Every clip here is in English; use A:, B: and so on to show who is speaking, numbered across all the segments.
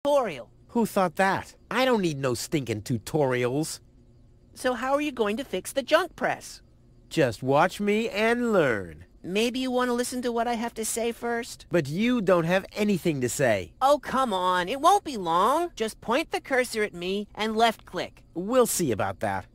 A: tutorial.
B: Who thought that? I don't need no stinking tutorials.
A: So how are you going to fix the junk press?
B: Just watch me and learn.
A: Maybe you want to listen to what I have to say first?
B: But you don't have anything to say.
A: Oh, come on. It won't be long. Just point the cursor at me and left-click.
B: We'll see about that.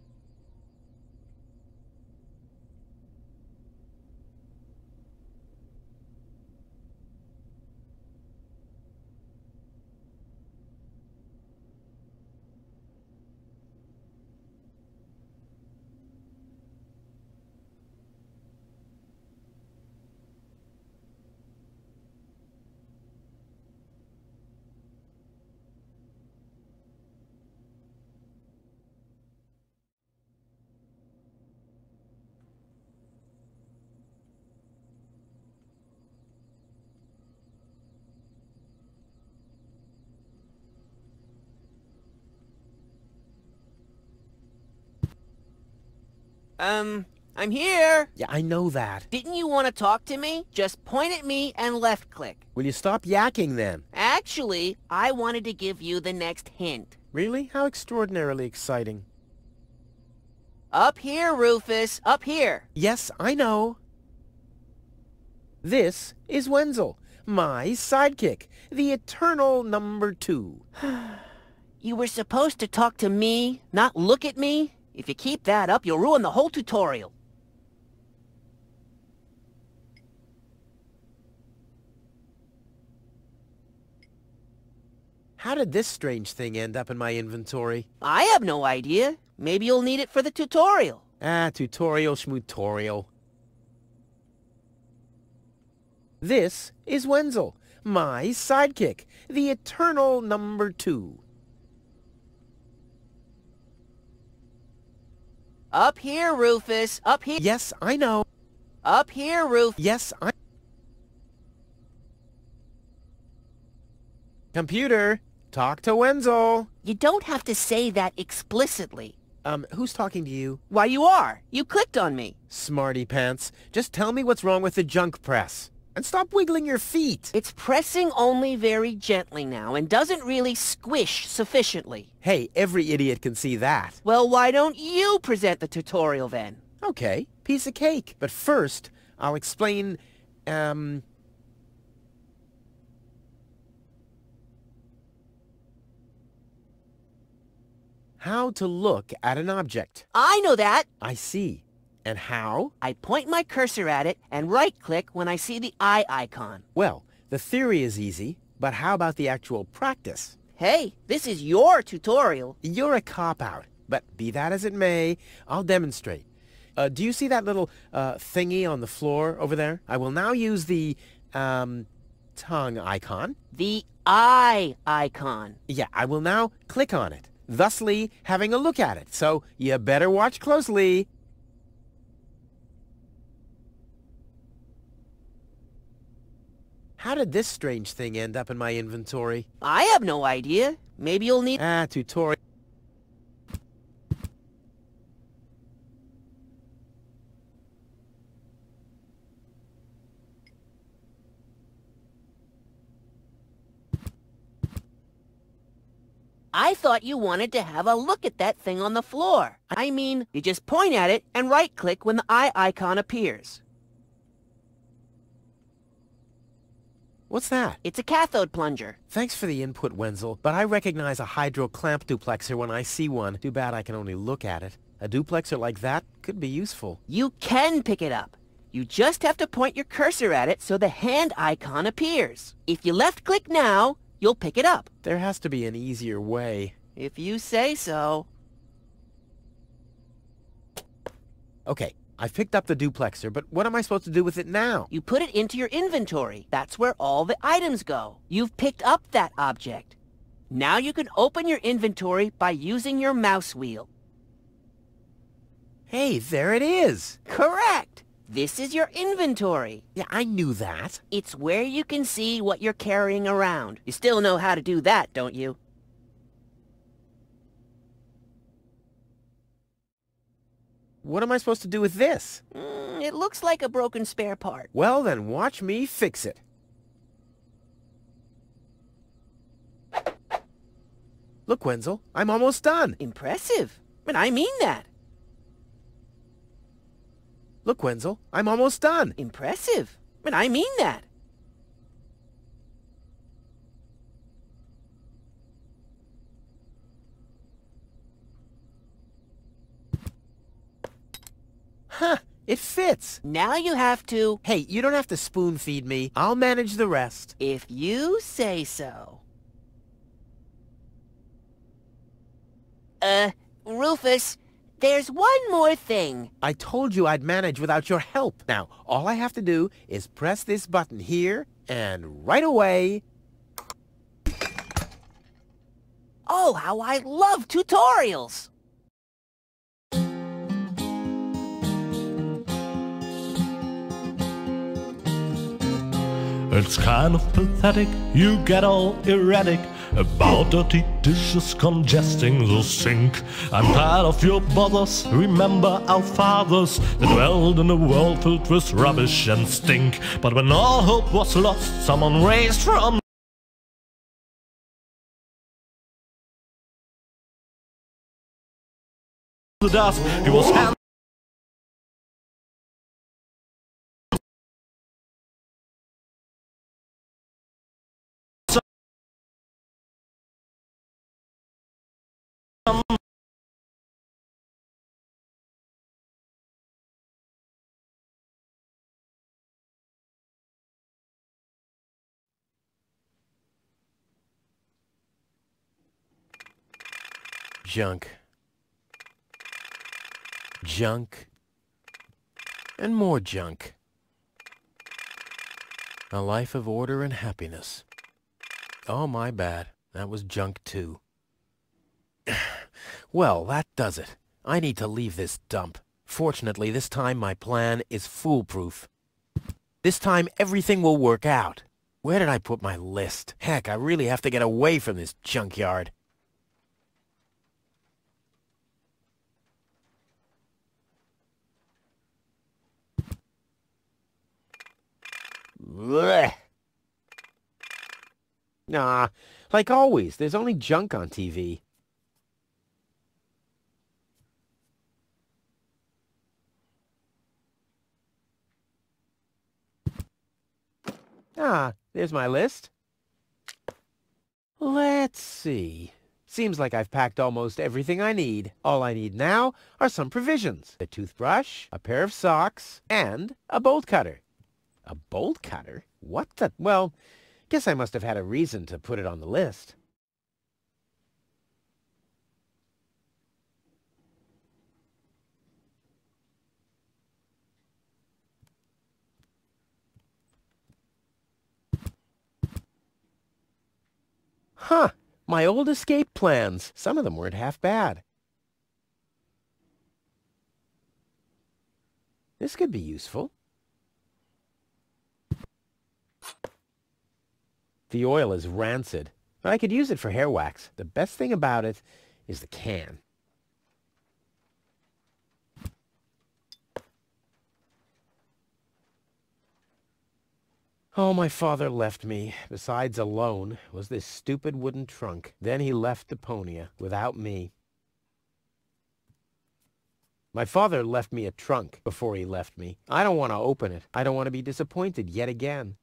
A: I'm here.
B: Yeah, I know that.
A: Didn't you want to talk to me? Just point at me and left-click.
B: Will you stop yakking then?
A: Actually, I wanted to give you the next hint.
B: Really? How extraordinarily exciting.
A: Up here, Rufus. Up here.
B: Yes, I know. This is Wenzel, my sidekick, the eternal number 2.
A: You were supposed to talk to me, not look at me? If you keep that up, you'll ruin the whole tutorial.
B: How did this strange thing end up in my inventory?
A: I have no idea. Maybe you'll need it for the tutorial.
B: Tutorial schmutorial. This is Wenzel, my sidekick, the eternal number 2.
A: Up here, Rufus. Up here.
B: Yes, I know.
A: Up here, Rufus.
B: Yes, I... Computer, talk to Wenzel.
A: You don't have to say that explicitly.
B: Who's talking to you?
A: Why, you are. You clicked on me.
B: Smarty pants. Just tell me what's wrong with the junk press. And stop wiggling your feet.
A: It's pressing only very gently now and doesn't really squish sufficiently.
B: Hey, every idiot can see that.
A: Well, why don't you present the tutorial then?
B: Okay, piece of cake. But first, I'll explain, how to look at an object.
A: I know that.
B: I see. And how?
A: I point my cursor at it and right-click when I see the eye icon.
B: Well, the theory is easy, but how about the actual practice?
A: Hey, this is your tutorial.
B: You're a cop-out, but be that as it may, I'll demonstrate. Do you see that little thingy on the floor over there? I will now use the tongue icon.
A: The eye icon.
B: Yeah, I will now click on it, thusly having a look at it. So you better watch closely. How did this strange thing end up in my inventory?
A: I have no idea. Maybe you'll need...
B: Tutorial.
A: I thought you wanted to have a look at that thing on the floor. I mean, you just point at it and right-click when the eye icon appears.
B: What's that?
A: It's a cathode plunger.
B: Thanks for the input, Wenzel, but I recognize a hydro clamp duplexer when I see one. Too bad I can only look at it. A duplexer like that could be useful.
A: You can pick it up. You just have to point your cursor at it so the hand icon appears. If you left-click now, you'll pick it up.
B: There has to be an easier way.
A: If you say so.
B: Okay, I've picked up the duplexer, but what am I supposed to do with it now?
A: You put it into your inventory. That's where all the items go. You've picked up that object. Now you can open your inventory by using your mouse wheel.
B: Hey, there it is!
A: Correct! This is your inventory.
B: Yeah, I knew that.
A: It's where you can see what you're carrying around. You still know how to do that, don't you?
B: What am I supposed to do with this?
A: It looks like a broken spare part.
B: Well, then watch me fix it. Look, Wenzel, I'm almost done.
A: Impressive. But I mean that.
B: Look, Wenzel, I'm almost done.
A: Impressive. But I mean that.
B: Huh, it fits.
A: Now you have to...
B: Hey, you don't have to spoon feed me. I'll manage the rest.
A: If you say so. Rufus, there's one more thing.
B: I told you I'd manage without your help. Now, all I have to do is press this button here, and right away...
A: Oh, how I love tutorials!
C: It's kind of pathetic, you get all erratic about dirty dishes congesting the sink. I'm tired of your bothers, remember our fathers that dwelled in a world filled with rubbish and stink. But when all hope was lost, someone raised from the dust, he was hand
B: Junk. Junk. And more junk. A life of order and happiness. Oh, my bad. That was junk too. Well, that does it. I need to leave this dump. Fortunately, this time my plan is foolproof. This time everything will work out. Where did I put my list? Heck, I really have to get away from this junkyard. Blech. Nah, like always, there's only junk on TV. Ah, there's my list. Let's see. Seems like I've packed almost everything I need. All I need now are some provisions. A toothbrush, a pair of socks, and a bolt cutter. A bolt cutter? What the... Well, guess I must have had a reason to put it on the list. Huh! My old escape plans. Some of them weren't half bad. This could be useful. The oil is rancid, but I could use it for hair wax. The best thing about it is the can. Oh, my father left me, besides alone, was this stupid wooden trunk. Then he left Deponia without me. My father left me a trunk before he left me. I don't want to open it. I don't want to be disappointed yet again.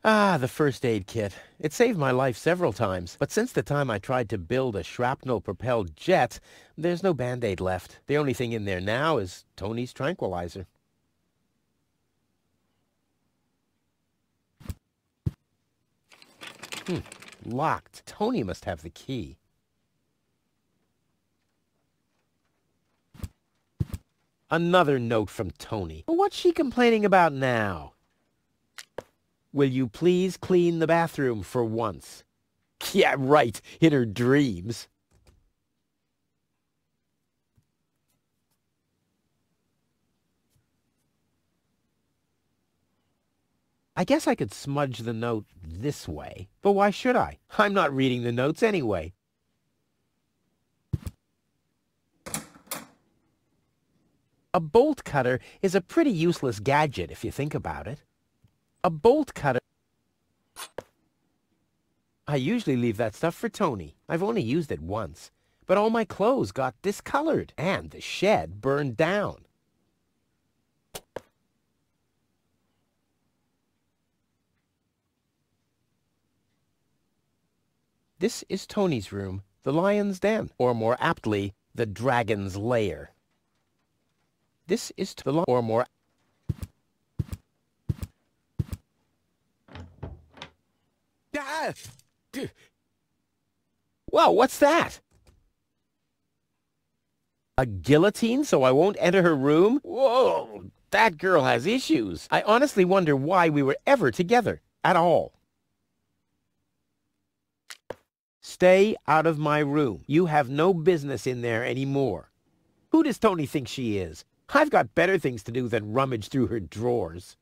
B: Ah, the first aid kit. It saved my life several times, but since the time I tried to build a shrapnel-propelled jet, there's no Band-Aid left. The only thing in there now is Tony's tranquilizer. Locked. Tony must have the key. Another note from Tony. What's she complaining about now? Will you please clean the bathroom for once? Yeah, right, in her dreams. I guess I could smudge the note this way, but why should I? I'm not reading the notes anyway. A bolt cutter is a pretty useless gadget if you think about it. A bolt cutter... I usually leave that stuff for Tony. I've only used it once. But all my clothes got discolored, and the shed burned down. This is Tony's room, the lion's den, or more aptly, the dragon's lair. This is or more... Ah! Well, what's that? A guillotine so I won't enter her room? Whoa, that girl has issues. I honestly wonder why we were ever together at all. Stay out of my room. You have no business in there anymore. Who does Tony think she is? I've got better things to do than rummage through her drawers.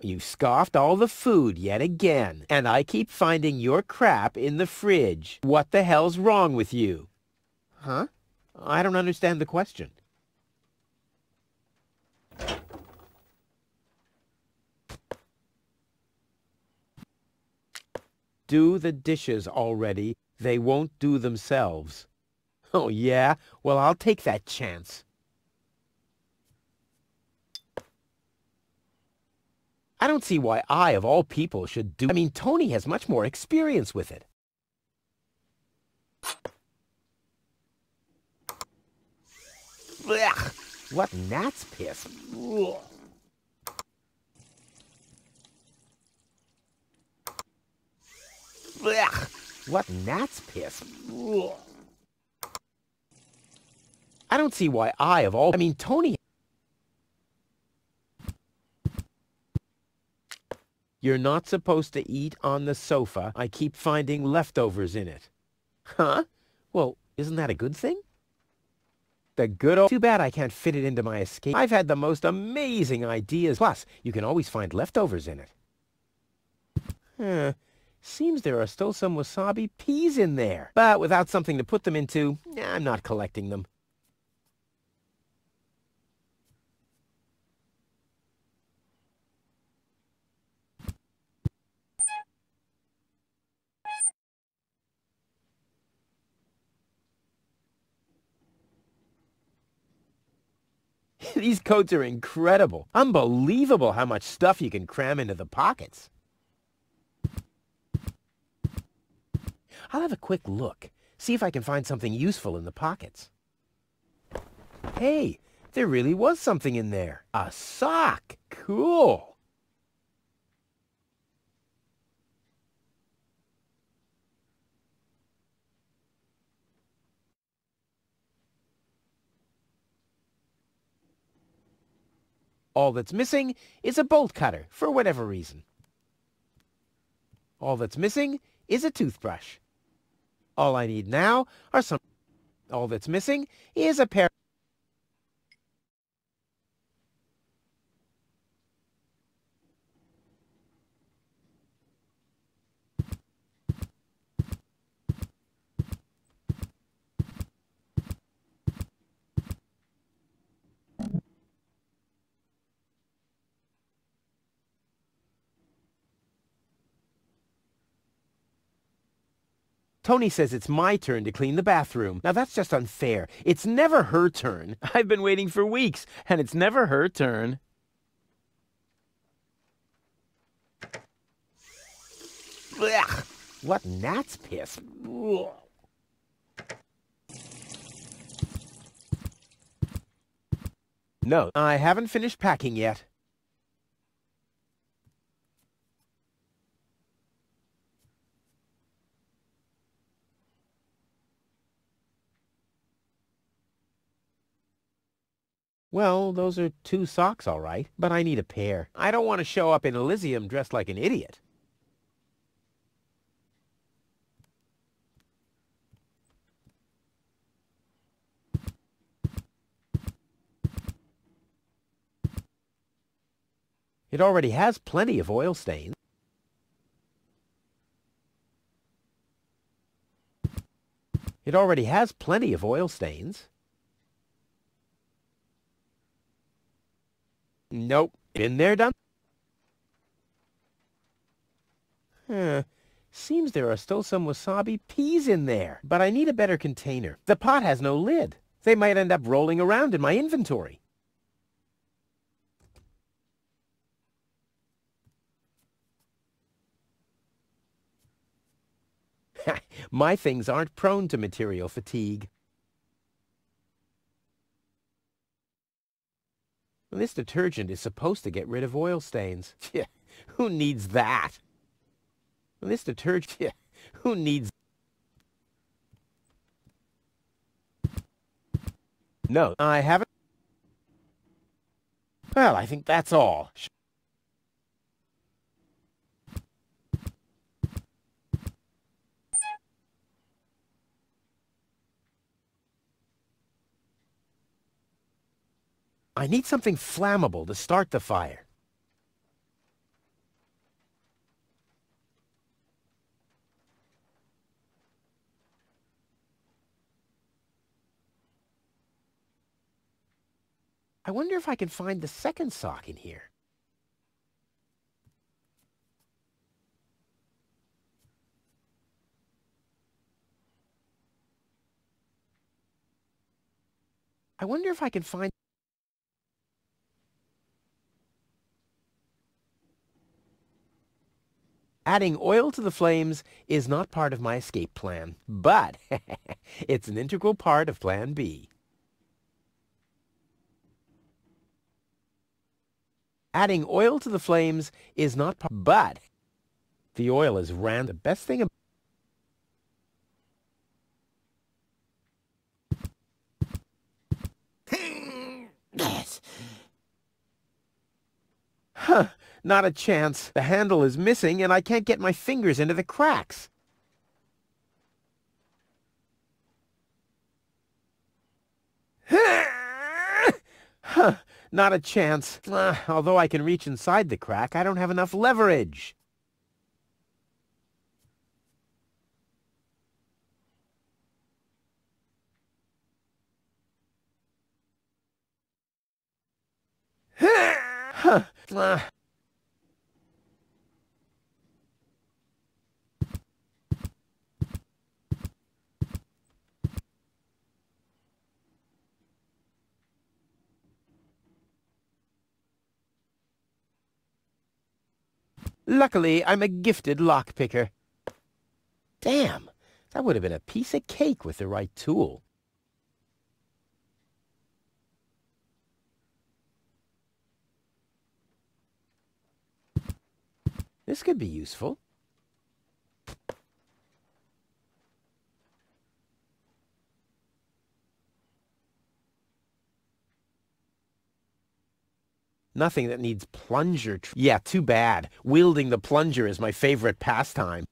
B: You scoffed all the food yet again, and I keep finding your crap in the fridge. What the hell's wrong with you? Huh? I don't understand the question. Do the dishes already. They won't do themselves. Oh, yeah? Well, I'll take that chance. I don't see why I, of all people, should do... I mean, Tony has much more experience with it. Ugh, what gnat's piss. Ugh. Ugh, what gnat's piss. Ugh. I don't see why I, of all... I mean, Tony... You're not supposed to eat on the sofa. I keep finding leftovers in it. Huh? Well, isn't that a good thing? The good old... Too bad I can't fit it into my escape. I've had the most amazing ideas. Plus, you can always find leftovers in it. Seems there are still some wasabi peas in there. But without something to put them into, I'm not collecting them. These coats are incredible. Unbelievable how much stuff you can cram into the pockets. I'll have a quick look, see if I can find something useful in the pockets. Hey, there really was something in there. A sock. Cool. All that's missing is a bolt cutter, for whatever reason. All that's missing is a toothbrush. All I need now are some... All that's missing is a pair... Tony says it's my turn to clean the bathroom. Now that's just unfair. It's never her turn. I've been waiting for weeks, and it's never her turn. Ugh, what gnat's piss. Ugh. No, I haven't finished packing yet. Well, those are 2 socks, all right, but I need a pair. I don't want to show up in Elysium dressed like an idiot. It already has plenty of oil stains. It already has plenty of oil stains. Nope. Been there, done. Seems there are still some wasabi peas in there, but I need a better container. The pot has no lid. They might end up rolling around in my inventory. My things aren't prone to material fatigue. This detergent is supposed to get rid of oil stains. Who needs that? This detergent... Who needs... No, I haven't... Well, I think that's all. I need something flammable to start the fire. I wonder if I can find the second sock in here. I wonder if I can find... Adding oil to the flames is not part of my escape plan, but it's an integral part of Plan B. Adding oil to the flames is not part, but the oil is ran. The best thing about... Huh. Not a chance. The handle is missing and I can't get my fingers into the cracks. Huh. Not a chance. Although I can reach inside the crack, I don't have enough leverage. Huh. Luckily, I'm a gifted lockpicker. Damn, that would have been a piece of cake with the right tool. This could be useful. Nothing that needs plunger. Yeah, too bad. Wielding the plunger is my favorite pastime.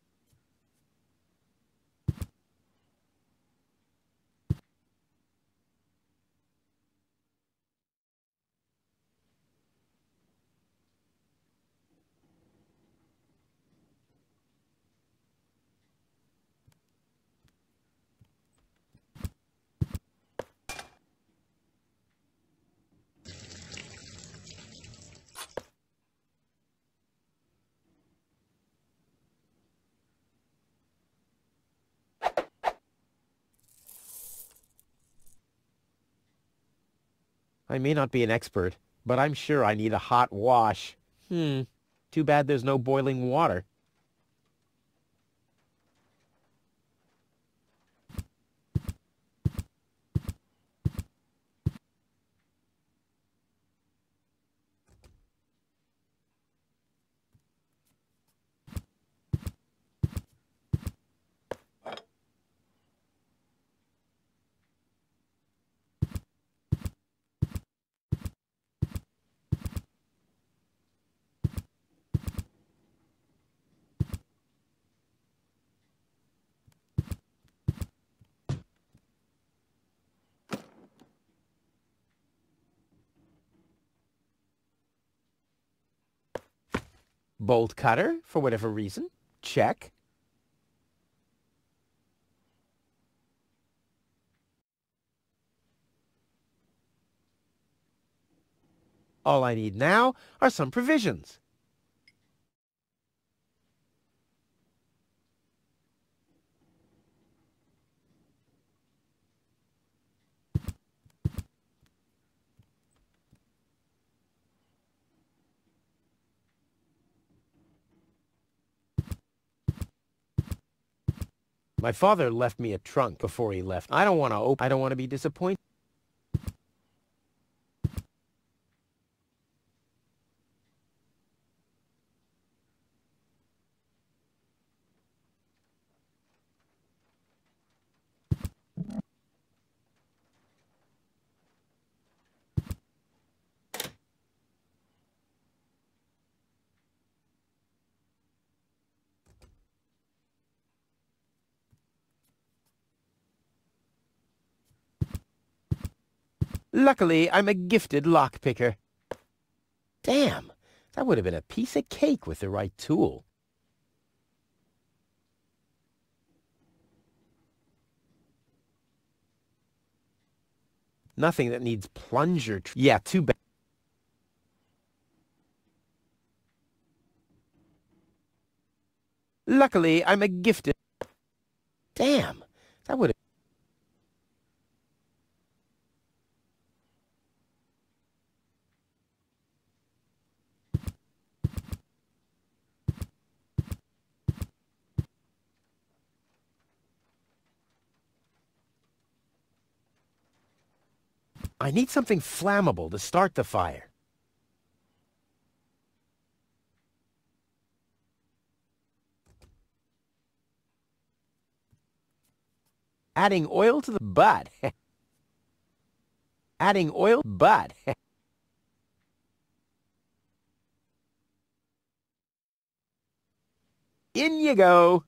B: I may not be an expert, but I'm sure I need a hot wash. Too bad there's no boiling water. Bolt cutter, for whatever reason. Check. All I need now are some provisions. My father left me a trunk before he left. I don't want to be disappointed. Luckily, I'm a gifted lockpicker. Damn, that would have been a piece of cake with the right tool. Nothing that needs plunger. Yeah, too bad. Luckily, I'm a gifted... Damn, that would have... I need something flammable to start the fire. Adding oil to the butt. Adding oil butt. In you go.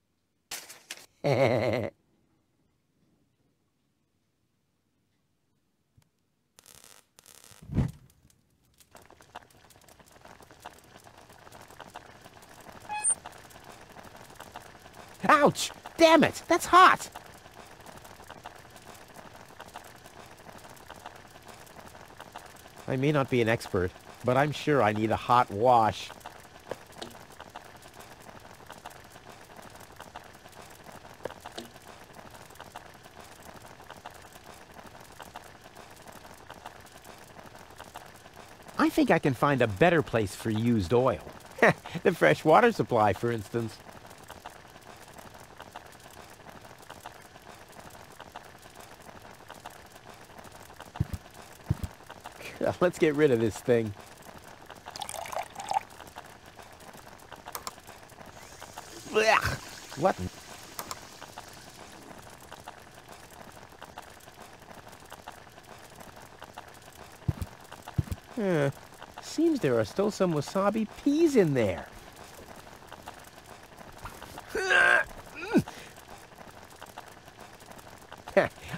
B: Ouch! Damn it! That's hot! I may not be an expert, but I'm sure I need a hot wash. I think I can find a better place for used oil. The fresh water supply, for instance. Let's get rid of this thing. What? Seems there are still some wasabi peas in there.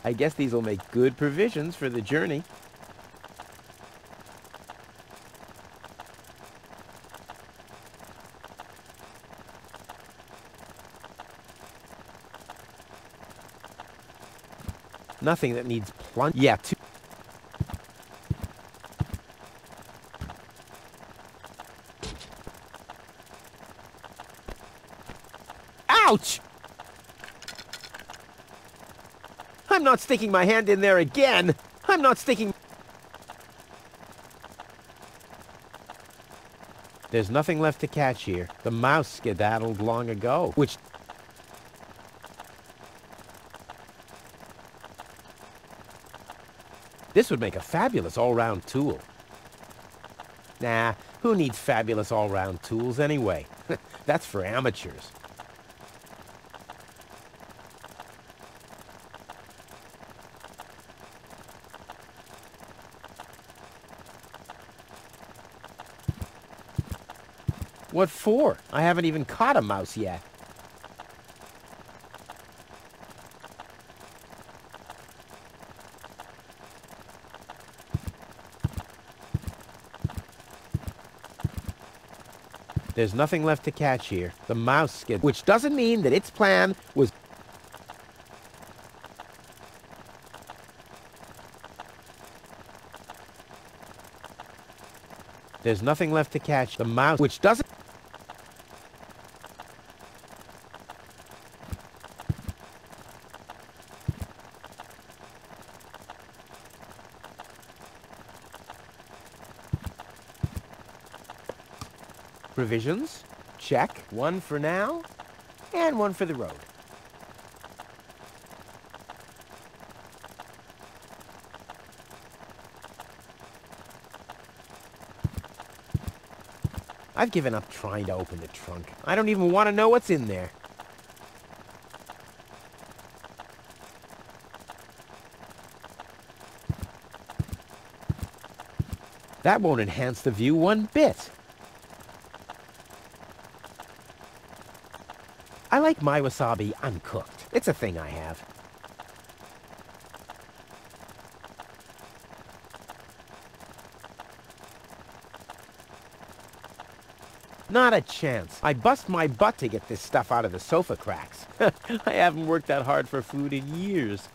B: I guess these will make good provisions for the journey. Nothing that needs plunge. Yeah, too. Ouch! I'm not sticking my hand in there again. I'm not sticking... There's nothing left to catch here. The mouse skedaddled long ago, which... This would make a fabulous all-round tool. Nah, who needs fabulous all-round tools anyway? That's for amateurs. What for? I haven't even caught a mouse yet. There's nothing left to catch here. The mouse skid, which doesn't mean that its plan was... There's nothing left to catch. The mouse, which doesn't... Provisions? Check. One for now, and one for the road. I've given up trying to open the trunk. I don't even want to know what's in there. That won't enhance the view one bit. I like my wasabi uncooked. It's a thing I have. Not a chance. I bust my butt to get this stuff out of the sofa cracks. I haven't worked that hard for food in years.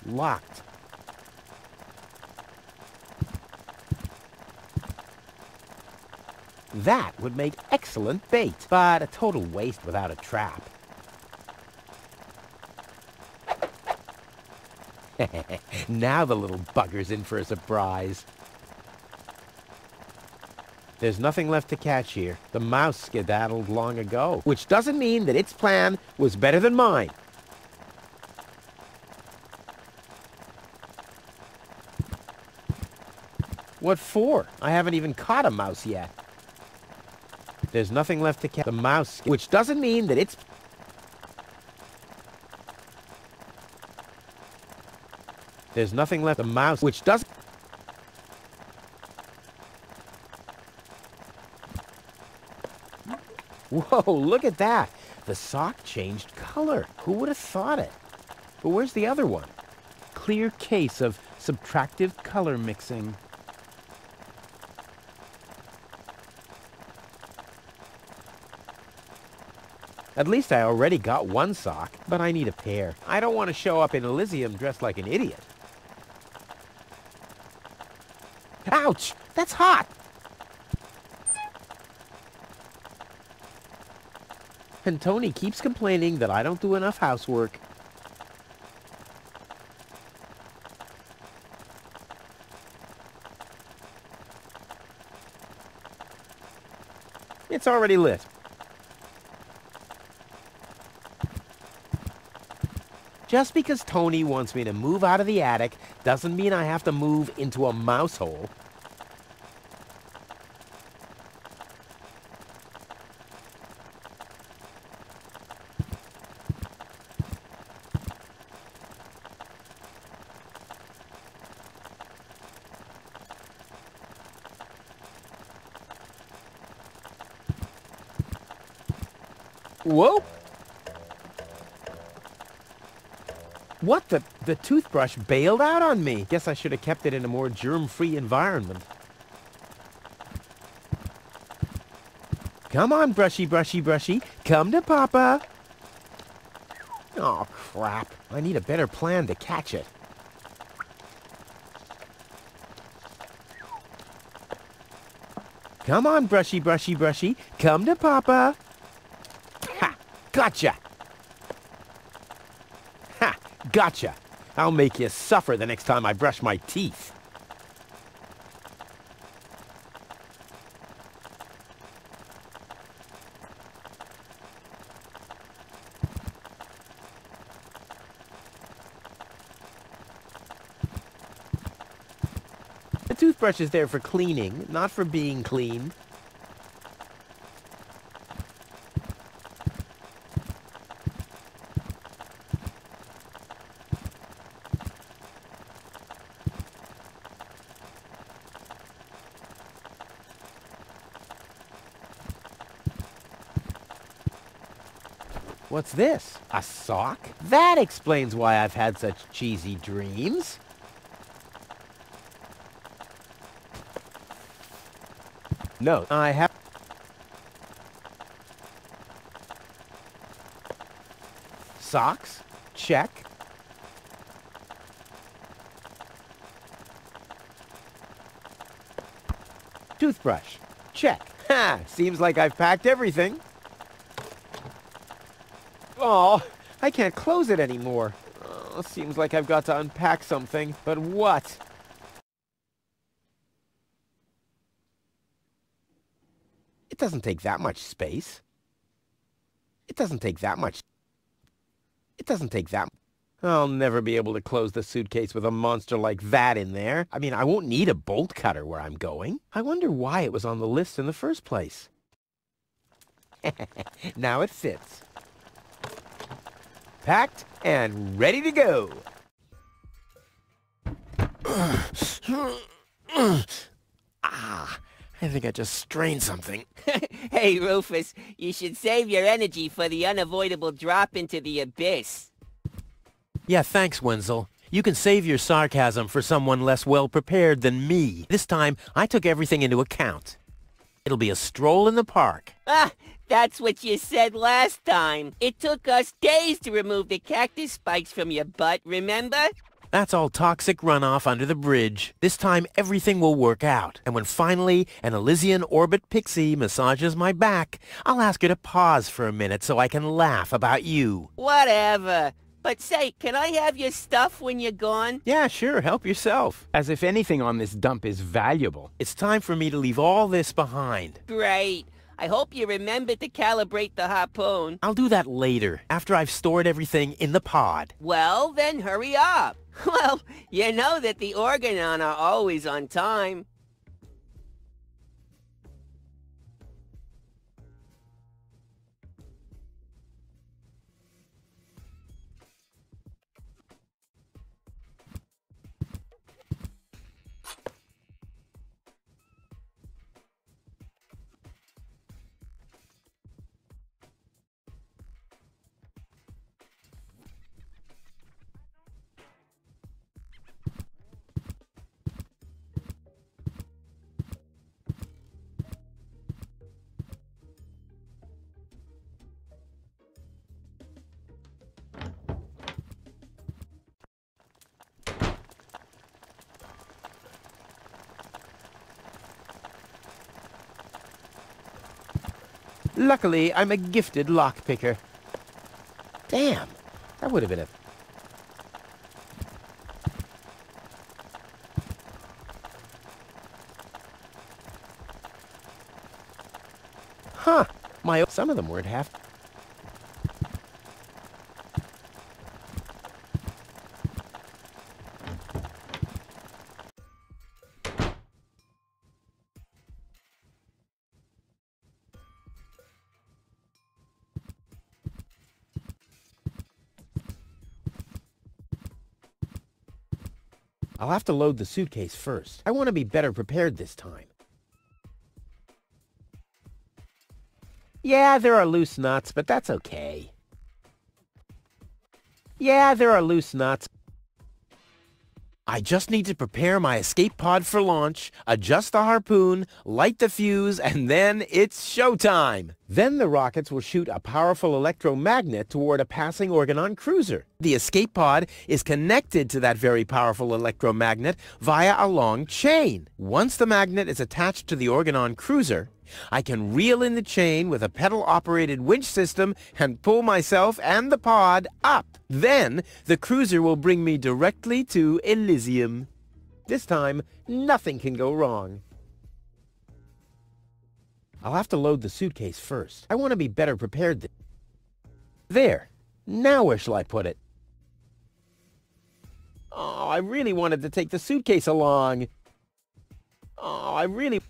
B: Locked. That would make excellent bait, but a total waste without a trap. Now the little bugger's in for a surprise. There's nothing left to catch here. The mouse skedaddled long ago, which doesn't mean that its plan was better than mine. What for? I haven't even caught a mouse yet. There's nothing left to catch. The mouse, which doesn't mean that it's... There's nothing left. The mouse, which doesn't... Whoa, look at that. The sock changed color. Who would have thought it? But where's the other one? Clear case of subtractive color mixing. At least I already got one sock, but I need a pair. I don't want to show up in Elysium dressed like an idiot. Ouch! That's hot! And Tony keeps complaining that I don't do enough housework. It's already lit. Just because Tony wants me to move out of the attic doesn't mean I have to move into a mouse hole. Whoa! What the toothbrush bailed out on me. Guess I should have kept it in a more germ-free environment. Come on, brushy, brushy, brushy. Come to Papa. Oh, crap. I need a better plan to catch it. Come on, brushy, brushy, brushy. Come to Papa. Ha! Gotcha! Ha! Gotcha! I'll make you suffer the next time I brush my teeth. The toothbrush is there for cleaning, not for being cleaned. What's this? A sock? That explains why I've had such cheesy dreams. No, I have... Socks? Check. Toothbrush? Check. Ha! Seems like I've packed everything. Oh, I can't close it anymore. Oh, seems like I've got to unpack something. But what? It doesn't take that much space. It doesn't take that much. It doesn't take that... I'll never be able to close the suitcase with a monster like that in there. I mean, I won't need a bolt cutter where I'm going. I wonder why it was on the list in the first place. Now it fits. Packed and ready to go. I think I just strained something.
A: Hey, Rufus, you should save your energy for the unavoidable drop into the abyss.
B: Yeah, thanks, Wenzel. You can save your sarcasm for someone less well-prepared than me. This time, I took everything into account. It'll be a stroll in the park.
A: Ah, that's what you said last time. It took us days to remove the cactus spikes from your butt, remember?
B: That's all toxic runoff under the bridge. This time, everything will work out. And when finally an Elysian orbit pixie massages my back, I'll ask her to pause for a minute so I can laugh about you.
A: Whatever. But say, can I have your stuff when you're gone?
B: Yeah, sure. Help yourself.
D: As if anything on this dump is valuable.
B: It's time for me to leave all this behind.
A: Great. I hope you remember to calibrate the harpoon.
B: I'll do that later, after I've stored everything in the pod.
A: Well, then hurry up. Well, you know that the Organon are always on time.
B: Luckily, I'm a gifted lockpicker. Damn, that would have been a... Huh, some of them weren't half... I'll have to load the suitcase first. I want to be better prepared this time. Yeah, there are loose nuts, but that's okay. Yeah, there are loose nuts. I just need to prepare my escape pod for launch, adjust the harpoon, light the fuse, and then it's showtime. Then the rockets will shoot a powerful electromagnet toward a passing Organon cruiser. The escape pod is connected to that very powerful electromagnet via a long chain. Once the magnet is attached to the Organon cruiser, I can reel in the chain with a pedal-operated winch system and pull myself and the pod up. Then, the cruiser will bring me directly to Elysium. This time, nothing can go wrong. I'll have to load the suitcase first. I want to be better prepared than... There. Now where shall I put it? Oh, I really wanted to take the suitcase along. Oh, I really...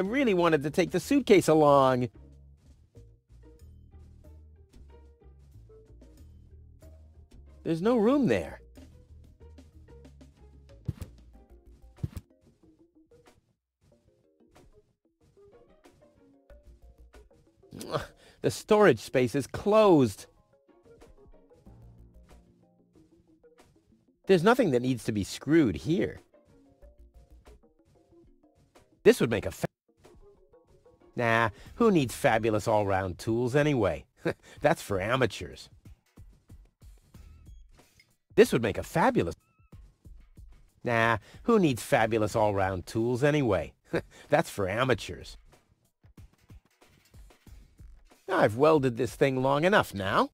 B: really wanted to take the suitcase along. There's no room there. The storage space is closed. There's nothing that needs to be screwed here. This would make a Nah, who needs fabulous all-round tools anyway? That's for amateurs. This would make a fabulous... Nah, who needs fabulous all-round tools anyway? That's for amateurs. I've welded this thing long enough now.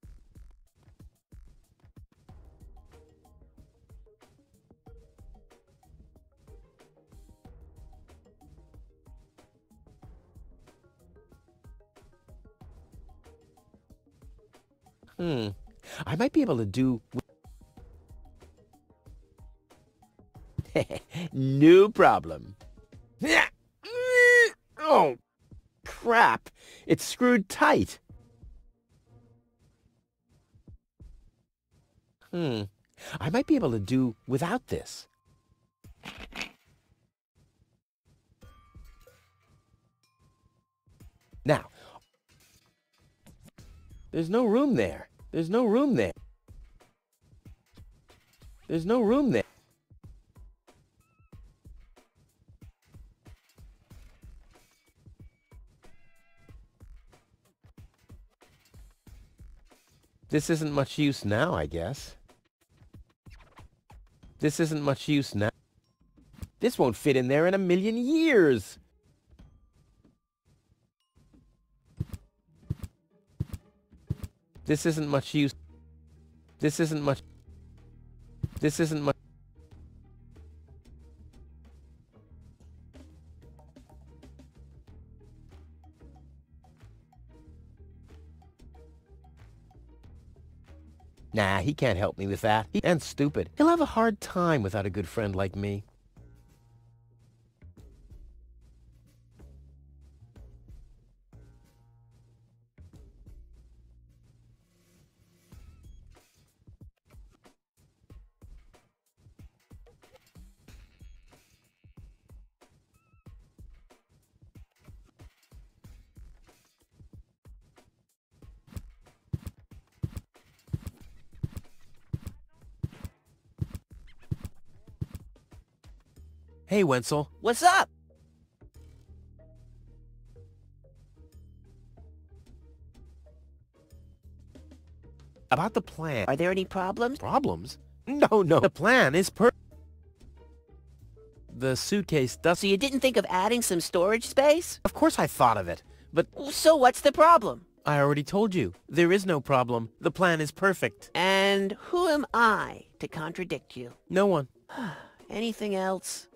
B: I might be able to do... No problem. Oh, crap. It's screwed tight. I might be able to do without this. Now, there's no room there. There's no room there. There's no room there. This isn't much use now, I guess. This isn't much use now. This won't fit in there in a million years. This isn't much use. This isn't much. This isn't much. Nah, he can't help me with that. And stupid. He'll have a hard time without a good friend like me. Hey, Wenzel.
A: What's up?
B: About the plan.
A: Are there any problems?
B: Problems? No. The plan is The suitcase does...
A: So you didn't think of adding some storage space?
B: Of course I thought of it, but...
A: So what's the problem?
B: I already told you. There is no problem. The plan is perfect.
A: And who am I to contradict you?
B: No one.
A: Anything else?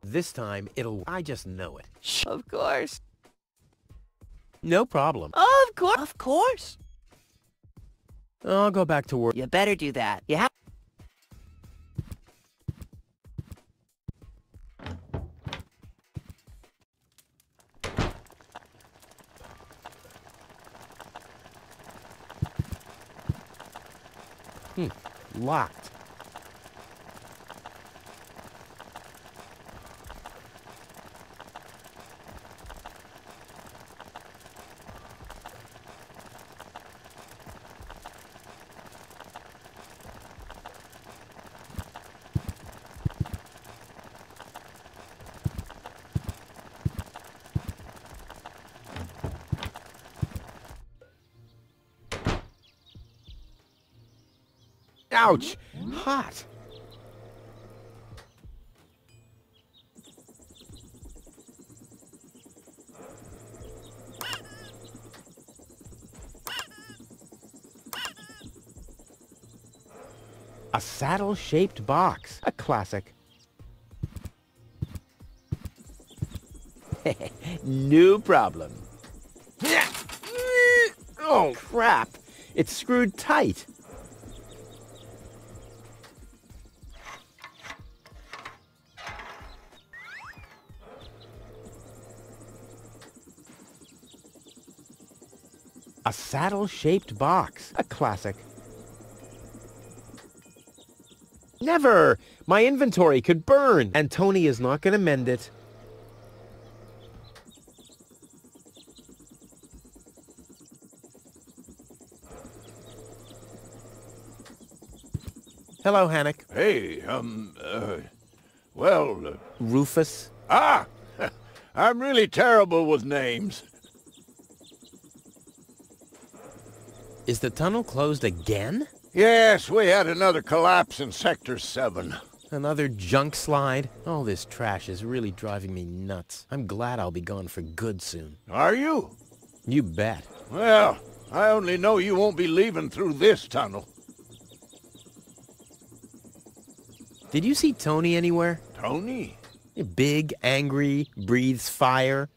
B: This time, it'll... I just know it.
A: Of course.
B: No problem.
A: Of course. Of course.
B: I'll go back to work.
A: You better do that. You have...
B: Locked. Ouch! Hot! A saddle-shaped box. A classic. No problem. Oh, crap! It's screwed tight. A saddle-shaped box. A classic. Never! My inventory could burn, and Tony is not going to mend it. Hello, Hannock.
E: Hey,
B: Rufus.
E: Ah! I'm really terrible with names.
B: Is the tunnel closed again?
E: Yes, we had another collapse in Sector 7.
B: Another junk slide? All this trash is really driving me nuts. I'm glad I'll be gone for good soon.
E: Are you?
B: You bet.
E: Well, I only know you won't be leaving through this tunnel.
B: Did you see Tony anywhere?
E: Tony?
B: Big, angry, breathes fire.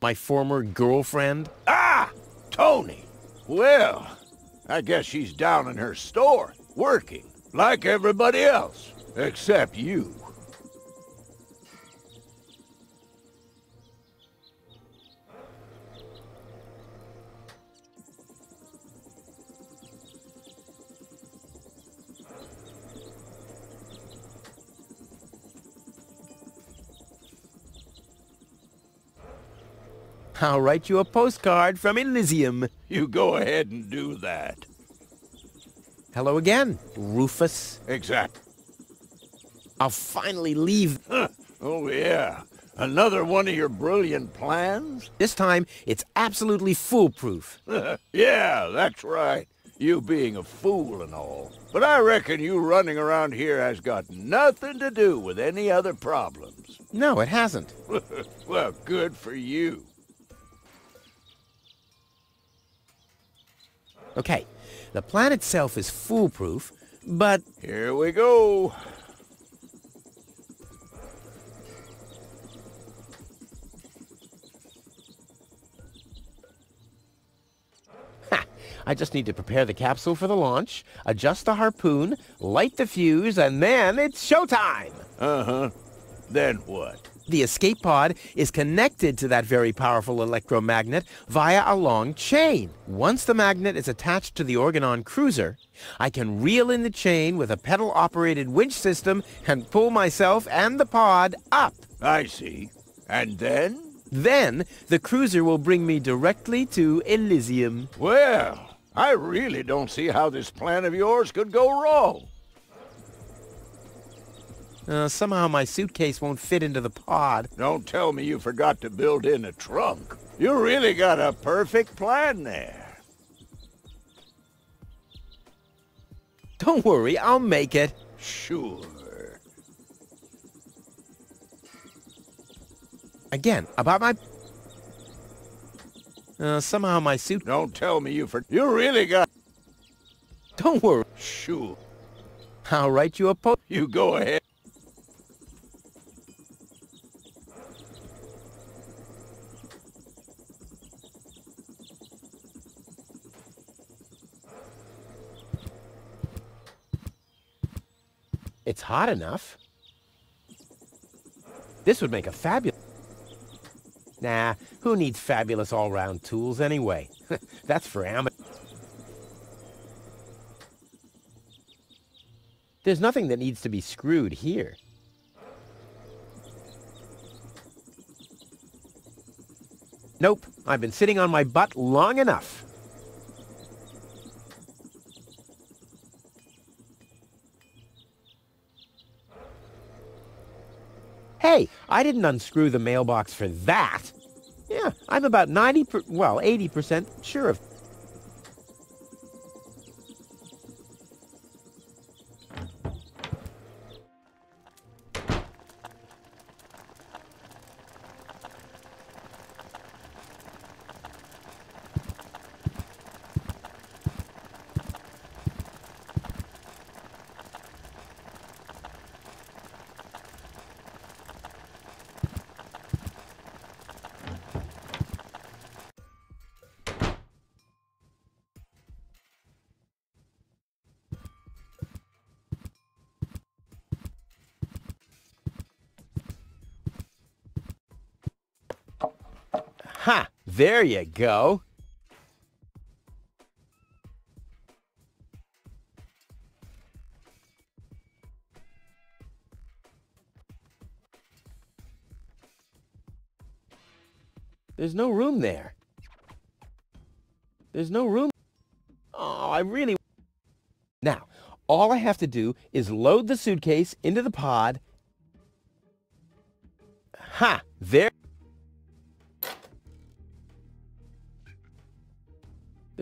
B: My former girlfriend.
E: Ah! Tony! Well, I guess she's down in her store, working, like everybody else, except you.
B: I'll write you a postcard from Elysium.
E: You go ahead and do that.
B: Hello again, Rufus.
E: Exactly.
B: I'll finally leave.
E: Oh, yeah. Another one of your brilliant plans?
B: This time, it's absolutely foolproof.
E: Yeah, that's right. You being a fool and all. But I reckon you running around here has got nothing to do with any other problems.
B: No, it hasn't.
E: Well, good for you.
B: Okay, the plan itself is foolproof, but...
E: Here we go.
B: I just need to prepare the capsule for the launch, adjust the harpoon, light the fuse, and then it's showtime!
E: Uh-huh. Then what?
B: The escape pod is connected to that very powerful electromagnet via a long chain. Once the magnet is attached to the Organon cruiser, I can reel in the chain with a pedal-operated winch system and pull myself and the pod up.
E: I see. And then?
B: Then, the cruiser will bring me directly to Elysium.
E: Well, I really don't see how this plan of yours could go wrong.
B: Somehow my suitcase won't fit into the pod.
E: Don't tell me you forgot to build in a trunk. You really got a perfect plan there.
B: Don't worry, I'll make it.
E: Sure.
B: Again, about my... somehow my suit...
E: Don't tell me you really got...
B: Don't worry.
E: Sure.
B: I'll write you a
E: You go ahead.
B: It's hot enough. This would make a fabulous... Nah, who needs fabulous all-round tools anyway? That's for amateurs. There's nothing that needs to be screwed here. Nope, I've been sitting on my butt long enough. Hey, I didn't unscrew the mailbox for that. Yeah, I'm about 80% sure of... Ha! There you go. There's no room there. There's no room. Oh, I really... Now, all I have to do is load the suitcase into the pod. Ha! There...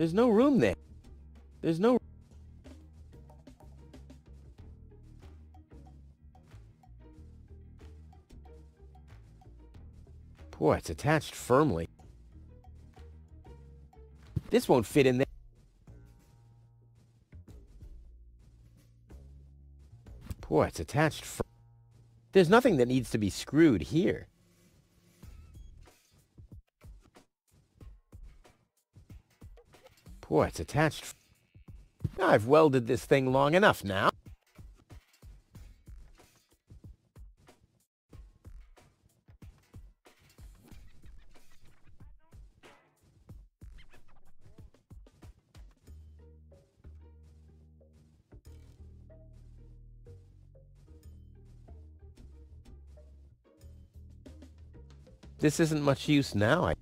B: There's no room there. There's no... Boy, it's attached firmly. This won't fit in there. Boy, it's attached There's nothing that needs to be screwed here. Boy, it's attached. I've welded this thing long enough now. This isn't much use now.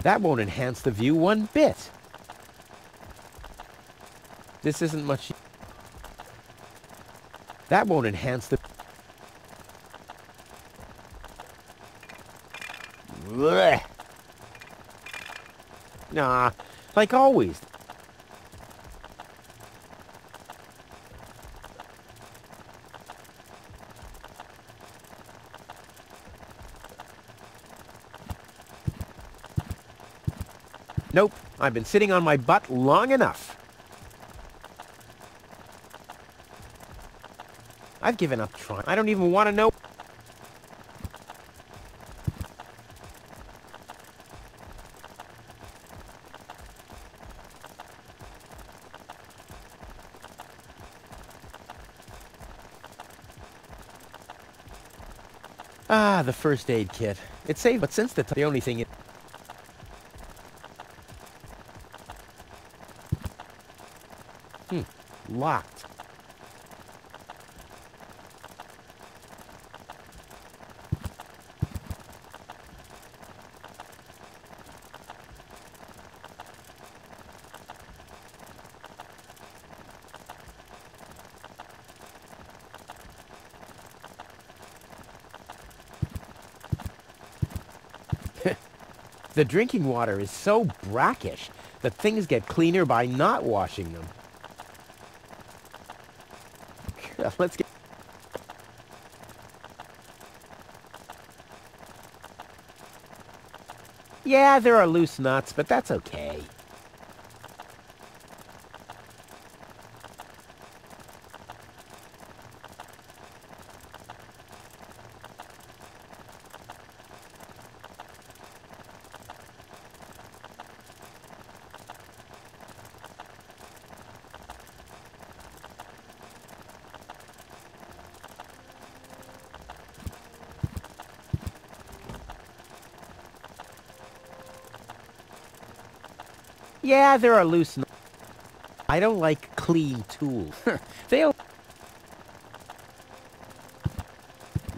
B: That won't enhance the view one bit. This isn't much. That won't enhance the... Blech. Nah, like always. Nope, I've been sitting on my butt long enough. I've given up trying. I don't even want to know. Ah, the first aid kit. It's safe, but since the only thing it... Locked. The drinking water is so brackish that things get cleaner by not washing them. Let's get... Yeah, there are loose nuts, but that's okay. Yeah, there are loose nuts. I don't like clean tools. They'll...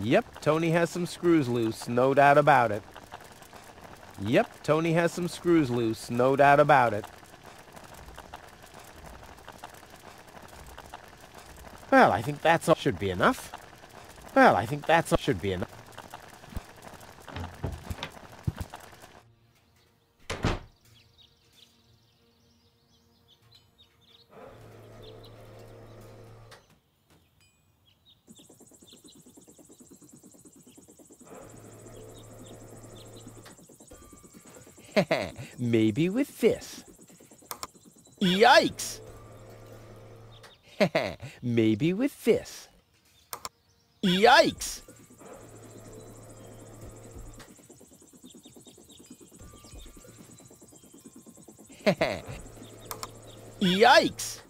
B: Yep, Tony has some screws loose, no doubt about it. Yep, Tony has some screws loose, no doubt about it. Well, I think that's all should be enough. Well, I think that's all should be enough. Maybe with this. Yikes! Maybe with this. Yikes! Yikes!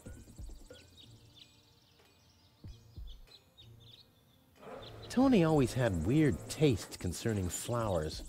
B: Tony always had weird tastes concerning flowers.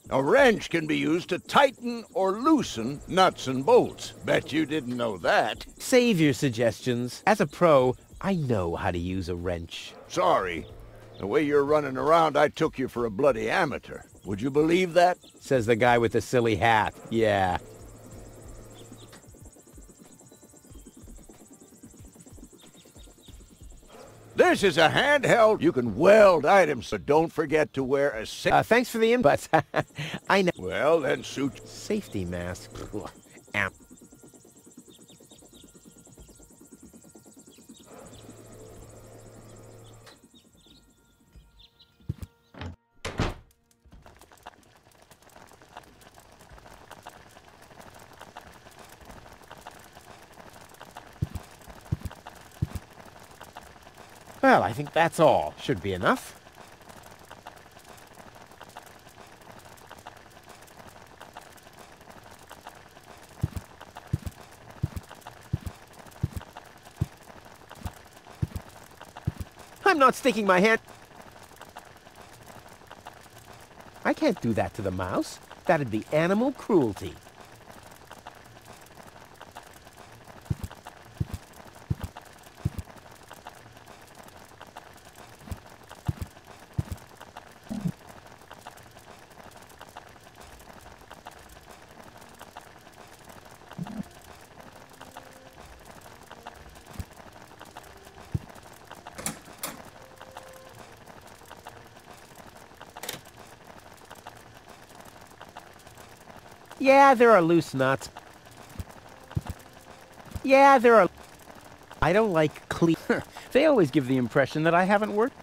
E: A wrench can be used to tighten or loosen nuts and bolts. Bet you didn't know that.
B: Save your suggestions. As a pro, I know how to use a wrench.
E: Sorry. The way you're running around, I took you for a bloody amateur. Would you believe that?
B: Says the guy with the silly hat. Yeah.
E: This is a handheld. You can weld items, so don't forget to wear a
B: Thanks for the input. I know.
E: Well, then suit.
B: Safety mask. Ow. Well, I think that's all. Should be enough. I'm not sticking my hand. I can't do that to the mouse. That'd be animal cruelty. Yeah, there are loose nuts. Yeah, there are... I don't like clean...
D: They always give the impression that I haven't worked.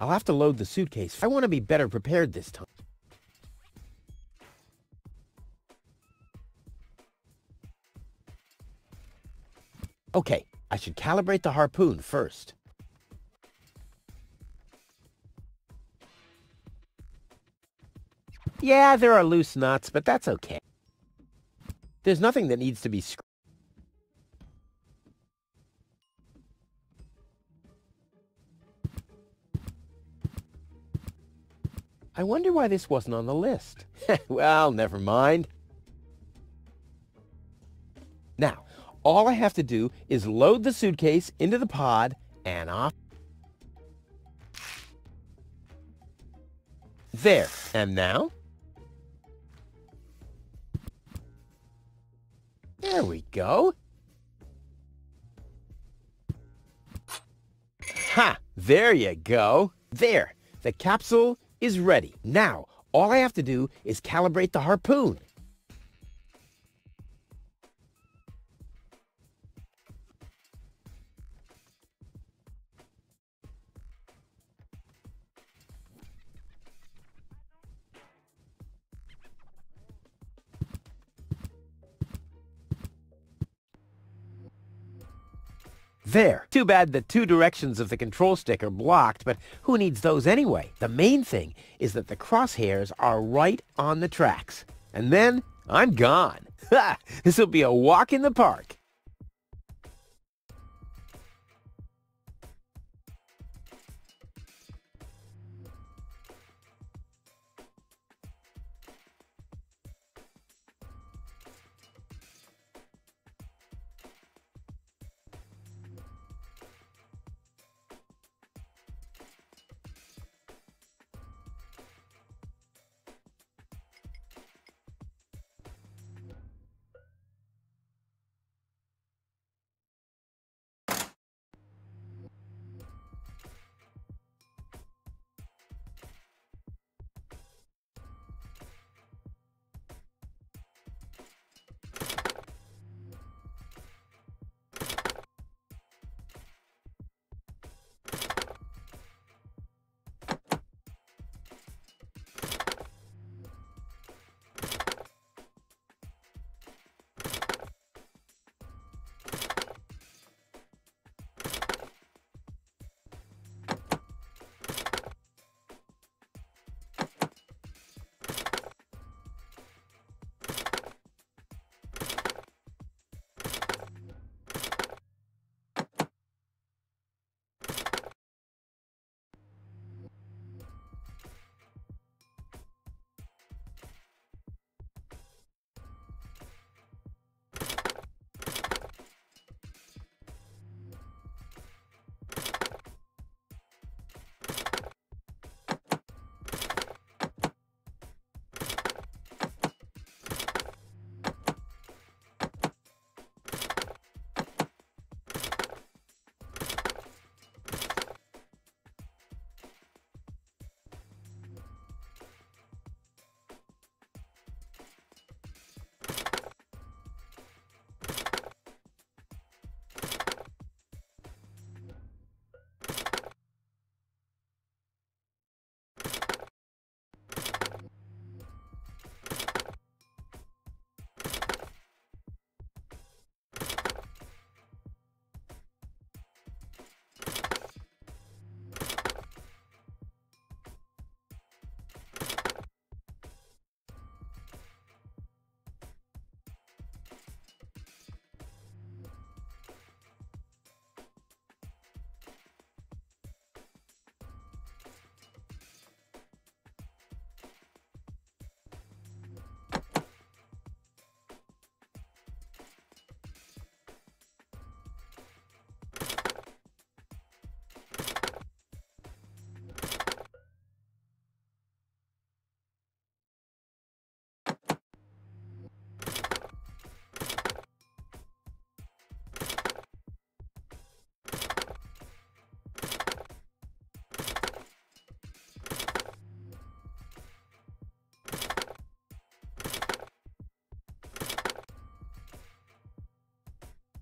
B: I'll have to load the suitcase. I want to be better prepared this time. Okay, I should calibrate the harpoon first. Yeah, there are loose nuts, but that's okay. There's nothing that needs to be screwed. I wonder why this wasn't on the list. Well, never mind. Now, all I have to do is load the suitcase into the pod and off. There. And now? There we go. Ha! There you go. There. The capsule is ready. Now, all I have to do is calibrate the harpoon. There. Too bad the two directions of the control stick are blocked, but who needs those anyway? The main thing is that the crosshairs are right on the tracks. And then I'm gone. Ha! This'll be a walk in the park.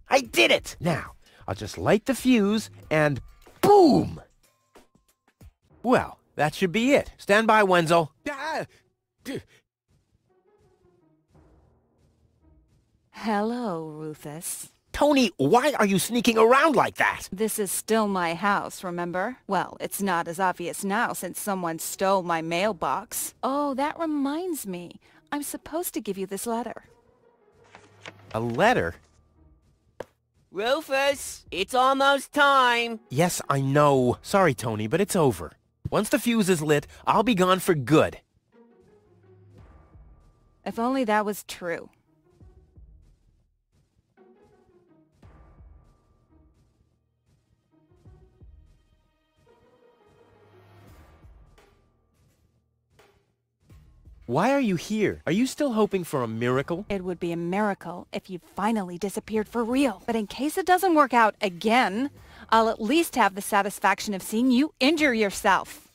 B: I did it! Now, I'll just light the fuse and boom! Well, that should be it. Stand by, Wenzel.
F: Hello, Rufus.
B: Tony, why are you sneaking around like that?
F: This is still my house, remember? Well, it's not as obvious now since someone stole my mailbox. Oh, that reminds me. I'm supposed to give you this letter.
B: A letter?
A: Rufus, it's almost time.
B: Yes, I know. Sorry, Tony, but it's over. Once the fuse is lit, I'll be gone for good.
F: If only that was true.
B: Why are you here? Are you still hoping for a miracle?
F: It would be a miracle if you finally disappeared for real. But in case it doesn't work out again, I'll at least have the satisfaction of seeing you injure yourself.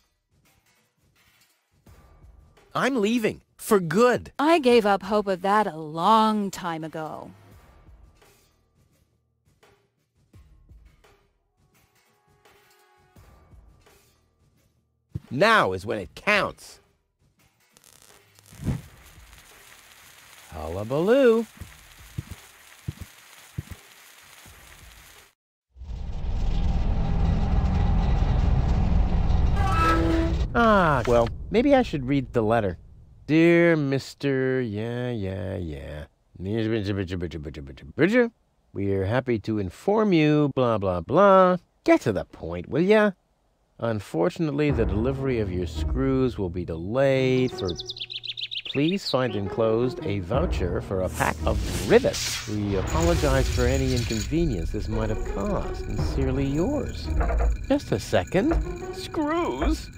B: I'm leaving. For good.
F: I gave up hope of that a long time ago.
B: Now is when it counts. Hullabaloo. Ah, well, maybe I should read the letter. Dear Mr. Yeah. We're happy to inform you, blah, blah, blah. Get to the point, will ya? Unfortunately, the delivery of your screws will be delayed for... Please find enclosed a voucher for a pack of rivets. We apologize for any inconvenience this might have caused. Sincerely yours. Just a second. Screws?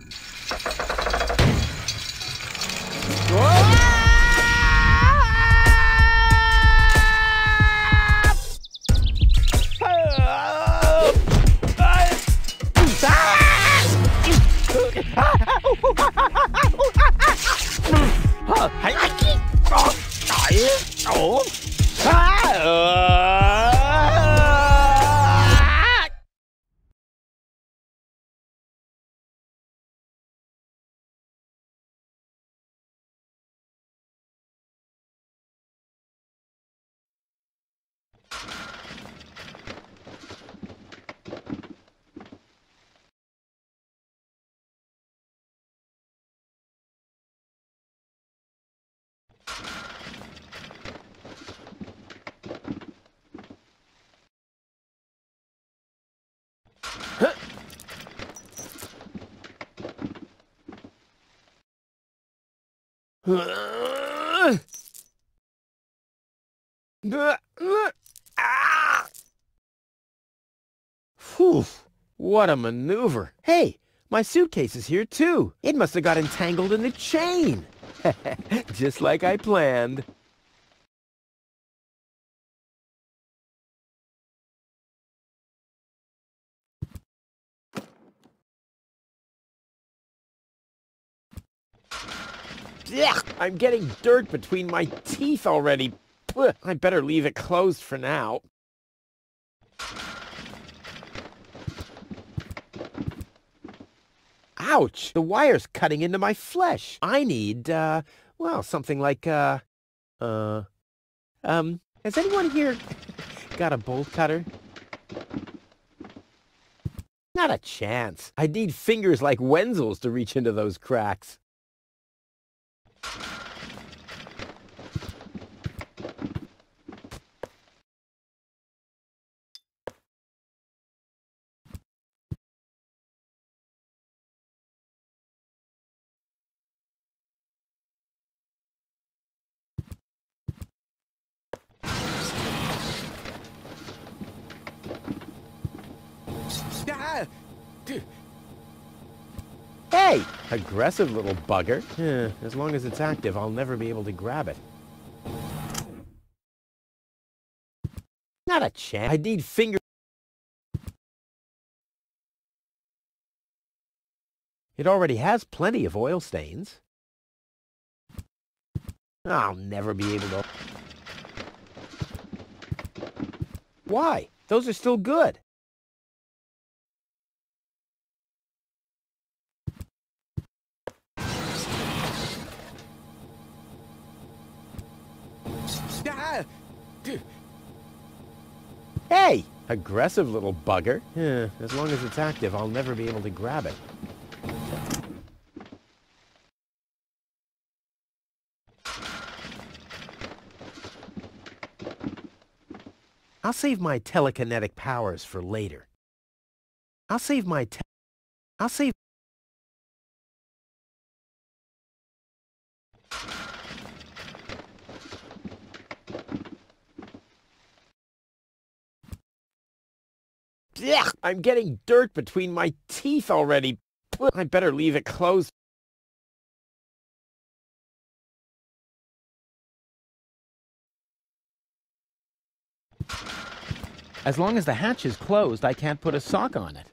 B: Phew, what a maneuver. Hey, my suitcase is here too. It must have got entangled in the chain. Just like I planned. Ugh, I'm getting dirt between my teeth already. I better leave it closed for now. Ouch! The wire's cutting into my flesh. I need, well, something like, has anyone here got a bolt cutter? Not a chance. I need fingers like Wenzel's to reach into those cracks. Hey! Aggressive little bugger. As long as it's active, I'll never be able to grab it. Not a chance. I need fingers. It already has plenty of oil stains. I'll never be able to... Why? Those are still good. Hey! Aggressive little bugger. As long as it's active, I'll never be able to grab it. I'll save my telekinetic powers for later. I'll save... Ugh, I'm getting dirt between my teeth already. I better leave it closed.
D: As long as the hatch is closed, I can't put a sock on it.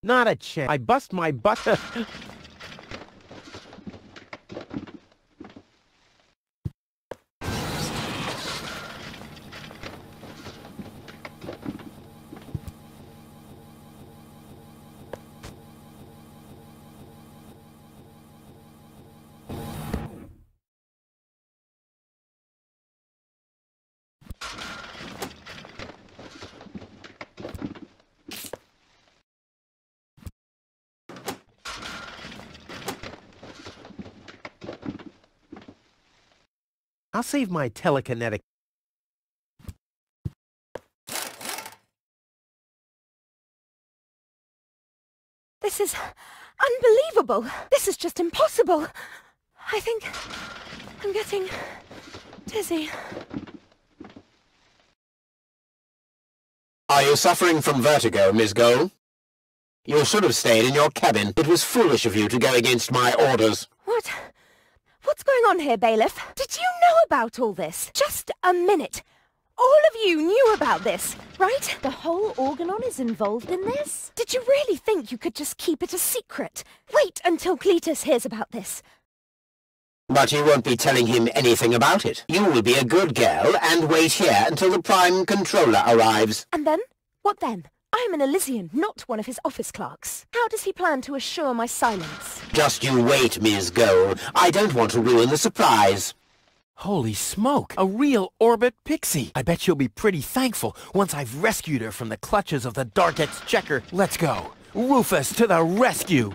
B: Not a chance. I bust my butt. I'll save my telekinetic...
G: This is unbelievable. This is just impossible. I think I'm getting dizzy.
H: Are you suffering from vertigo, Miss Gold? You should have stayed in your cabin. It was foolish of you to go against my orders.
G: What? What's going on here, Bailiff? Did you know about all this? Just a minute. All of you knew about this, right?
I: The whole Organon is involved in this?
G: Did you really think you could just keep it a secret? Wait until Cletus hears about this.
H: But you won't be telling him anything about it. You will be a good girl and wait here until the Prime Controller arrives.
G: And then? What then? I'm an Elysian, not one of his office clerks. How does he plan to assure my silence?
H: Just you wait, Ms. Gold. I don't want to ruin the surprise.
B: Holy smoke! A real orbit pixie! I bet she'll be pretty thankful once I've rescued her from the clutches of the Dark Exchequer. Let's go! Rufus to the rescue!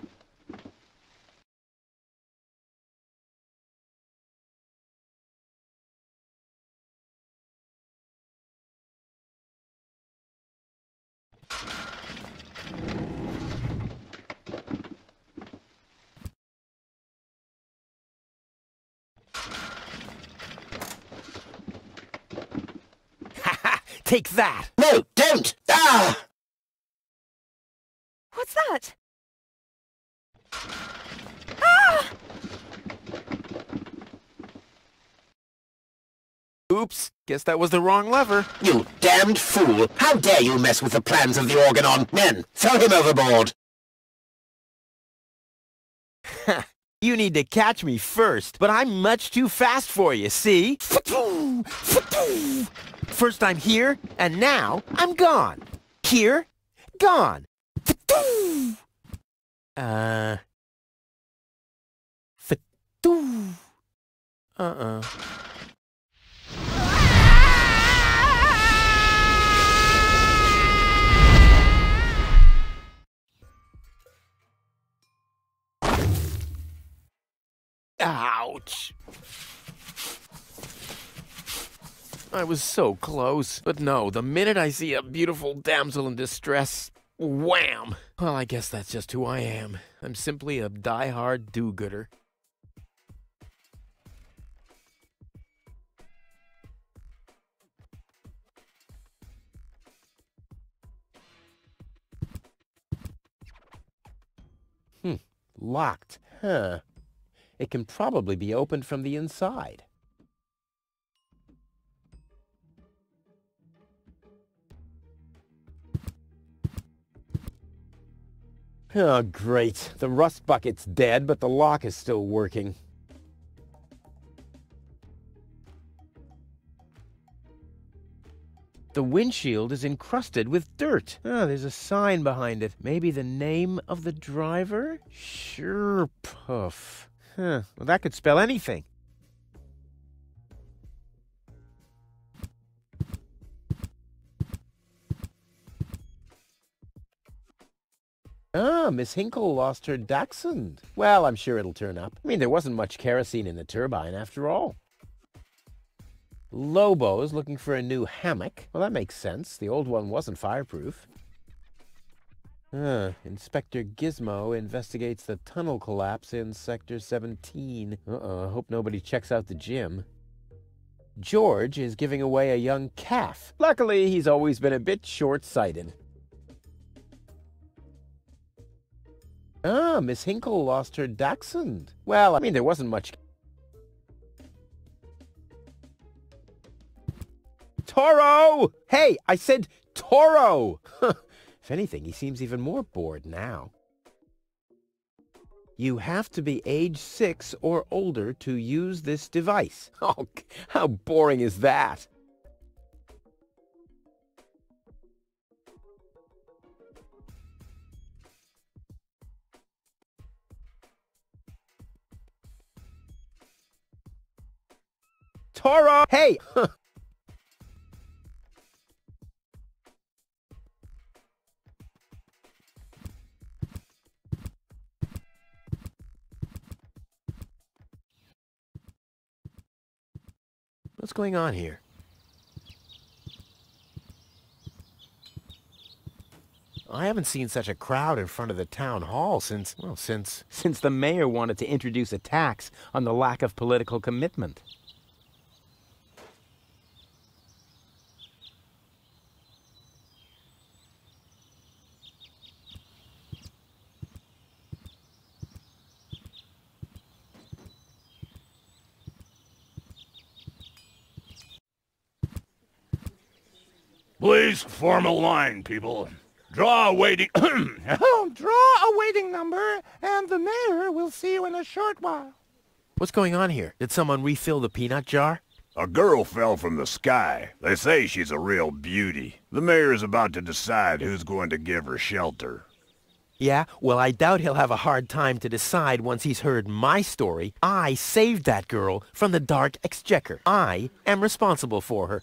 B: Take that!
H: No, don't! Ah!
G: What's that? Ah!
B: Oops, guess that was the wrong lever.
H: You damned fool! How dare you mess with the plans of the Organon? Men, throw him overboard!
B: You need to catch me first, but I'm much too fast for you, see? First I'm here, and now I'm gone. Here, gone. Ouch. I was so close. But no, the minute I see a beautiful damsel in distress, wham! Well, I guess that's just who I am. I'm simply a die-hard do-gooder. Locked, huh? It can probably be opened from the inside. Oh, great. The rust bucket's dead, but the lock is still working. The windshield is encrusted with dirt. Oh, there's a sign behind it. Maybe the name of the driver? Sure, Puff. Huh, well, that could spell anything. Ah, Miss Hinkle lost her dachshund. Well, I'm sure it'll turn up. I mean, there wasn't much kerosene in the turbine after all. Lobo's looking for a new hammock. Well, that makes sense. The old one wasn't fireproof. Inspector Gizmo investigates the tunnel collapse in Sector 17. Uh-oh, I hope nobody checks out the gym. George is giving away a young calf. Luckily, he's always been a bit short-sighted. Ah, Miss Hinkle lost her dachshund. Well, I mean, there wasn't much... Toro! Hey, I said Toro! If anything, he seems even more bored now. You have to be age 6 or older to use this device. Oh, how boring is that? Toro! Hey! What's going on here? I haven't seen such a crowd in front of the town hall since the mayor wanted to introduce a tax on the lack of political commitment.
E: Please form a line, people. Draw a waiting...
J: Draw a waiting number, and the mayor will see you in a short while.
B: What's going on here? Did someone refill the peanut jar?
E: A girl fell from the sky. They say she's a real beauty. The mayor's about to decide who's going to give her shelter.
B: Yeah, well, I doubt he'll have a hard time to decide once he's heard my story. I saved that girl from the dark exchequer. I am responsible for her.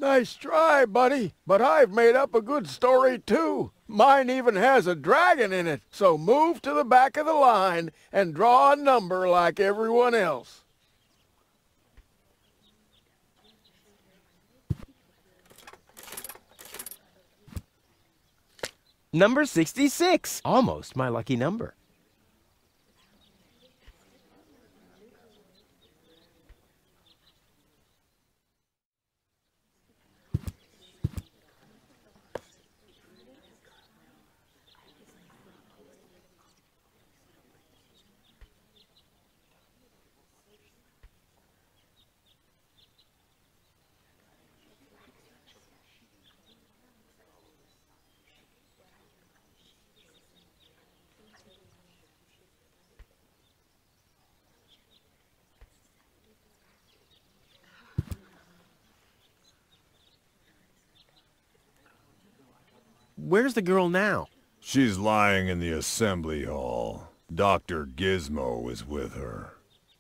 E: Nice try, buddy. But I've made up a good story, too. Mine even has a dragon in it. So move to the back of the line and draw a number like everyone else.
B: Number 66. Almost my lucky number. Where's the girl now?
E: She's lying in the assembly hall. Dr. Gizmo is with her.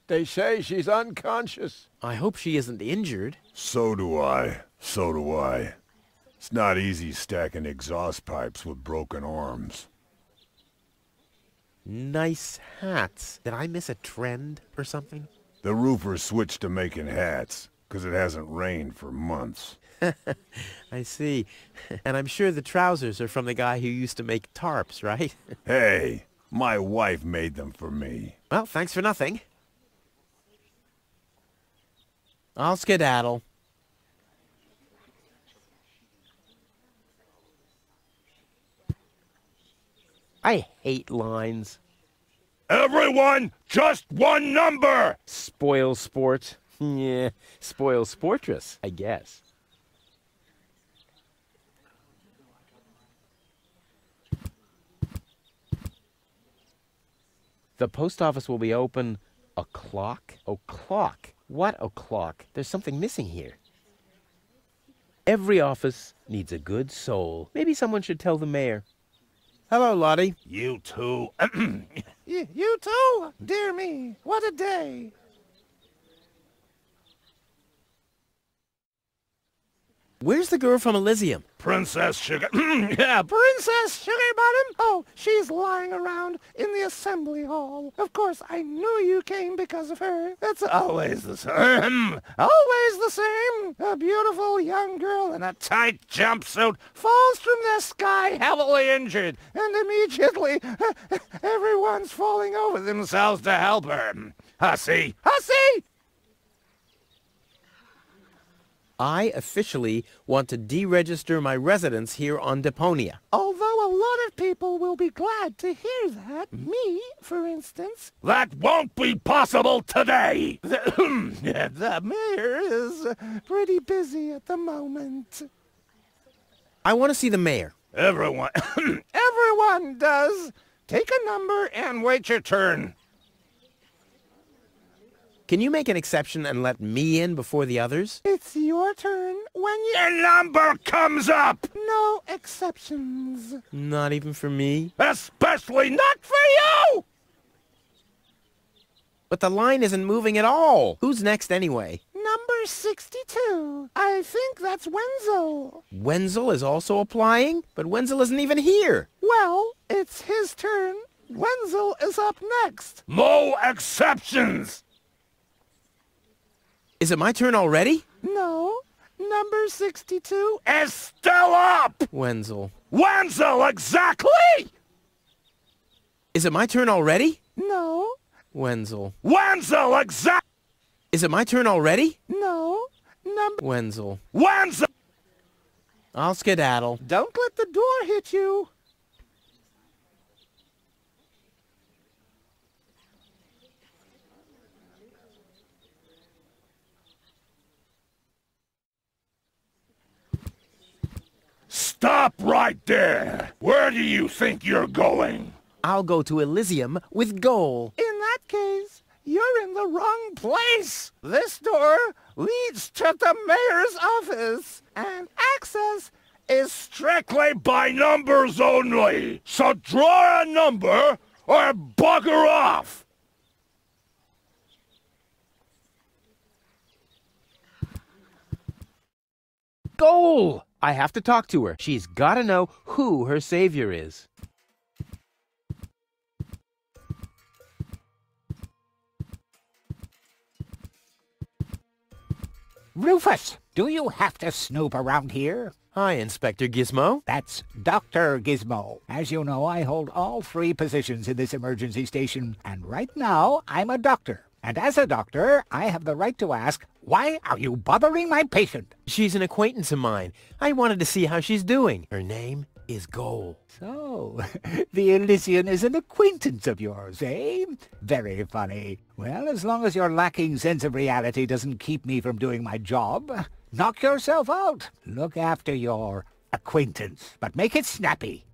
J: They say she's unconscious.
B: I hope she isn't injured.
E: So do I. So do I. It's not easy stacking exhaust pipes with broken arms.
B: Nice hats. Did I miss a trend or something?
E: The roofer switched to making hats, 'cause it hasn't rained for months.
B: I see. And I'm sure the trousers are from the guy who used to make tarps, right?
E: Hey, my wife made them for me.
B: Well, thanks for nothing. I'll skedaddle. I hate lines.
E: Everyone, just one number!
B: Spoil sport. Yeah, spoil sportress, I guess. The post office will be open o'clock? O'clock? What o'clock? There's something missing here. Every office needs a good soul. Maybe someone should tell the mayor. Hello, Lottie.
C: You too.
J: You too? Dear me, what a day.
B: Where's the girl from Elysium?
C: Princess Sugar.
J: Yeah, Princess Sugarbottom? Oh, she's lying around in the assembly hall. Of course, I knew you came because of her. It's always the same. Always the same. A beautiful young girl in a tight jumpsuit falls from the sky heavily injured, and immediately everyone's falling over themselves to help her. Hussy! Hussy!
B: I officially want to deregister my residence here on Deponia.
J: Although a lot of people will be glad to hear that. Me, for instance.
C: That won't be possible today.
J: The mayor is pretty busy at the moment.
B: I want to see the mayor.
C: Everyone.
J: Everyone does. Take a number and wait your turn.
B: Can you make an exception and let me in before the others?
J: It's your turn when
C: Your number comes up.
J: No exceptions.
B: Not even for me?
C: Especially not for you.
B: But the line isn't moving at all. Who's next anyway?
J: Number 62. I think that's Wenzel.
B: Wenzel is also applying? But Wenzel isn't even here.
J: Well, it's his turn. Wenzel is up next.
C: No exceptions.
B: Is it my turn already?
J: No. Number 62
C: is still up.
B: Wenzel.
C: Wenzel, exactly.
B: Is it my turn already?
J: No.
B: Wenzel.
C: Wenzel, exact.
B: Is it my turn already?
J: No. Number...
B: Wenzel.
C: Wenzel.
B: I'll skedaddle.
J: Don't let the door hit you.
C: Stop right there. Where do you think you're going?
B: I'll go to Elysium with Goal.
J: In that case, you're in the wrong place. This door leads to the mayor's office, and access is
C: Strictly by numbers only. So draw a number or bugger off.
B: Goal! I have to talk to her. She's got to know who her savior is.
K: Rufus, do you have to snoop around here?
B: Hi, Inspector Gizmo.
K: That's Dr. Gizmo. As you know, I hold all 3 positions in this emergency station, and right now, I'm a doctor. And as a doctor, I have the right to ask, why are you bothering my patient?
B: She's an acquaintance of mine. I wanted to see how she's doing. Her name is Goal.
K: So, the Elysian is an acquaintance of yours, eh? Very funny. Well, as long as your lacking sense of reality doesn't keep me from doing my job, knock yourself out. Look after your acquaintance, but make it snappy.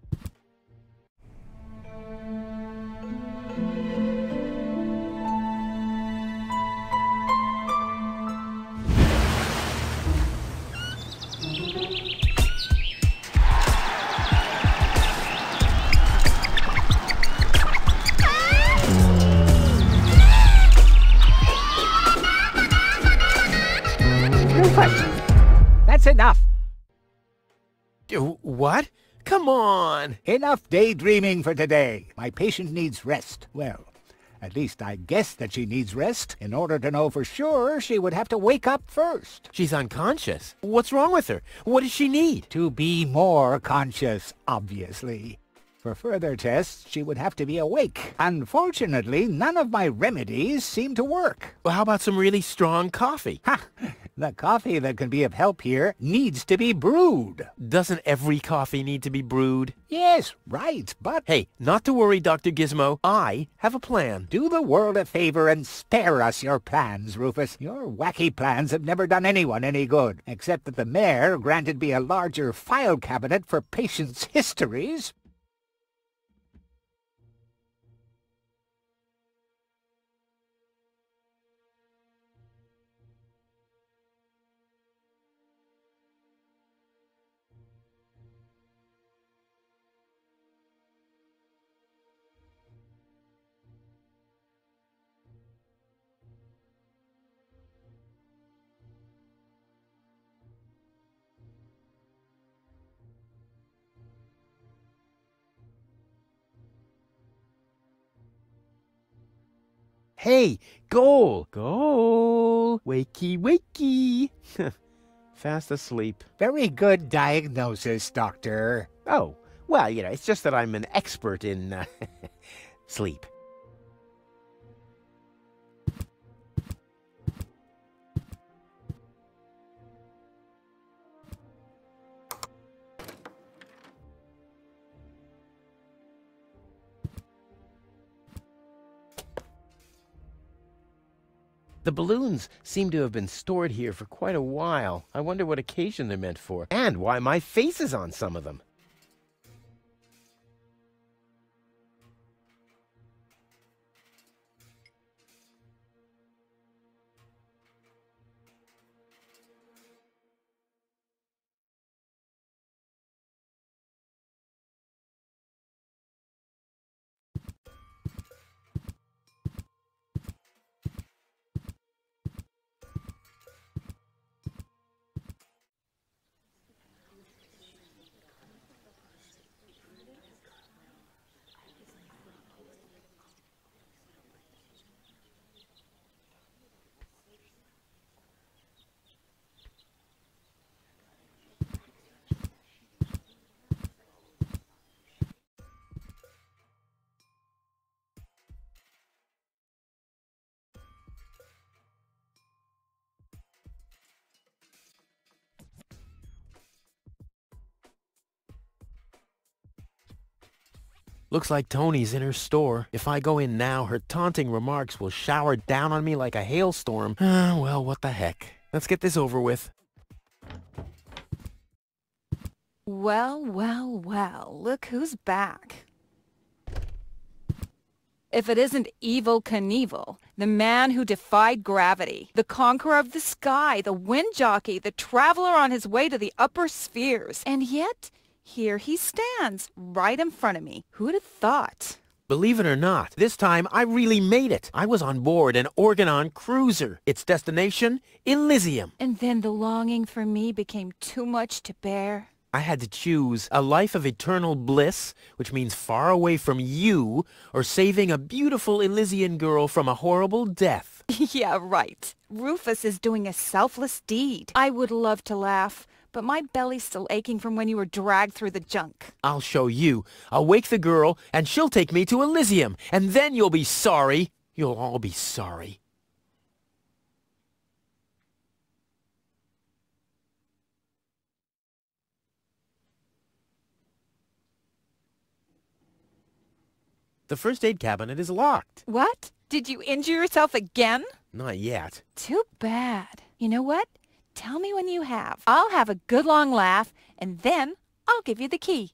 K: That's enough.
B: What? Come on.
K: Enough daydreaming for today. My patient needs rest. Well, at least I guess that she needs rest. In order to know for sure, she would have to wake up first.
B: She's unconscious. What's wrong with her? What does she need?
K: To be more conscious, obviously. For further tests, she would have to be awake. Unfortunately, none of my remedies seem to work.
B: Well, how about some really strong coffee?
K: Ha! The coffee that can be of help here needs to be brewed.
B: Doesn't every coffee need to be brewed?
K: Yes, right, but...
B: Hey, not to worry, Dr. Gizmo. I have a plan.
K: Do the world a favor and spare us your plans, Rufus. Your wacky plans have never done anyone any good, except that the mayor granted me a larger file cabinet for patients' histories.
B: Hey, goal! Goal! Wakey, wakey! Fast asleep.
K: Very good diagnosis, Doctor.
B: Oh, well, it's just that I'm an expert in sleep. The balloons seem to have been stored here for quite a while. I wonder what occasion they're meant for, and why my face is on some of them. Looks like Tony's in her store. If I go in now, her taunting remarks will shower down on me like a hailstorm. Well, what the heck. Let's get this over with.
F: Well, well, well, look who's back. If it isn't Evel Knievel, the man who defied gravity, the conqueror of the sky, the wind jockey, the traveler on his way to the upper spheres. And yet, here he stands, right in front of me. Who'd have thought?
B: Believe it or not, this time I really made it. I was on board an Organon cruiser. Its destination, Elysium.
F: And then the longing for me became too much to bear.
B: I had to choose a life of eternal bliss, which means far away from you, or saving a beautiful Elysian girl from a horrible death.
F: Yeah, right. Rufus is doing a selfless deed. I would love to laugh, but my belly's still aching from when you were dragged through the junk.
B: I'll show you. I'll wake the girl, and she'll take me to Elysium, and then you'll be sorry. You'll all be sorry. The first aid cabinet is locked.
F: What? Did you injure yourself again?
B: Not yet.
F: Too bad. You know what? Tell me when you have. I'll have a good long laugh, and then I'll give you the key.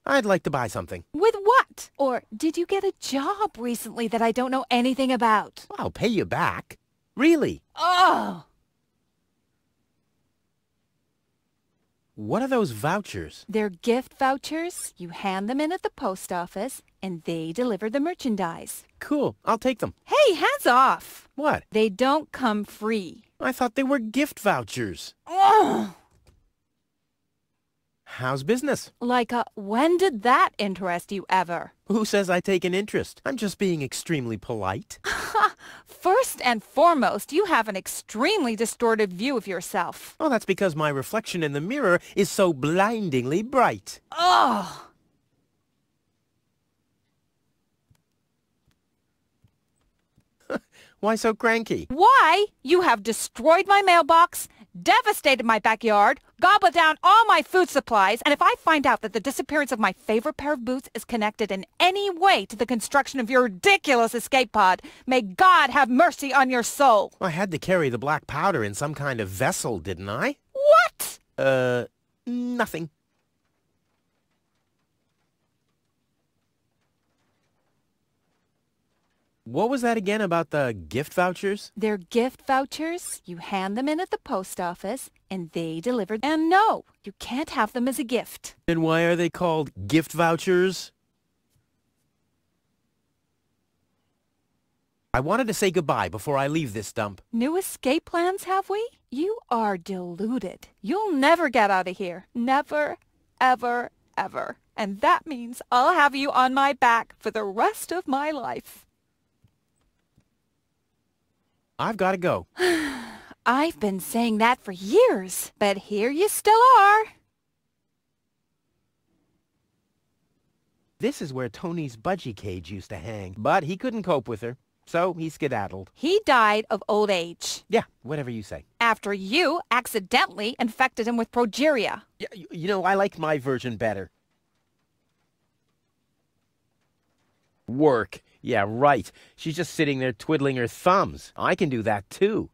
B: I'd like to buy something.
F: With what? Or did you get a job recently that I don't know anything about?
B: I'll pay you back. Really?
F: Oh!
B: What are those vouchers?
F: They're gift vouchers. You hand them in at the post office, and they deliver the merchandise.
B: Cool. I'll take them.
F: Hey, hands off!
B: What?
F: They don't come free.
B: I thought they were gift vouchers.
F: Ugh!
B: How's business?
F: Like when did that interest you ever?
B: Who says I take an interest? I'm just being extremely polite.
F: First and foremost, you have an extremely distorted view of yourself.
B: Oh, that's because my reflection in the mirror is so blindingly bright.
F: Ugh!
B: Why so cranky?
F: Why? You have destroyed my mailbox, devastated my backyard, gobbled down all my food supplies, and if I find out that the disappearance of my favorite pair of boots is connected in any way to the construction of your ridiculous escape pod, may God have mercy on your soul.
B: I had to carry the black powder in some kind of vessel, didn't I?
F: What?
B: Nothing. What was that again about the gift vouchers?
F: They're gift vouchers. You hand them in at the post office, and they deliver. And no, you can't have them as a gift.
B: Then why are they called gift vouchers? I wanted to say goodbye before I leave this dump.
F: New escape plans, have we? You are deluded. You'll never get out of here. Never, ever, ever. And that means I'll have you on my back for the rest of my life.
B: I've got to go.
F: I've been saying that for years, but here you still are.
B: This is where Tony's budgie cage used to hang, but he couldn't cope with her, so he skedaddled.
F: He died of old age.
B: Yeah, whatever you say.
F: After you accidentally infected him with progeria.
B: Yeah, you know, I like my version better. Work. Yeah, right. She's just sitting there twiddling her thumbs. I can do that too.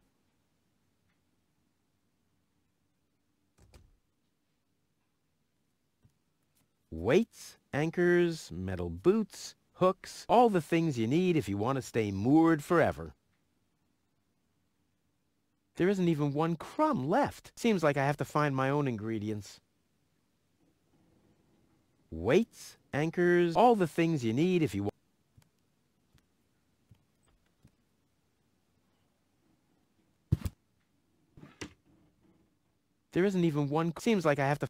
B: Weights, anchors, metal boots, hooks, all the things you need if you want to stay moored forever. There isn't even one crumb left. Seems like I have to find my own ingredients. Weights, anchors, all the things you need if you want. There isn't even one. Seems like I have to.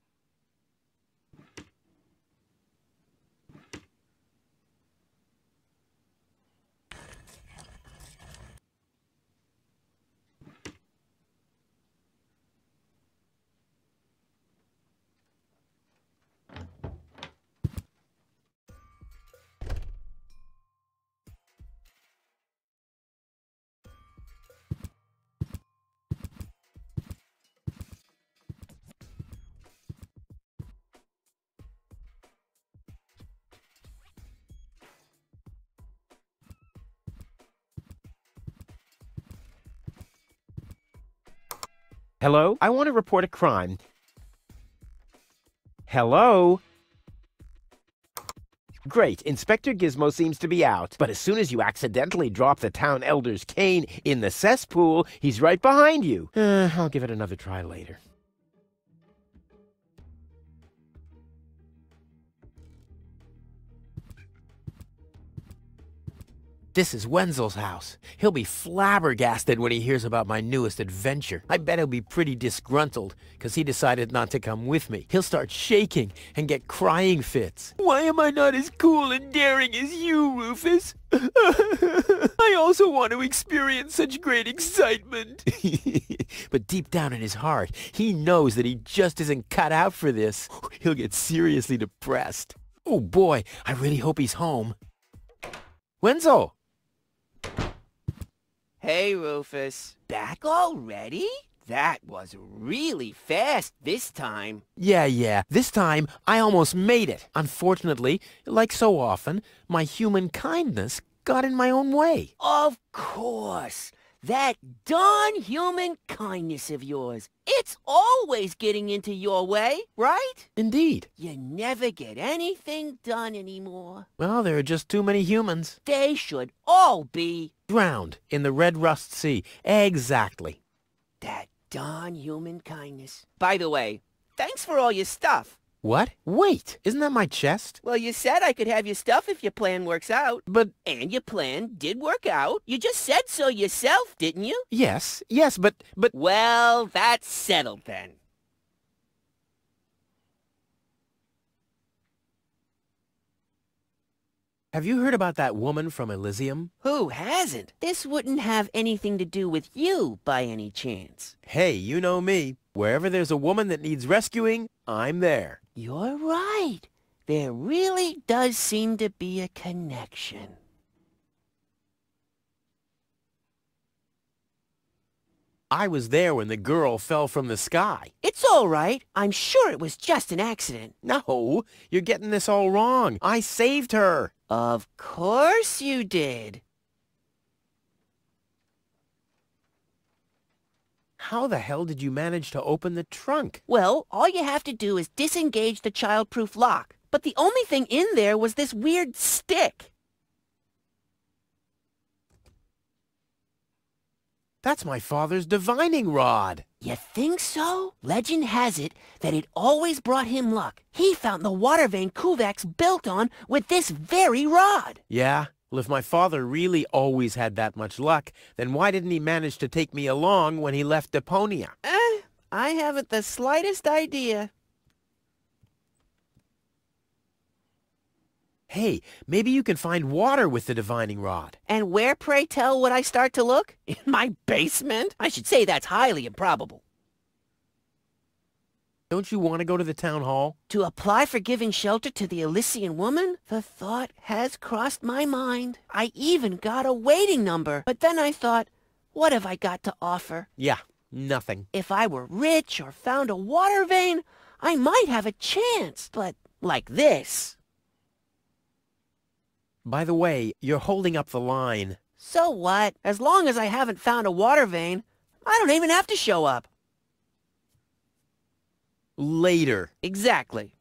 B: Hello? I want to report a crime. Hello? Great, Inspector Gizmo seems to be out. But as soon as you accidentally drop the town elder's cane in the cesspool, he's right behind you. I'll give it another try later. This is Wenzel's house. He'll be flabbergasted when he hears about my newest adventure. I bet he'll be pretty disgruntled, because he decided not to come with me. He'll start shaking and get crying fits. Why am I not as cool and daring as you, Rufus? I also want to experience such great excitement. But deep down in his heart, he knows that he just isn't cut out for this. He'll get seriously depressed. Oh boy, I really hope he's home. Wenzel!
A: Hey, Rufus. Back already? That was really fast this time.
B: Yeah. This time, I almost made it. Unfortunately, like so often, my human kindness got in my own way.
A: Of course. That darn human kindness of yours. It's always getting into your way, right?
B: Indeed.
A: You never get anything done anymore.
B: Well, there are just too many humans.
A: They should all be
B: drowned in the Red Rust Sea. Exactly.
A: that darn human kindness. By the way, thanks for all your stuff.
B: What? Wait, isn't that my chest?
A: Well, you said I could have your stuff if your plan works out.
B: But...
A: And your plan did work out. You just said so yourself, didn't you?
B: Yes, but...
A: Well, that's settled then.
B: Have you heard about that woman from Elysium?
A: Who hasn't? This wouldn't have anything to do with you, by any chance.
B: Hey, you know me. Wherever there's a woman that needs rescuing, I'm there.
A: You're right. There really does seem to be a connection.
B: I was there when the girl fell from the sky.
A: It's all right. I'm sure it was just an accident.
B: No, you're getting this all wrong. I saved her.
A: Of course you did.
B: How the hell did you manage to open the trunk?
A: Well, all you have to do is disengage the child-proof lock. But the only thing in there was this weird stick.
B: That's my father's divining rod.
A: You think so? Legend has it that it always brought him luck. He found the water vein Kuvak's built on with this very rod.
B: Yeah? Well, if my father really always had that much luck, then why didn't he manage to take me along when he left Deponia?
A: I haven't the slightest idea.
B: Hey, maybe you can find water with the divining rod.
A: And where, pray tell, would I start to look? In my basement? I should say that's highly improbable.
B: Don't you want to go to the town hall?
A: To apply for giving shelter to the Elysian woman? The thought has crossed my mind. I even got a waiting number. But then I thought, what have I got to offer?
B: Yeah, nothing.
A: If I were rich or found a water vein, I might have a chance. But like this.
B: By the way, you're holding up the line.
A: So what? As long as I haven't found a water vein, I don't even have to show up.
B: Later.
A: Exactly.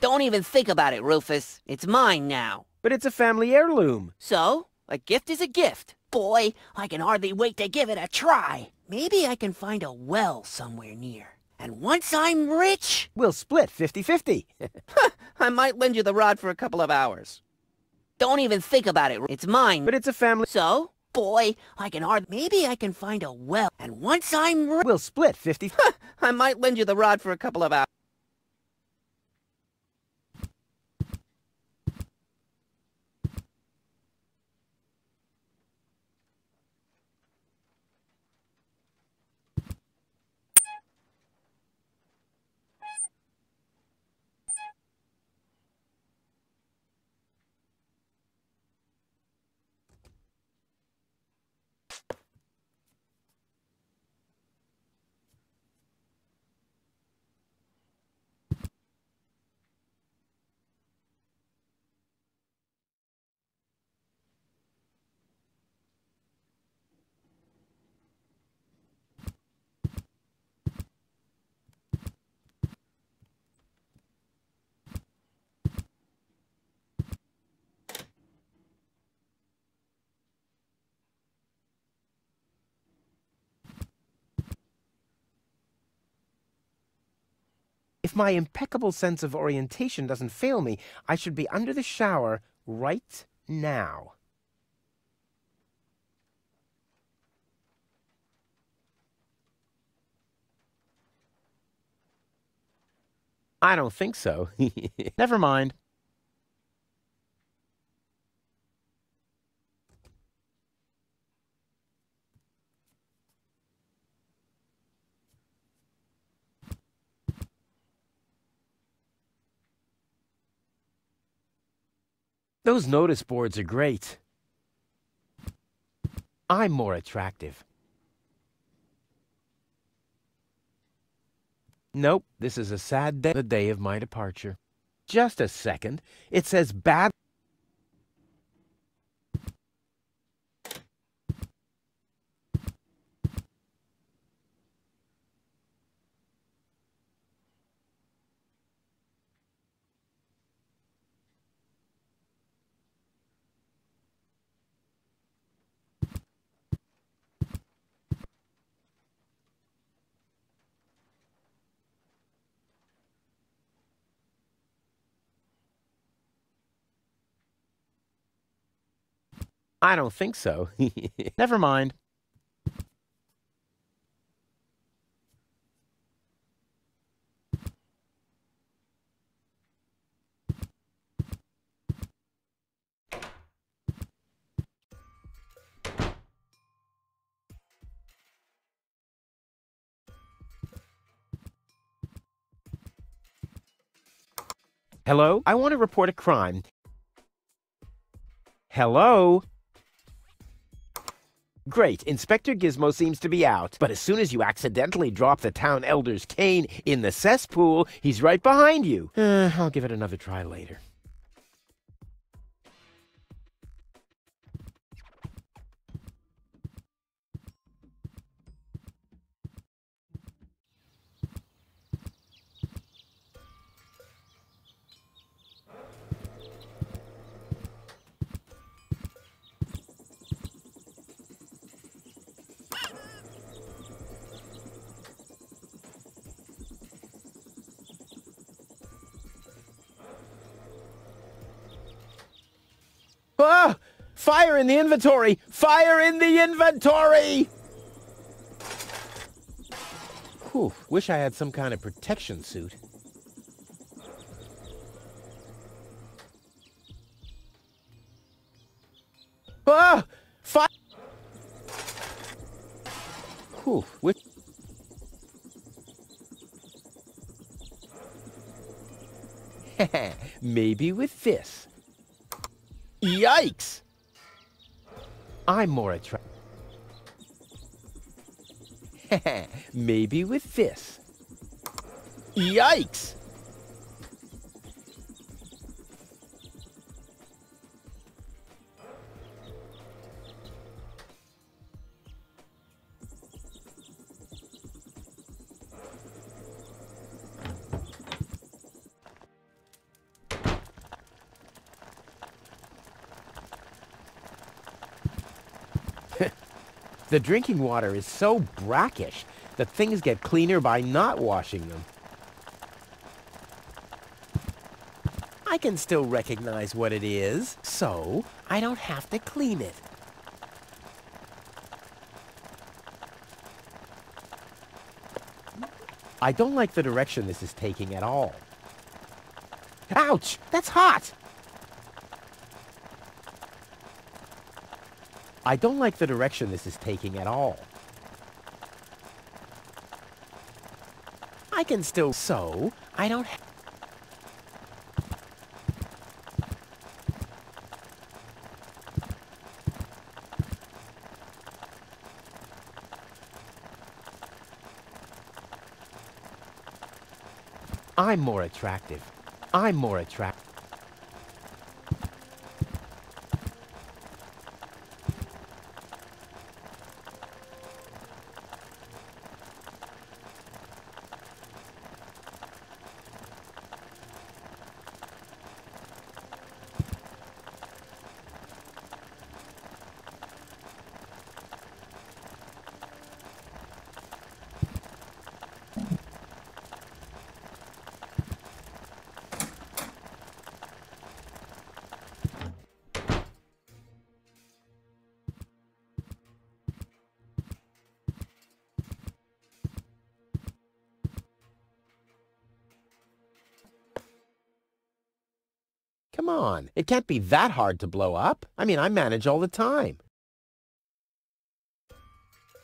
A: Don't even think about it, Rufus. It's mine now.
B: But it's a family heirloom.
A: So, a gift is a gift. Boy, I can hardly wait to give it a try. Maybe I can find a well somewhere near. And once I'm rich...
B: We'll split 50-50.
A: I might lend you the rod for a couple of hours. Don't even think about it. It's mine.
B: But it's a family...
A: So, boy, I can hardly... Maybe I can find a well. And once I'm rich...
B: We'll split 50...
A: I might lend you the rod for a couple of hours.
B: If my impeccable sense of orientation doesn't fail me, I should be under the shower right now. I don't think so. Never mind. Those notice boards are great. I'm more attractive. Nope, this is a sad day, the day of my departure. Just a second. It says bad... I don't think so. Never mind. Hello? I want to report a crime. Hello? Great, Inspector Gizmo seems to be out. But as soon as you accidentally drop the town elder's cane in the cesspool, he's right behind you. I'll give it another try later. Ah! Fire in the inventory! Fire in the inventory! Whew, wish I had some kind of protection suit. Maybe with this. Yikes! I'm more attractive. Maybe with this. Yikes! The drinking water is so brackish that things get cleaner by not washing them. I can still recognize what it is, so I don't have to clean it. I don't like the direction this is taking at all. Ouch! That's hot! I don't like the direction this is taking at all. I can still sew. I don't have... I'm more attractive. I'm more attractive. Come on, it can't be that hard to blow up. I mean, I manage all the time.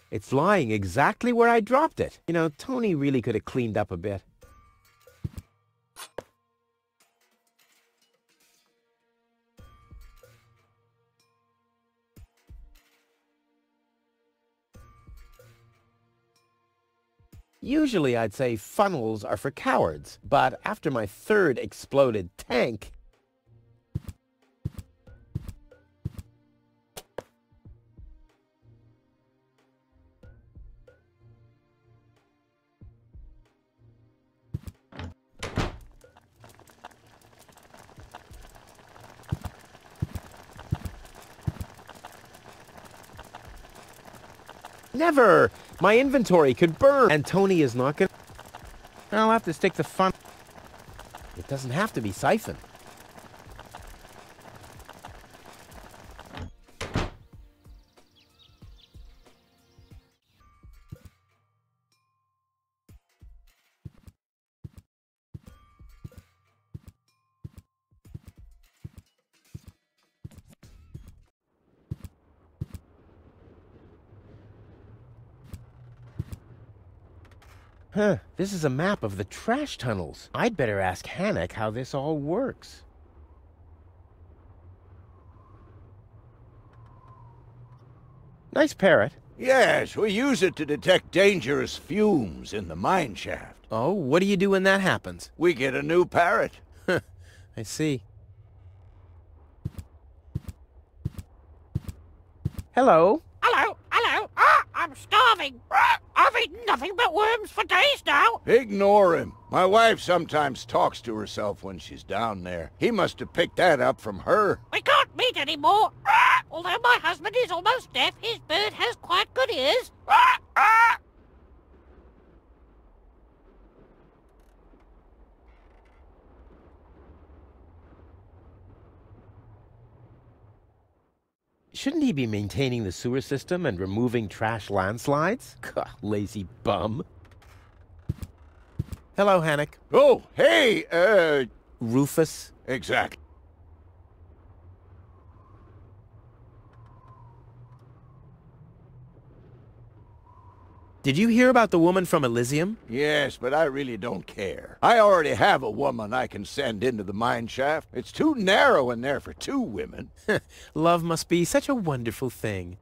B: It's lying exactly where I dropped it. You know, Tony really could have cleaned up a bit. Usually I'd say funnels are for cowards, but after my third exploded tank... Never! My inventory could burn! And Tony is not gonna... I'll have to stick the fun... It doesn't have to be siphoned. Huh, this is a map of the trash tunnels. I'd better ask Hannock how this all works. Nice parrot.
E: Yes, we use it to detect dangerous fumes in the mine shaft.
B: Oh, what do you do when that happens?
E: We get a new parrot.
B: I see. Hello.
L: Hello, hello. I'm starving. I've eaten nothing but worms for days now.
E: Ignore him. My wife sometimes talks to herself when she's down there. He must have picked that up from her.
L: We can't meet anymore. Although my husband is almost deaf, his bird has quite good ears.
B: Shouldn't he be maintaining the sewer system and removing trash landslides? Gah, lazy bum. Hello, Hannock.
E: Oh, hey,
B: Rufus.
E: Exactly.
B: Did you hear about the woman from Elysium?
E: Yes, but I really don't care. I already have a woman I can send into the mine shaft. It's too narrow in there for 2 women.
B: Love must be such a wonderful thing.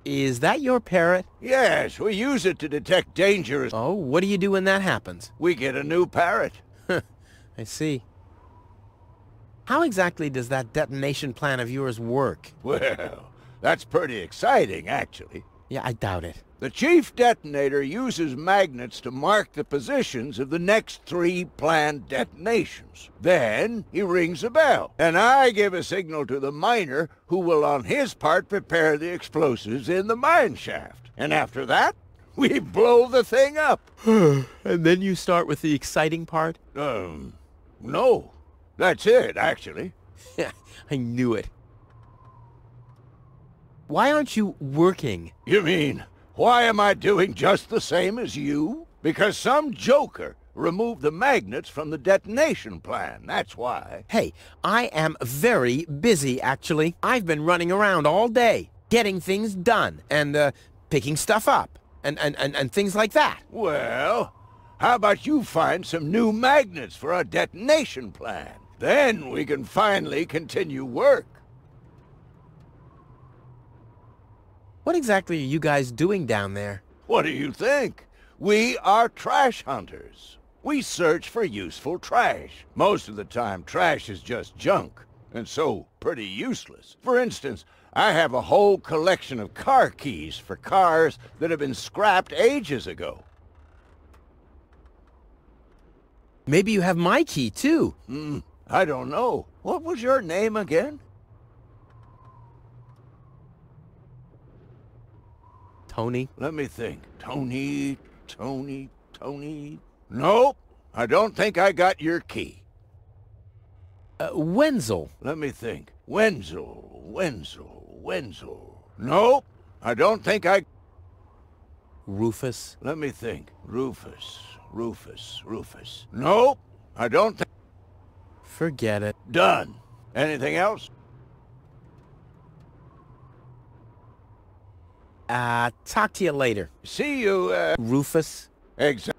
B: Is that your parrot?
E: Yes, we use it to detect danger.
B: Oh, what do you do when that happens?
E: We get a new parrot.
B: I see. How exactly does that detonation plan of yours work?
E: Well, that's pretty exciting, actually.
B: Yeah, I doubt it.
E: The chief detonator uses magnets to mark the positions of the next 3 planned detonations. Then he rings a bell, and I give a signal to the miner, who will on his part prepare the explosives in the mine shaft. And after that, we blow the thing up.
B: And then you start with the exciting part?
E: No. That's it, actually.
B: I knew it. Why aren't you working?
E: You mean, why am I doing just the same as you? Because some joker removed the magnets from the detonation plan, that's why.
B: Hey, I am very busy, actually. I've been running around all day, getting things done, and, picking stuff up, and things like that.
E: Well, how about you find some new magnets for our detonation plan? Then we can finally continue work.
B: What exactly are you guys doing down there?
E: What do you think? We are trash hunters. We search for useful trash. Most of the time, trash is just junk, and so pretty useless. For instance, I have a whole collection of car keys for cars that have been scrapped ages ago.
B: Maybe you have my key, too.
E: I don't know. What was your name again?
B: Tony?
E: Let me think. Tony. Nope. I don't think I got your key.
B: Wenzel.
E: Let me think. Wenzel. Nope. I don't think I...
B: Rufus.
E: Let me think. Rufus. Nope. I don't think...
B: Forget it.
E: Done. Anything else?
B: Talk to you later.
E: See you,
B: Rufus.
E: Exactly.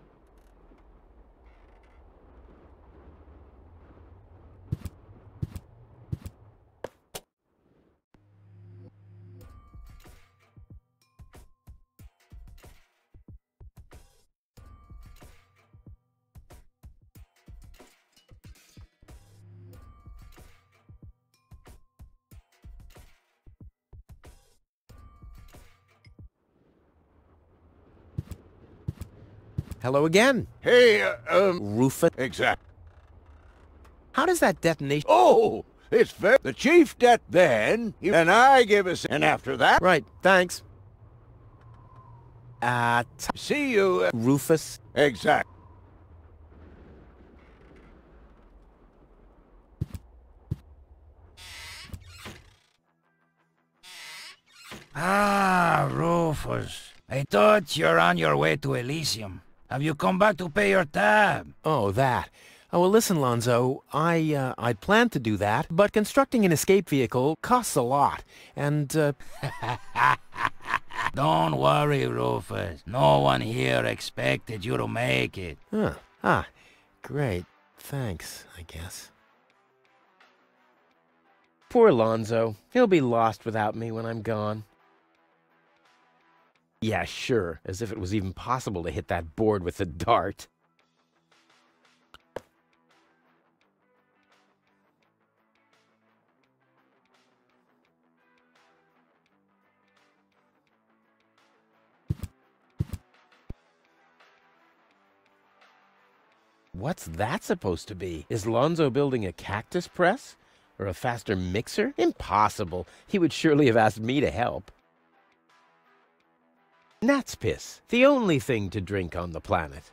B: Hello again.
E: Hey,
B: Rufus.
E: Exactly.
B: How does that detonation...
E: Oh, it's very... The chief then, and I give us... And after that...
B: Right, thanks.
E: See you,
B: Rufus.
E: Exactly.
M: Rufus. I thought you're on your way to Elysium. Have you come back to pay your tab?
B: Oh, that. Oh, well, listen, Lonzo. I'd planned to do that, but constructing an escape vehicle costs a lot, and,
M: Don't worry, Rufus. No one here expected you to make it.
B: Great. Thanks, I guess. Poor Lonzo. He'll be lost without me when I'm gone. Yeah, sure. As if it was even possible to hit that board with a dart. What's that supposed to be? Is Lonzo building a cactus press? Or a faster mixer? Impossible. He would surely have asked me to help. Gnat's piss, the only thing to drink on the planet.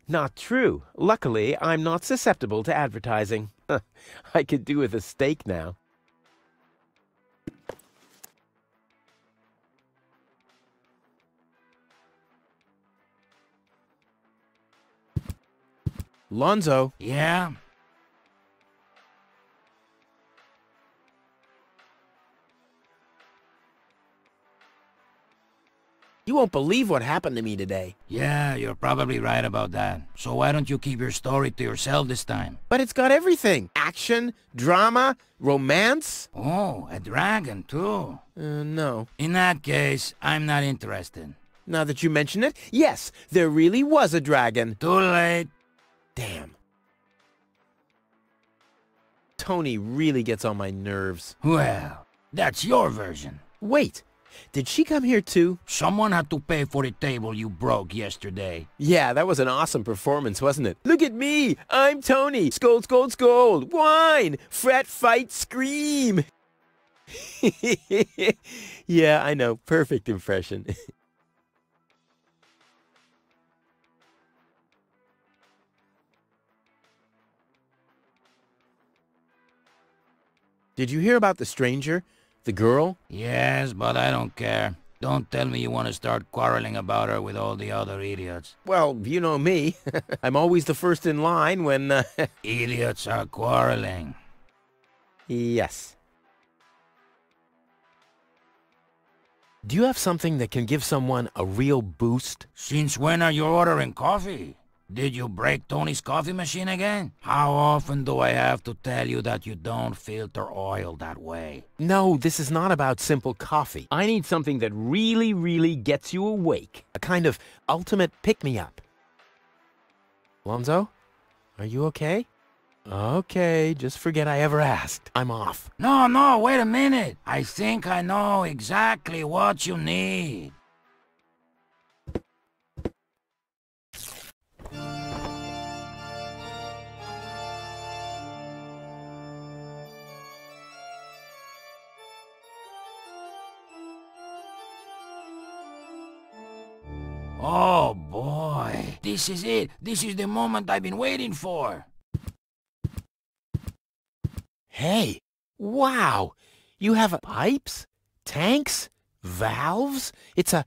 B: Not true. Luckily, I'm not susceptible to advertising. I could do with a steak now. Lonzo.
M: Yeah?
B: You won't believe what happened to me today.
M: Yeah, you're probably right about that. So why don't you keep your story to yourself this time?
B: But it's got everything. Action, drama, romance.
M: Oh, a dragon too.
B: No.
M: In that case, I'm not interested.
B: Now that you mention it, yes, there really was a dragon.
M: Too late.
B: Damn. Tony really gets on my nerves.
M: Well, that's your version.
B: Wait, did she come here too?
M: Someone had to pay for the table you broke yesterday.
B: Yeah, that was an awesome performance, wasn't it? Look at me! I'm Tony! Scold, scold, scold! Whine! Fret, fight, scream! Yeah, I know. Perfect impression. Did you hear about the stranger? The girl?
M: Yes, but I don't care. Don't tell me you want to start quarreling about her with all the other idiots.
B: Well, you know me. I'm always the first in line when...
M: Idiots are quarreling.
B: Yes. Do you have something that can give someone a real boost?
M: Since when are you ordering coffee? Did you break Tony's coffee machine again? How often do I have to tell you that you don't filter oil that way?
B: No, this is not about simple coffee. I need something that really, really gets you awake. A kind of ultimate pick-me-up. Alonzo, are you okay? Okay, just forget I ever asked. I'm off.
M: No, wait a minute. I think I know exactly what you need. Oh boy, this is it. This is the moment I've been waiting for.
B: Hey, wow! You have pipes, tanks, valves? It's a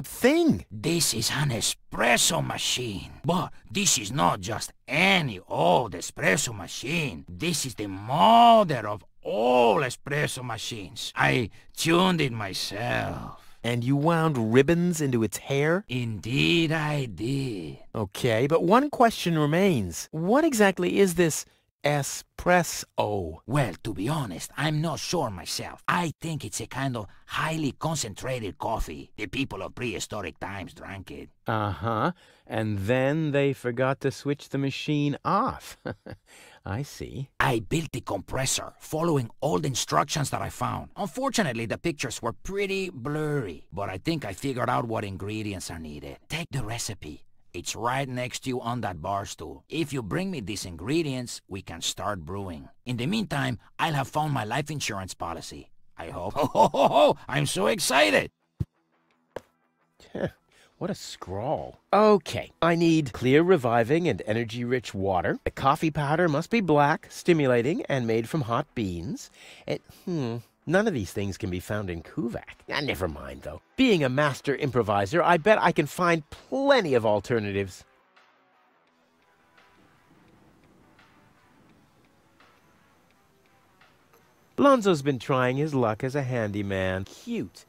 B: thing.
M: This is an espresso machine. But this is not just any old espresso machine. This is the mother of all espresso machines. I tuned it myself.
B: And you wound ribbons into its hair?
M: Indeed I did.
B: Okay, but one question remains. What exactly is this espresso?
M: Well, to be honest, I'm not sure myself. I think it's a kind of highly concentrated coffee. The people of prehistoric times drank it.
B: Uh-huh. And then they forgot to switch the machine off. I see.
M: I built the compressor, following all the instructions that I found. Unfortunately, the pictures were pretty blurry, but I think I figured out what ingredients are needed. Take the recipe. It's right next to you on that bar stool. If you bring me these ingredients, we can start brewing. In the meantime, I'll have found my life insurance policy. I hope. Oh, I'm so excited!
B: What a scrawl. Okay, I need clear, reviving, and energy-rich water. The coffee powder must be black, stimulating, and made from hot beans. None of these things can be found in Kuvak. Never mind, though. Being a master improviser, I bet I can find plenty of alternatives. Lonzo's been trying his luck as a handyman. Cute.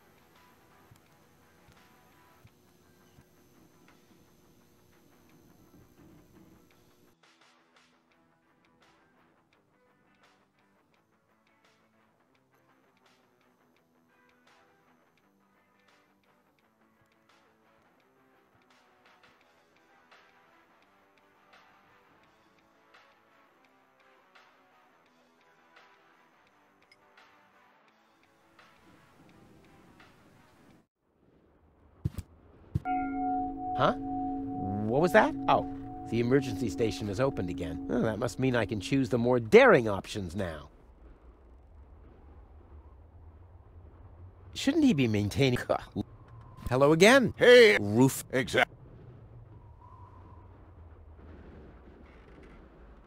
B: Huh? What was that? Oh, the emergency station is opened again. Oh, that must mean I can choose the more daring options now. Shouldn't he be maintaining... Hello again.
E: Hey,
B: Roof.
E: exactly.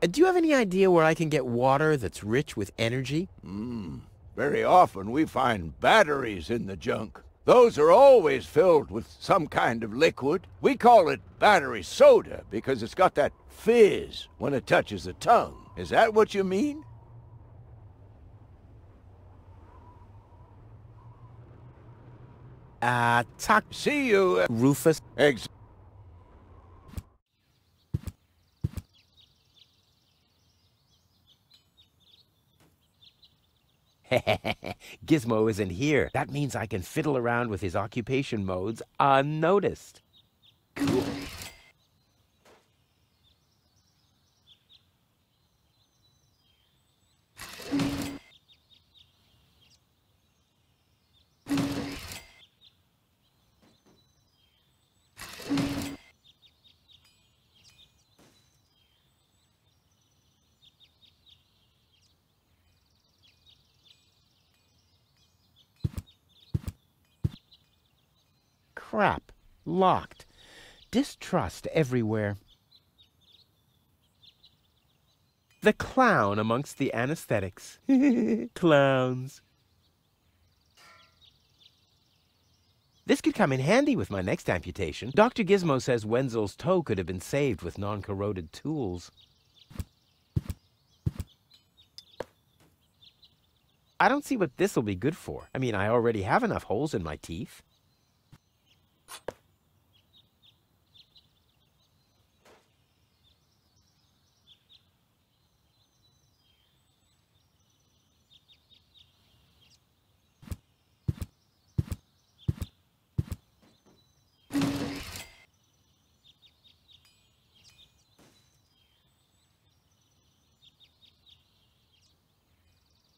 B: Do you have any idea where I can get water that's rich with energy?
E: Very often we find batteries in the junk. Those are always filled with some kind of liquid. We call it battery soda because it's got that fizz when it touches the tongue. Is that what you mean?
B: See you, Rufus. Gizmo isn't here. That means I can fiddle around with his occupation modes unnoticed. Cool. Crap. Locked. Distrust everywhere. The clown amongst the anesthetics. Clowns. This could come in handy with my next amputation. Dr. Gizmo says Wenzel's toe could have been saved with non-corroded tools. I don't see what this'll be good for. I mean, I already have enough holes in my teeth.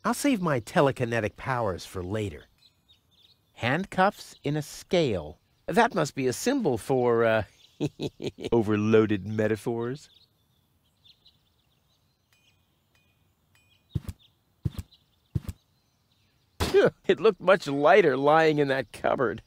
B: I'll save my telekinetic powers for later. Handcuffs in a scale. That must be a symbol for, overloaded metaphors. It looked much lighter lying in that cupboard.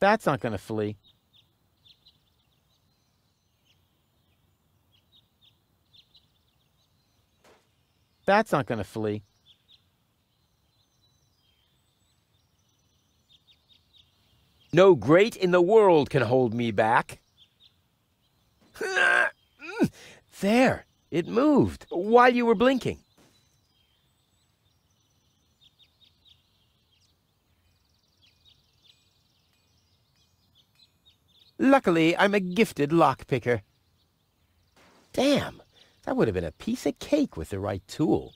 B: That's not going to flee. That's not going to flee. No great in the world can hold me back. There, it moved while you were blinking. Luckily, I'm a gifted lockpicker. Damn, that would have been a piece of cake with the right tool.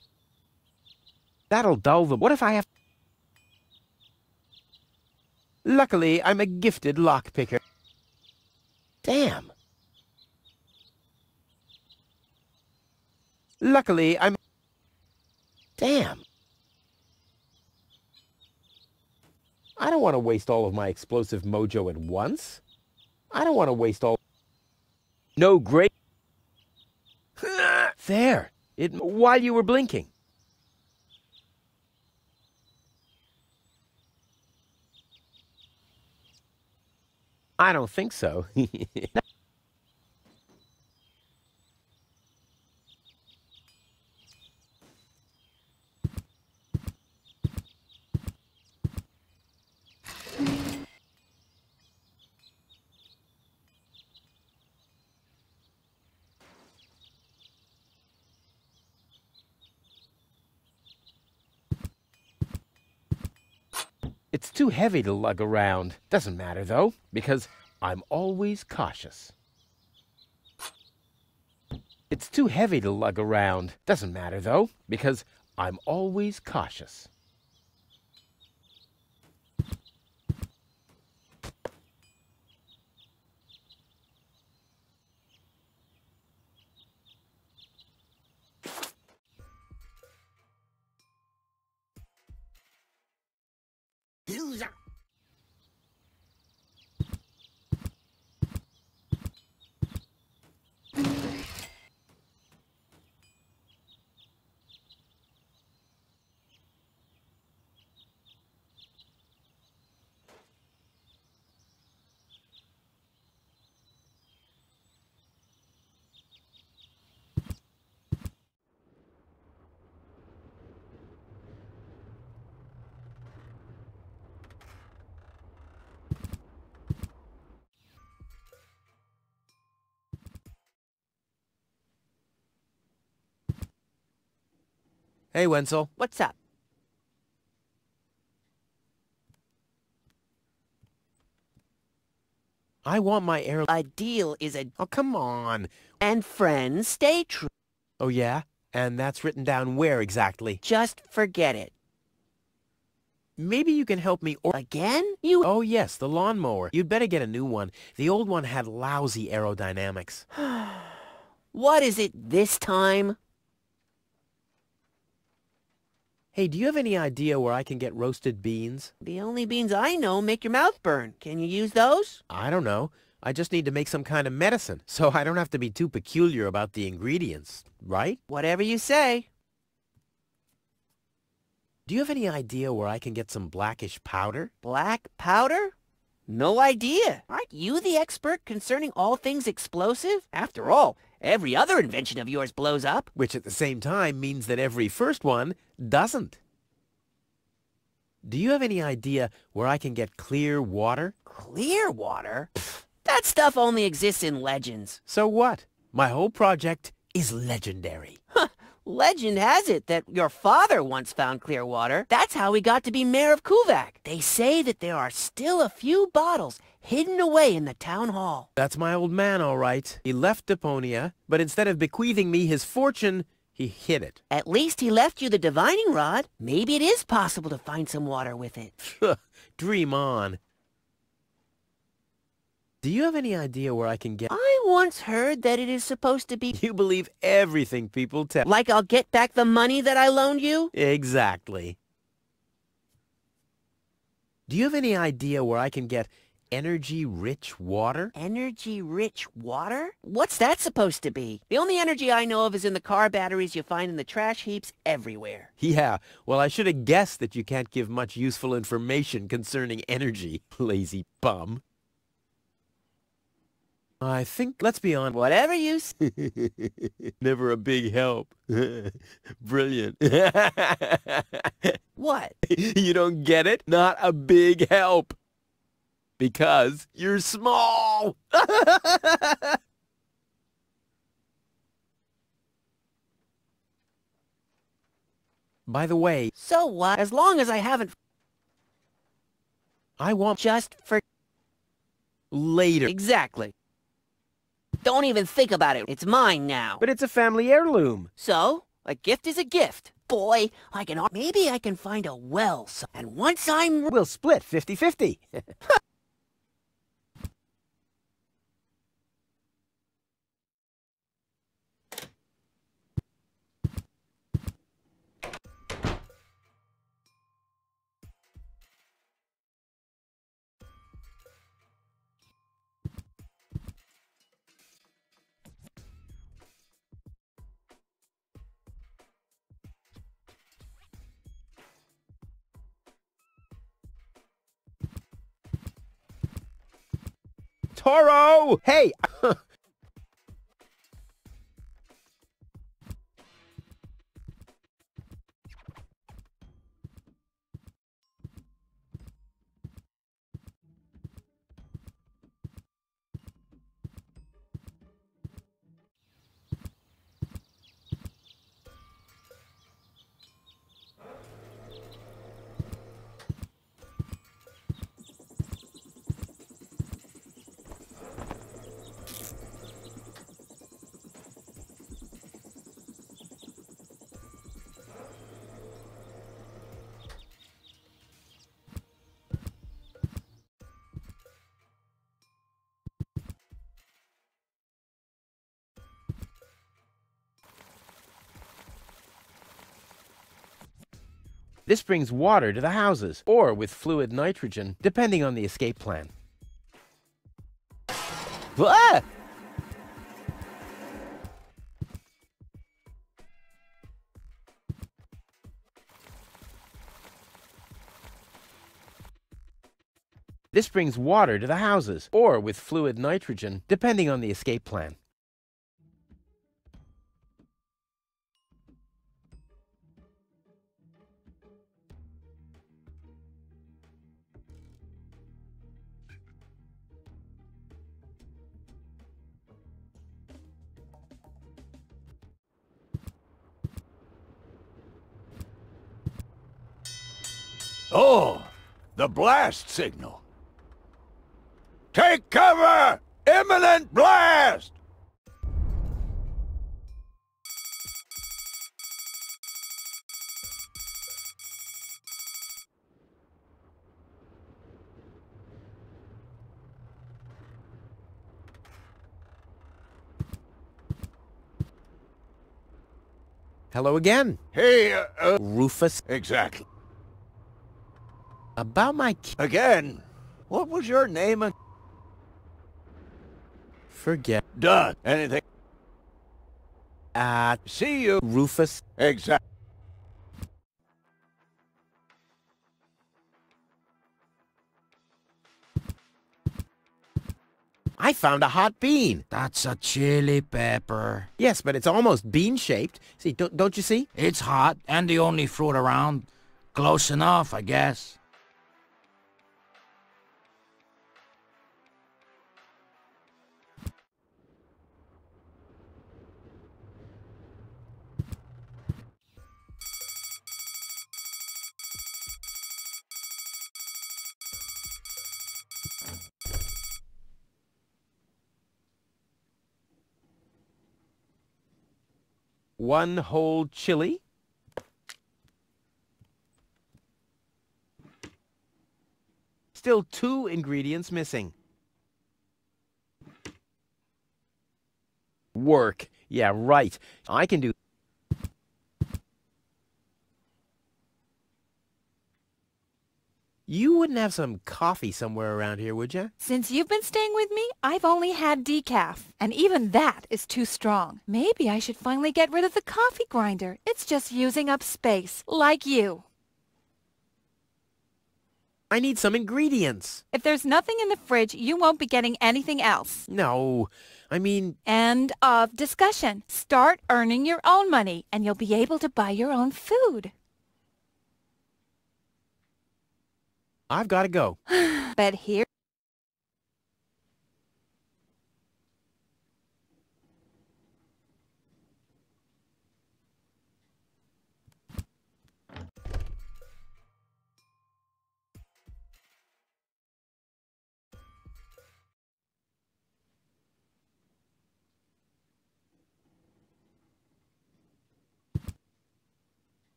B: That'll dull the... What if I have... Luckily, I'm a gifted lockpicker. Damn. Luckily, I'm... Damn. I don't want to waste all of my explosive mojo at once. I don't want to waste all... No great... There. It... While you were blinking. I don't think so. It's too heavy to lug around. Doesn't matter, though, because I'm always cautious. It's too heavy to lug around. Doesn't matter, though, because I'm always cautious. Hey, Wenzel.
A: What's up?
B: I want my air...
A: A deal is a...
B: Oh, come on.
A: And friends, stay true.
B: Oh, yeah? And that's written down where exactly?
A: Just forget it.
B: Maybe you can help me or...
A: Again? You...
B: Oh, yes, the lawnmower. You'd better get a new one. The old one had lousy aerodynamics.
A: What is it this time?
B: Hey, do you have any idea where I can get roasted beans?
A: The only beans I know make your mouth burn. Can you use those?
B: I don't know. I just need to make some kind of medicine, so I don't have to be too peculiar about the ingredients, right?
A: Whatever you say.
B: Do you have any idea where I can get some blackish powder?
A: Black powder? No idea. Aren't you the expert concerning all things explosive? After all, every other invention of yours blows up.
B: Which at the same time means that every first one doesn't. Do you have any idea where I can get clear water?
A: Clear water? Pfft, that stuff only exists in legends.
B: So what? My whole project is legendary.
A: Legend has it that your father once found clear water. That's how he got to be mayor of Kuvak. They say that there are still a few bottles hidden away in the town hall.
B: That's my old man, all right. He left Deponia, but instead of bequeathing me his fortune, he hid it.
A: At least he left you the divining rod. Maybe it is possible to find some water with it.
B: Dream on. Do you have any idea where I can get...
A: I once heard that it is supposed to be...
B: You believe everything people tell...
A: Like I'll get back the money that I loaned you?
B: Exactly. Do you have any idea where I can get energy-rich water?
A: Energy-rich water? What's that supposed to be? The only energy I know of is in the car batteries you find in the trash heaps everywhere.
B: Yeah, well, I should have guessed that you can't give much useful information concerning energy, lazy bum. I think, let's be honest.
A: Whatever you say.
B: Never a big help. Brilliant.
A: What?
B: You don't get it? Not a big help. Because you're small. By the way.
A: So what? As long as I haven't...
B: I want...
A: Just for...
B: Later.
A: Exactly. Don't even think about it. It's mine now.
B: But it's a family heirloom.
A: So, a gift is a gift. Boy, maybe I can find a well. And once I'm...
B: We'll split 50-50. Toro! Hey! This brings water to the houses, or with fluid nitrogen, depending on the escape plan. Ah! This brings water to the houses, or with fluid nitrogen, depending on the escape plan.
E: Oh, the blast signal. Take cover! Imminent blast!
B: Hello again.
E: Hey,
B: Rufus.
E: Exactly.
B: About my
E: Again? What was your name?
B: Forget.
E: Done. Anything? See you.
B: Rufus.
E: Exactly.
B: I found a hot bean.
M: That's a chili pepper.
B: Yes, but it's almost bean-shaped. See, don't you see?
M: It's hot and the only fruit around. Close enough, I guess.
B: One whole chili. Still 2 ingredients missing. Work. Yeah, right. I can do... You wouldn't have some coffee somewhere around here, would you?
F: Since you've been staying with me, I've only had decaf. And even that is too strong. Maybe I should finally get rid of the coffee grinder. It's just using up space, like you.
B: I need some ingredients.
F: If there's nothing in the fridge, you won't be getting anything else.
B: No, I mean...
F: End of discussion. Start earning your own money, and you'll be able to buy your own food.
B: I've got to go.
F: But here...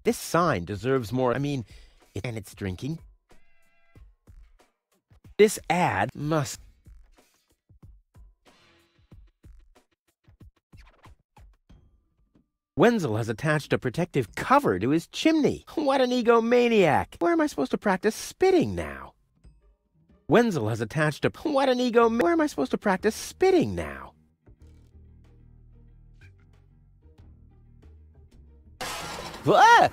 B: This sign deserves more. I mean, and it's drinking. This ad must... Wenzel has attached a protective cover to his chimney. What an egomaniac. Where am I supposed to practice spitting now? Wenzel has attached a... What an egomaniac. Where am I supposed to practice spitting now? Ah!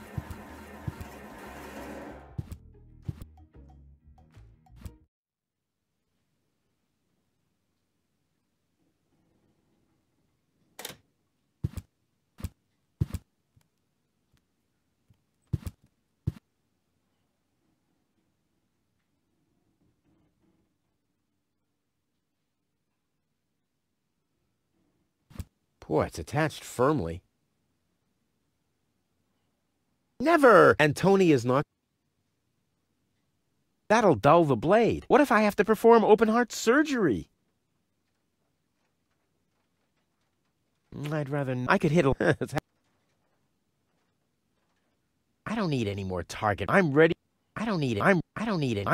B: Boy, it's attached firmly. Never! And Tony is not... That'll dull the blade. What if I have to perform open-heart surgery? I'd rather... I could hit a... I don't need any more target. I'm ready. I don't need it. I don't need it.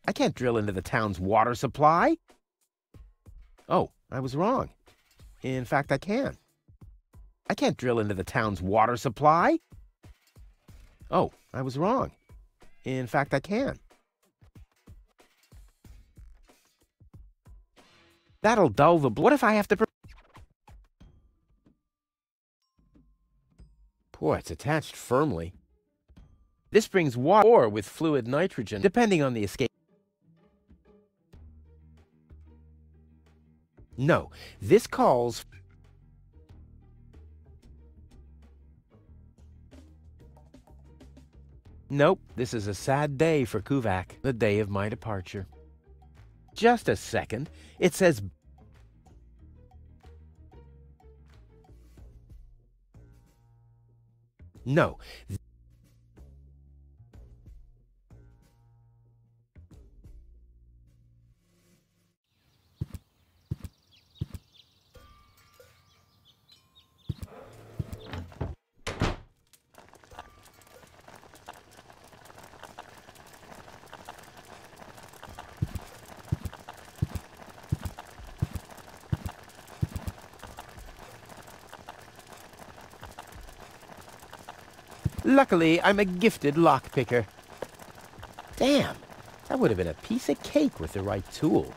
B: I can't drill into the town's water supply. Oh, I was wrong. In fact, I can. I can't drill into the town's water supply. Oh, I was wrong. In fact, I can. That'll dull the blow. What if I have to... Boy, it's attached firmly. This brings water or with fluid nitrogen, depending on the escape. No, this calls... Nope, this is a sad day for Kuvak, the day of my departure. Just a second. It says... No. Luckily, I'm a gifted lockpicker. Damn, that would have been a piece of cake with the right tool.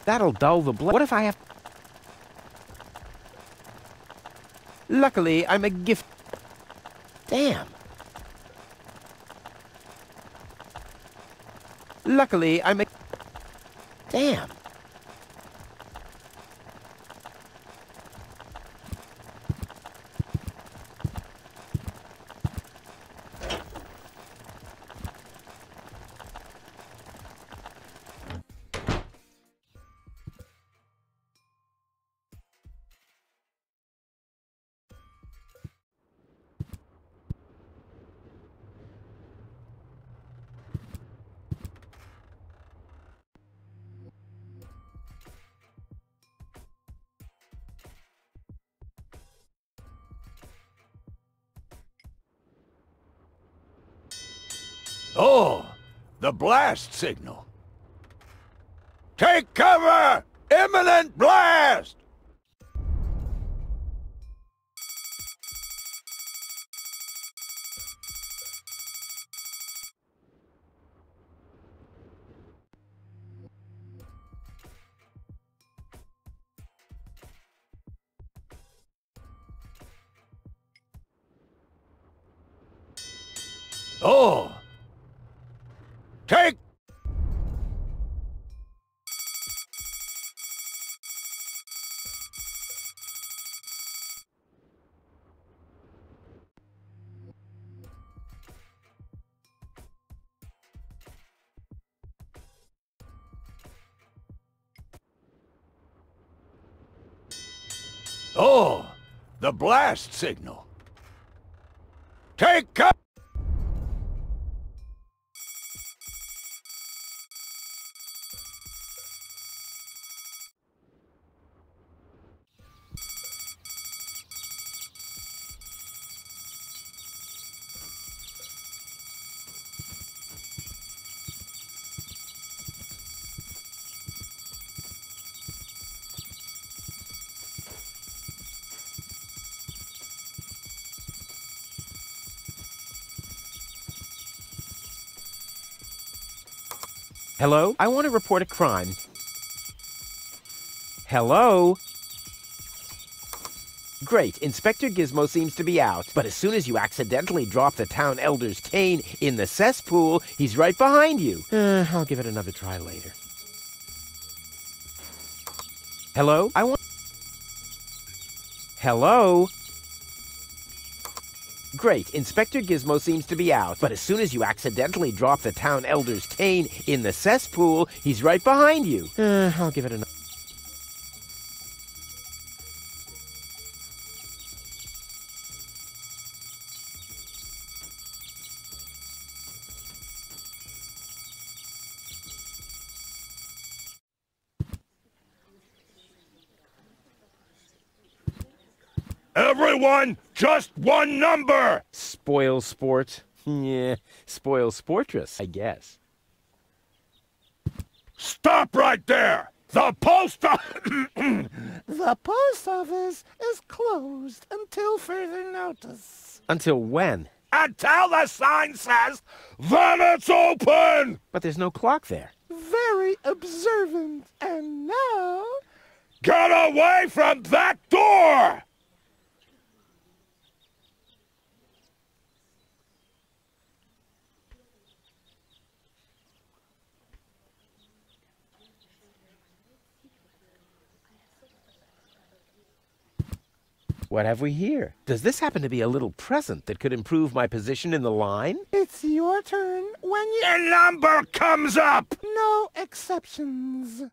B: That'll dull the blow. What if I have... Luckily, I'm a gift... Damn. Luckily, I'm a... Damn.
E: Oh, the blast signal. Take cover! Imminent blast! Oh! Take... Oh, the blast signal. Take cover!
B: Hello? I want to report a crime. Hello? Great, Inspector Gizmo seems to be out, but as soon as you accidentally drop the town elder's cane in the cesspool, he's right behind you. I'll give it another try later. Hello? I want... Hello? Great, Inspector Gizmo seems to be out, but as soon as you accidentally drop the town elder's cane in the cesspool, he's right behind you. I'll give it another...
E: Everyone, just one number!
B: Spoil sport. Yeah, spoil sportress, I guess.
E: Stop right there!
J: The post The post office is closed until further notice.
B: Until when?
J: Until the sign says, then it's open!
B: But there's no clock there.
J: Very observant. And now... Get away from that door!
B: What have we here? Does this happen to be a little present that could improve my position in the line?
J: It's your turn when your number comes up! No exceptions.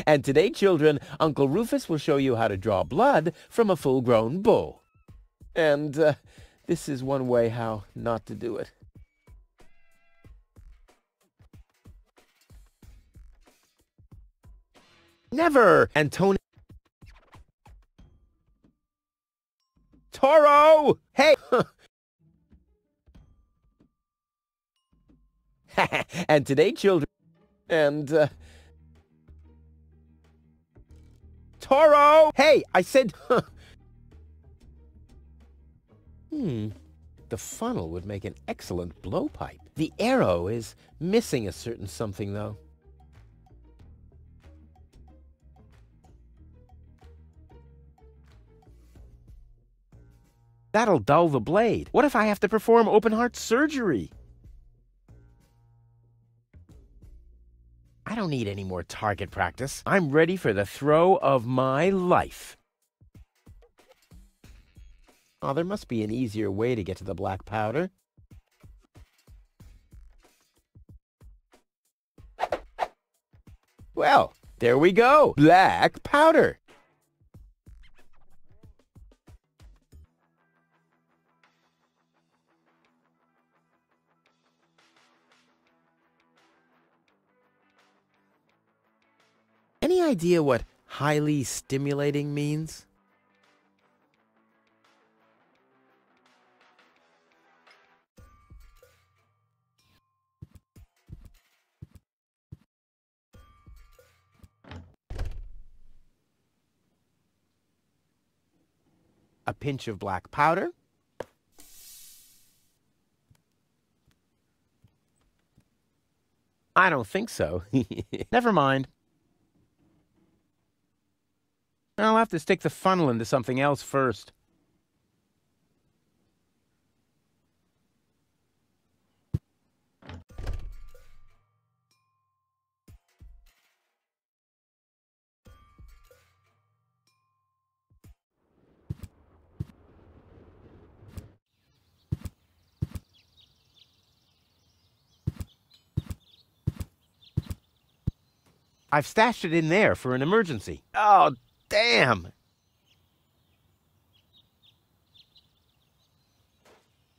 B: And today, children, Uncle Rufus will show you how to draw blood from a full-grown bull. And this is one way how not to do it. Never! Antonio... Toro! Hey! And today, children... And, Toro! Hey, I said... The funnel would make an excellent blowpipe. The arrow is missing a certain something, though. That'll dull the blade. What if I have to perform open-heart surgery? I don't need any more target practice. I'm ready for the throw of my life. Oh, there must be an easier way to get to the black powder. Well, there we go. Black powder. Any idea what highly stimulating means? A pinch of black powder. I don't think so. Never mind. I'll have to stick the funnel into something else first. I've stashed it in there for an emergency. Oh, damn!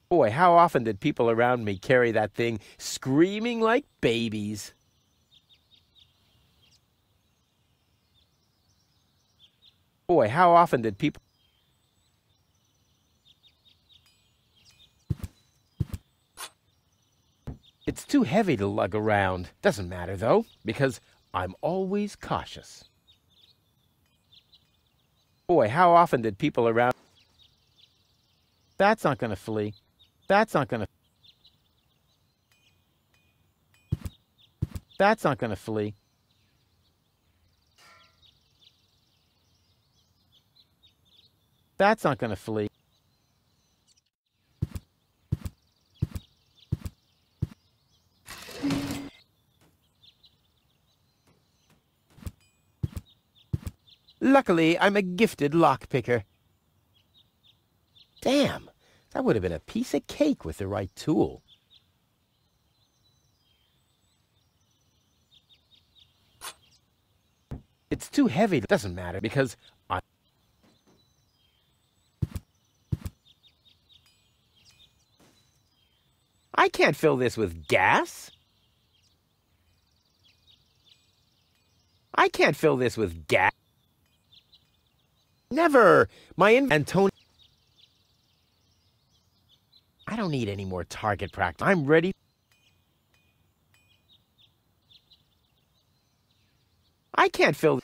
B: Boy, how often did people around me carry that thing screaming like babies? Boy, how often did people... It's too heavy to lug around. Doesn't matter, though, because I'm always cautious. Boy, how often did people around... That's not going to flee. That's not going to... That's not going to flee. That's not going to flee. Luckily, I'm a gifted lockpicker. Damn, that would have been a piece of cake with the right tool. It's too heavy. It doesn't matter because I can't fill this with gas. I can't fill this with gas. Never! And Tony... I don't need any more target practice. I'm ready. I can't fill...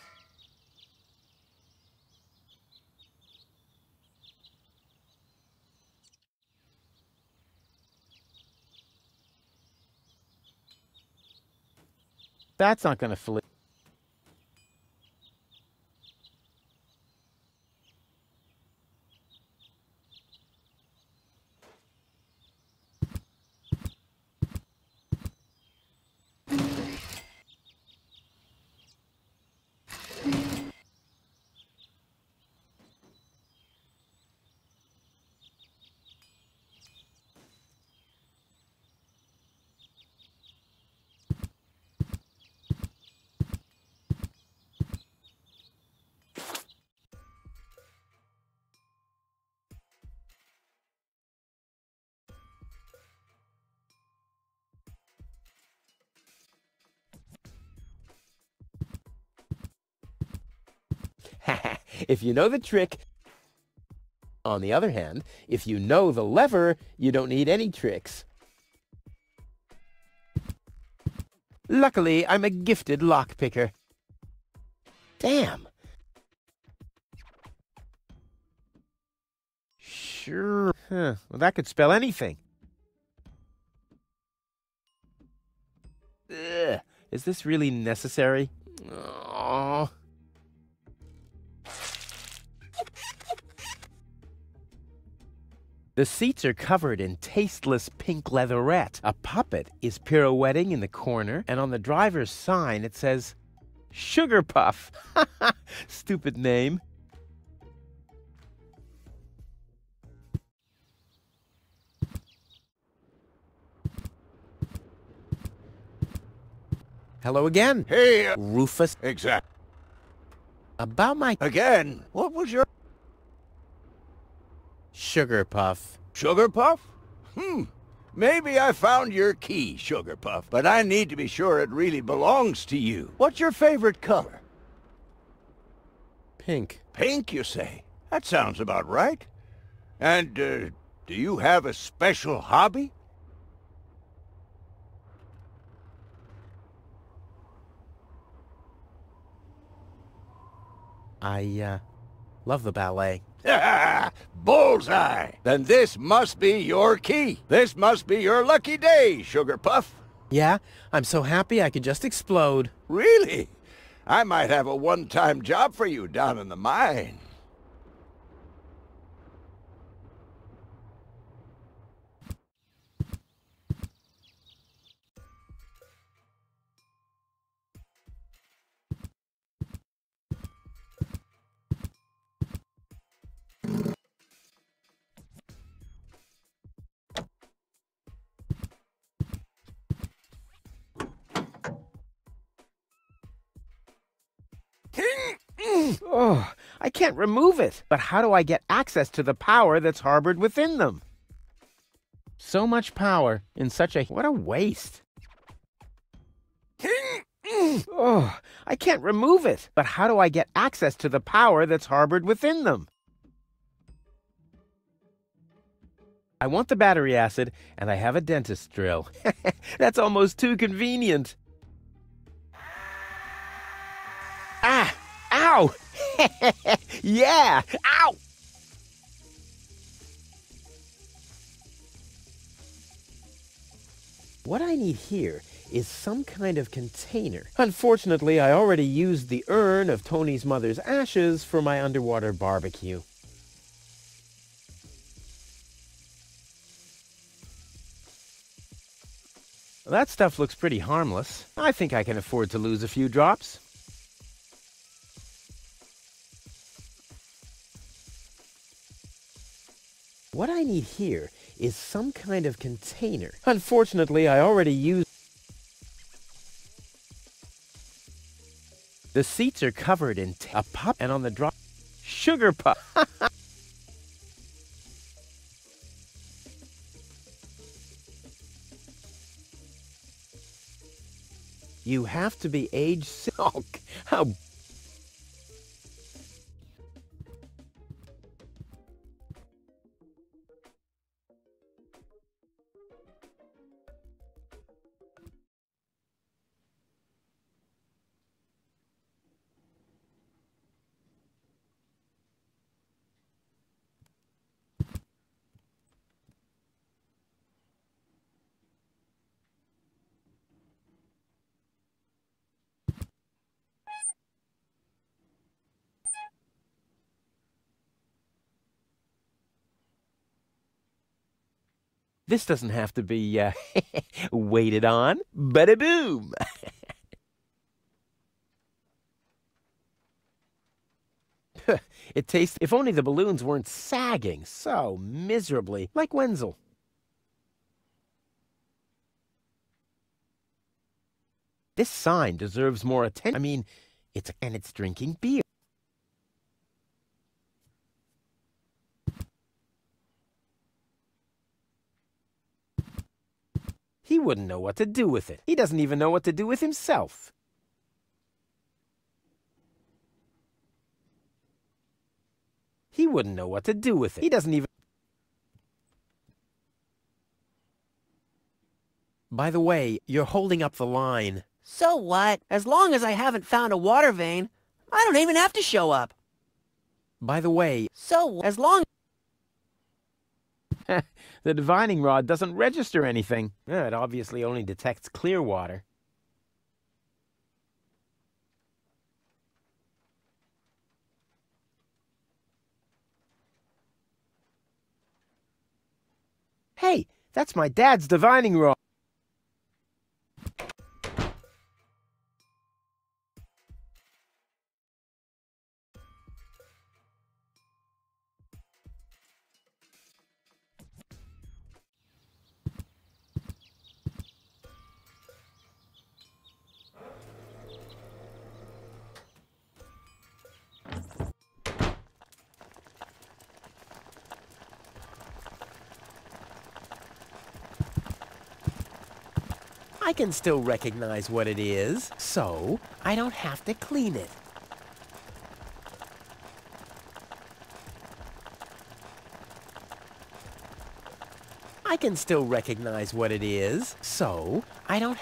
B: That's not going to fill it. If you know the trick... On the other hand, if you know the lever, you don't need any tricks. Luckily, I'm a gifted lockpicker. Damn. Sure. Huh. Well, that could spell anything. Ugh. Is this really necessary? Aww. The seats are covered in tasteless pink leatherette. A puppet is pirouetting in the corner, and on the driver's sign it says, Sugar Puff. Stupid name. Hello again.
E: Hey,
B: Rufus.
E: Exact.
B: About my...
E: Again? What was your...
B: Sugar Puff.
E: Sugar Puff? Maybe I found your key, Sugar Puff, but I need to be sure it really belongs to you. What's your favorite color?
B: Pink.
E: Pink, you say? That sounds about right. And, do you have a special hobby?
B: I, love the ballet.
E: Bullseye! Then this must be your key. This must be your lucky day, Sugar Puff.
B: Yeah? I'm so happy I could just explode.
E: Really? I might have a one-time job for you down in the mine.
B: Oh, I can't remove it. But how do I get access to the power that's harbored within them? So much power in such a... What a waste. Oh, I can't remove it. But how do I get access to the power that's harbored within them? I want the battery acid, and I have a dentist drill. That's almost too convenient. Ah! Ow! Yeah! Ow! What I need here is some kind of container. Unfortunately, I already used the urn of Tony's mother's ashes for my underwater barbecue. That stuff looks pretty harmless. I think I can afford to lose a few drops. What I need here is some kind of container. Unfortunately, I already used... The seats are covered in a pup, and on the drop... Sugar Puff. You have to be age 6. Oh, how... This doesn't have to be, waited on. Bada-boom! It tastes... If only the balloons weren't sagging so miserably, like Wenzel. This sign deserves more attention. I mean, it's drinking beer. He wouldn't know what to do with it. He doesn't even know what to do with himself. He wouldn't know what to do with it. He doesn't even... By the way, you're holding up the line.
A: So what? As long as I haven't found a water vein, I don't even have to show up.
B: By the way...
A: So, as long...
B: The divining rod doesn't register anything. It obviously only detects clear water. Hey, that's my dad's divining rod. I can still recognize what it is, so I don't have to clean it. I can still recognize what it is, so I don't...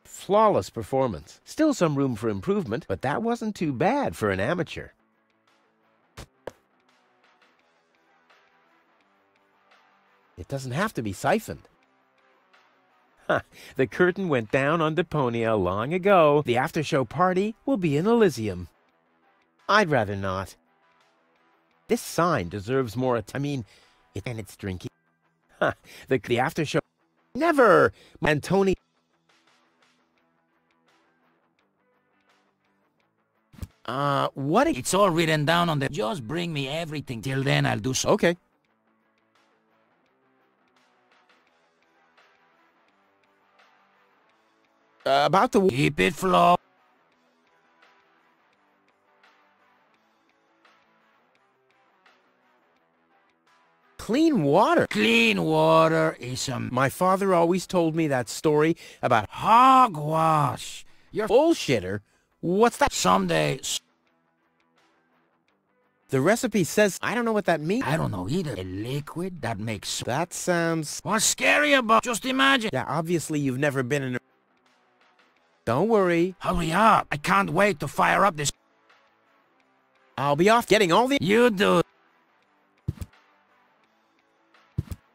B: Flawless performance. Still some room for improvement, but that wasn't too bad for an amateur. It doesn't have to be siphoned. The curtain went down on Deponia long ago. The after-show party will be in Elysium. I'd rather not. This sign deserves more and it's drinking. The after-show... Never! Antoni... What?
M: It's all written down on the... Just bring me everything. Till then, I'll do so.
B: Okay. About the...
M: Keep it flow.
B: Clean water.
M: Clean water is a...
B: My father always told me that story about...
M: Hogwash. You're...
B: Bullshitter. What's that?
M: Someday...
B: The recipe says... I don't know what that means.
M: I don't know either. A liquid that makes...
B: That sounds...
M: What's scary about... Just imagine.
B: Yeah, obviously you've never been in a... Don't worry.
M: Hurry up. I can't wait to fire up this...
B: I'll be off getting all the...
M: You do.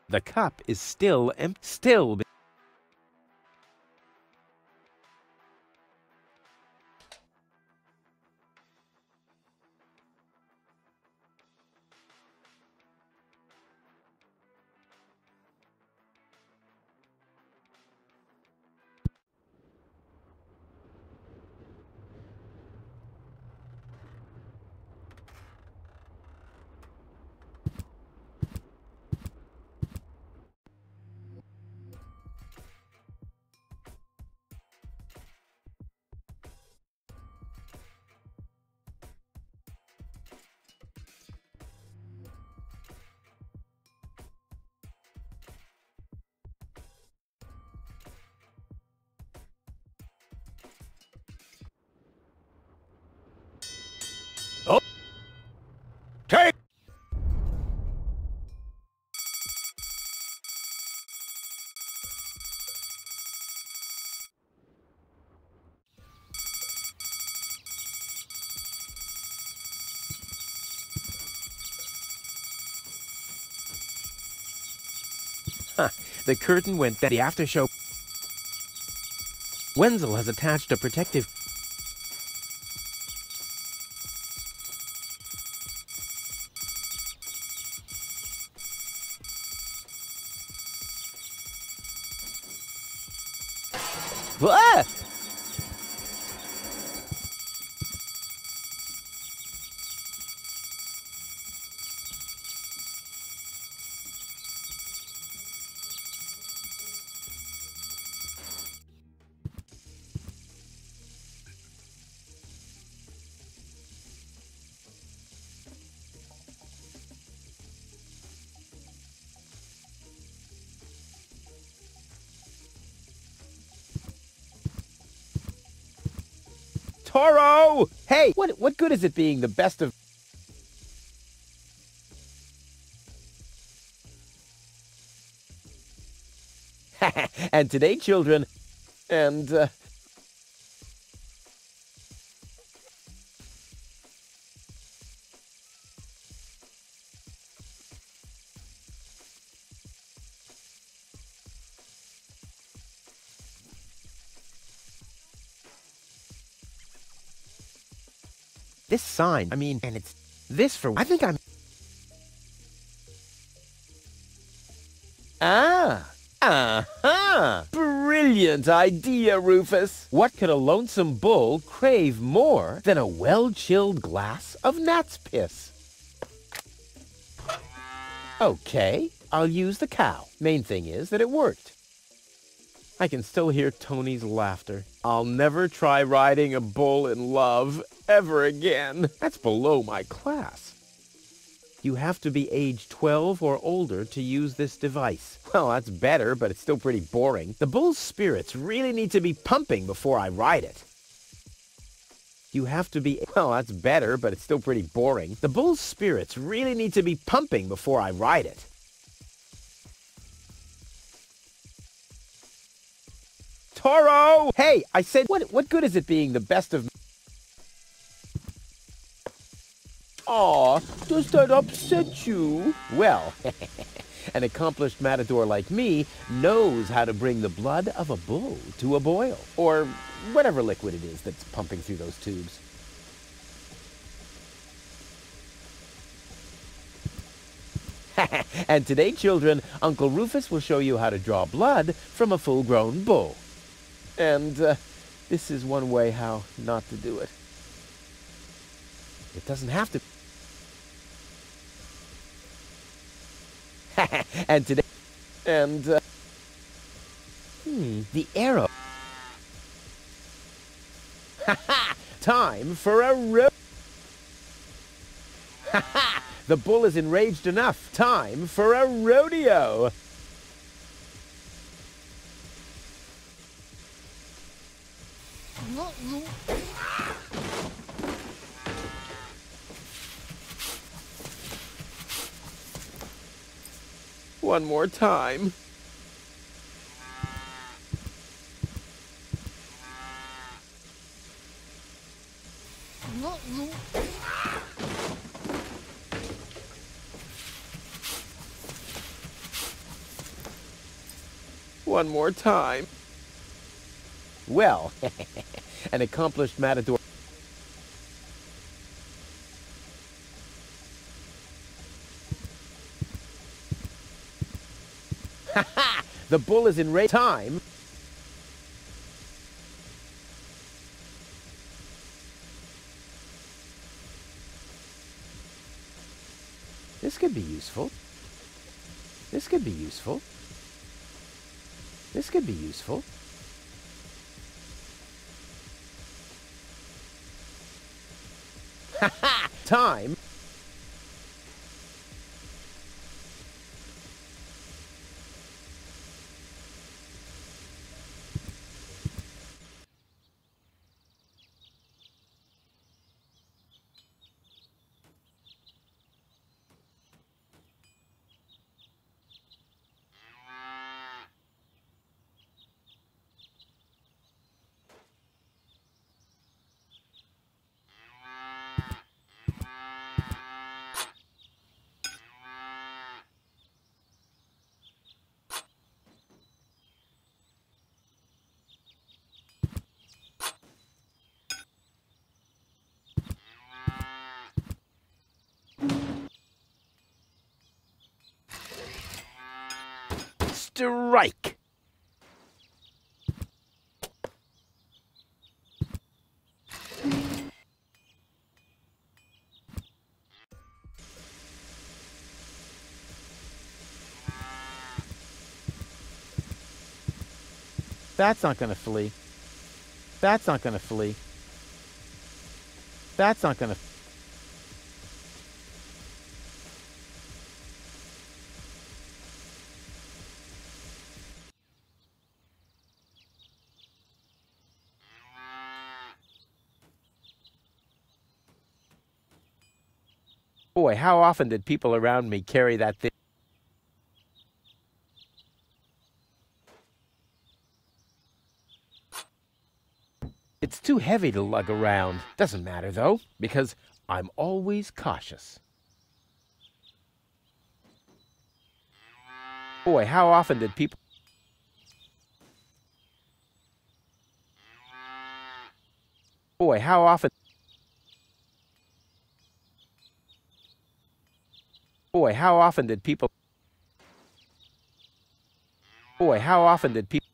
B: The cup is still empty. Still... The curtain went down. The after show. Wenzel has attached a protective... Ah! Toro! Hey, what good is it being the best of... And today, children, and... This sign, I mean, and it's this for... I think I'm... Ah! Uh-huh! Brilliant idea, Rufus! What could a lonesome bull crave more than a well-chilled glass of gnat's piss? Okay, I'll use the cow. Main thing is that it worked. I can still hear Tony's laughter. I'll never try riding a bull in love ever again. That's below my class. You have to be age 12 or older to use this device. Well, that's better, but it's still pretty boring. The bull's spirits really need to be pumping before I ride it. You have to be... Well, that's better, but it's still pretty boring. The bull's spirits really need to be pumping before I ride it. Toro! Hey, I said, what good is it being the best of... Aw, does that upset you? Well, an accomplished matador like me knows how to bring the blood of a bull to a boil. Or whatever liquid it is that's pumping through those tubes. And today, children, Uncle Rufus will show you how to draw blood from a full-grown bull. And this is one way how not to do it. It doesn't have to... And today... And... the arrow. Time for a The bull is enraged enough. Time for a rodeo. One more time. One more time. Well, an accomplished matador. The bull is enraged. Time. This could be useful. This could be useful. This could be useful. Time. Strike! That's not gonna flee. That's not gonna flee. That's not gonna... Boy, how often did people around me carry that thing? It's too heavy to lug around. Doesn't matter, though, because I'm always cautious. Boy, how often did people... Boy, how often... Boy, how often did people... Boy, how often did people...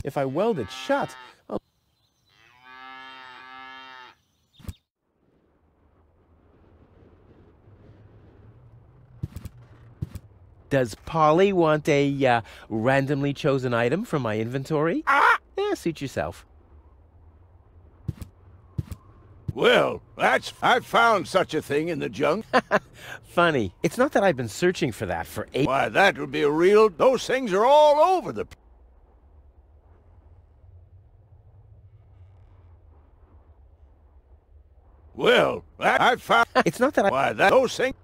B: If I weld it shut, I'll... Does Polly want a randomly chosen item from my inventory? Yeah, suit yourself.
E: Well, I found such a thing in the junk.
B: Funny. It's not that I've been searching for that for 8...
E: Why, that would be a real... Those things are all over the... Well, I found...
B: It's not that I...
E: Why, those things...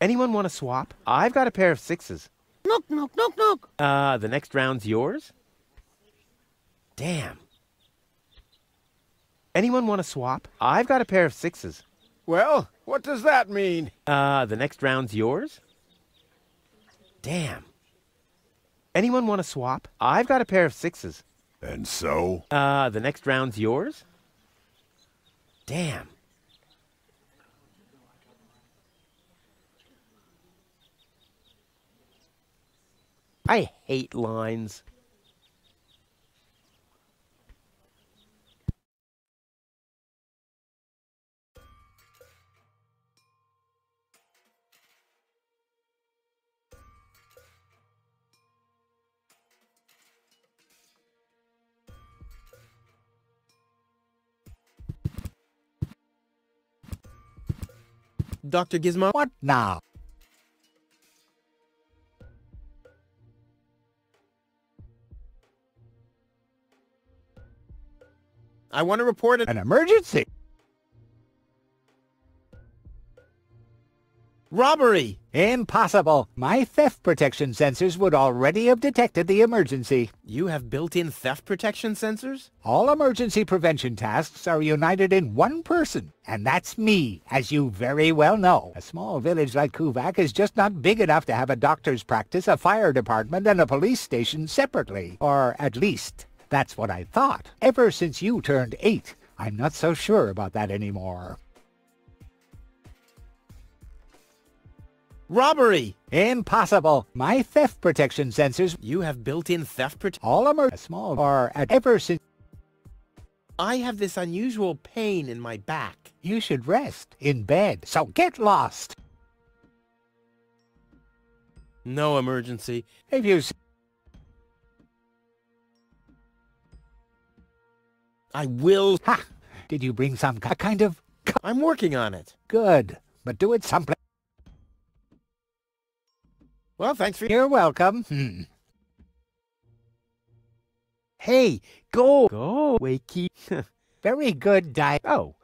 B: Anyone want to swap? I've got a pair of 6s.
L: Knock, knock, knock, knock.
B: The next round's yours? Damn. Anyone want to swap? I've got a pair of 6s.
E: Well, what does that mean?
B: The next round's yours? Damn. Anyone want to swap? I've got a pair of 6s.
E: And so?
B: The next round's yours? Damn. I hate lines. Dr. Gizmo?
K: What now?
B: I want to report
K: An emergency?
B: robbery.
K: Impossible. My theft protection sensors would already have detected the emergency.
B: You have built-in theft protection sensors?
K: All emergency prevention tasks are united in one person, and that's me, as you very well know. A small village like Kuvak is just not big enough to have a doctor's practice, a fire department, and a police station separately. Or at least, that's what I thought. Ever since you turned 8, I'm not so sure about that anymore.
B: Robbery.
K: Impossible. My theft protection sensors...
B: You have built-in theft protection?
K: All small or at ever since...
B: I have this unusual pain in my back.
K: You should rest in bed, so get lost.
B: No emergency.
K: If you...
B: I will...
K: Ha! Did you bring some kind of...
B: I'm working on it.
K: Good, but do it someplace...
B: Well, thanks for...
K: You're welcome.
B: Hey, go! Go, Wakey.
K: Very good, Di.
B: Oh.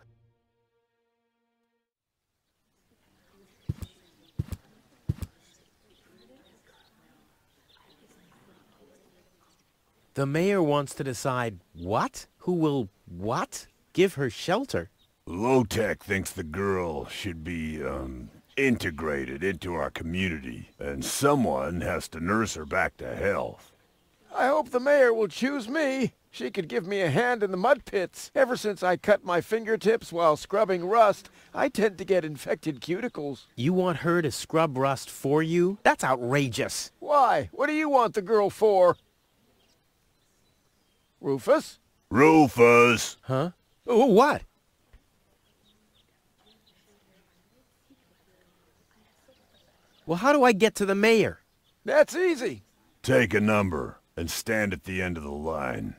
B: The mayor wants to decide what? Who will what? Give her shelter?
N: Low-Tech thinks the girl should be, integrated into our community, and someone has to nurse her back to health.
E: I hope the mayor will choose me. She could give me a hand in the mud pits. Ever since I cut my fingertips while scrubbing rust, I tend to get infected cuticles.
B: You want her to scrub rust for you? That's outrageous.
E: Why? What do you want the girl for? Rufus?
N: Rufus!
B: Huh? Oh, what? Well, how do I get to the mayor?
E: That's easy.
N: Take a number and stand at the end of the line.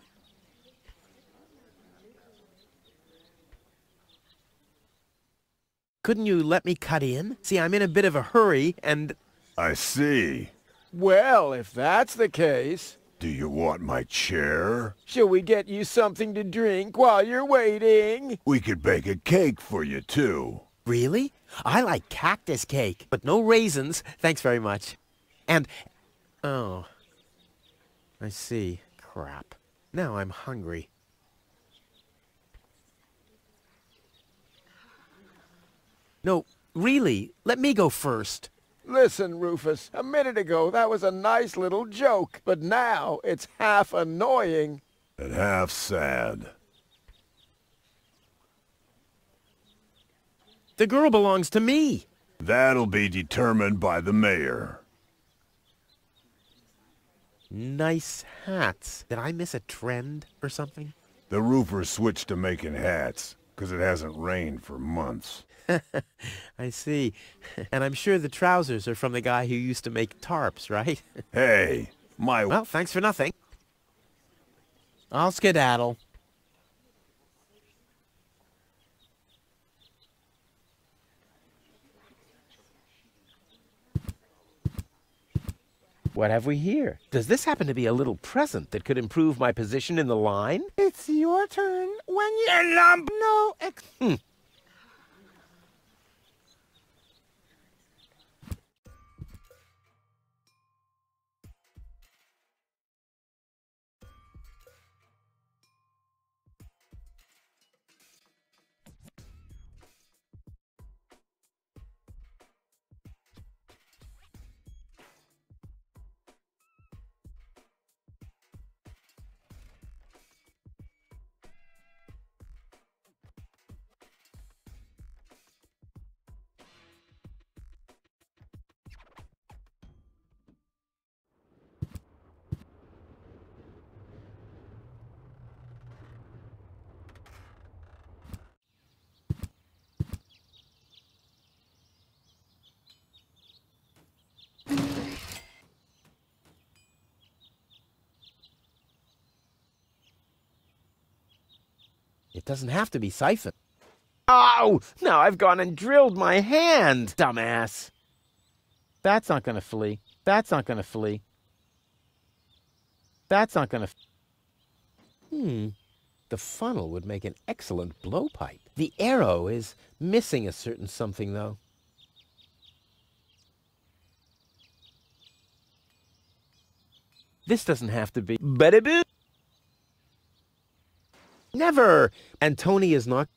B: Couldn't you let me cut in? See, I'm in a bit of a hurry, and...
N: I see.
E: Well, if that's the case...
N: Do you want my chair?
E: Shall we get you something to drink while you're waiting?
N: We could bake a cake for you, too.
B: Really? I like cactus cake, but no raisins. Thanks very much. And... Oh. I see. Crap. Now I'm hungry. No, really, let me go first.
E: Listen, Rufus, a minute ago that was a nice little joke, but now it's half annoying.
N: And half sad.
B: The girl belongs to me.
N: That'll be determined by the mayor.
B: Nice hats. Did I miss a trend or something?
N: The roofers switched to making hats, 'cause it hasn't rained for months.
B: I see. And I'm sure the trousers are from the guy who used to make tarps, right?
N: Hey, my...
B: Well, thanks for nothing. I'll skedaddle. What have we here? Does this happen to be a little present that could improve my position in the line?
J: It's your turn when you... lump. No,
B: It doesn't have to be siphoned. Oh! Now I've gone and drilled my hand, dumbass. That's not gonna flee. That's not gonna flee. That's not gonna... The funnel would make an excellent blowpipe. The arrow is missing a certain something, though. This doesn't have to be... Never! And Tony is not...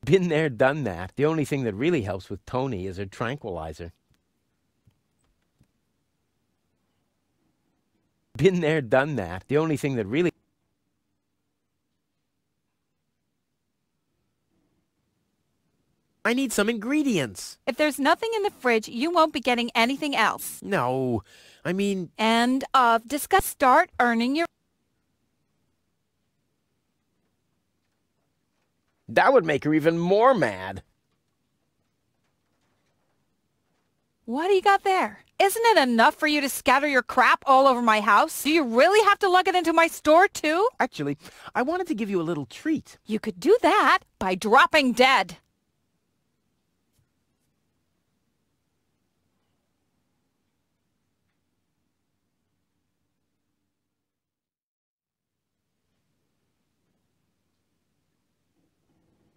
B: Been there, done that. The only thing that really helps with Tony is her tranquilizer. Been there, done that. The only thing that really... I need some ingredients.
F: If there's nothing in the fridge, you won't be getting anything else.
B: No, I mean...
F: End of discuss. Start earning your...
B: That would make her even more mad.
F: What do you got there? Isn't it enough for you to scatter your crap all over my house? Do you really have to lug it into my store, too?
B: Actually, I wanted to give you a little treat.
F: You could do that by dropping dead.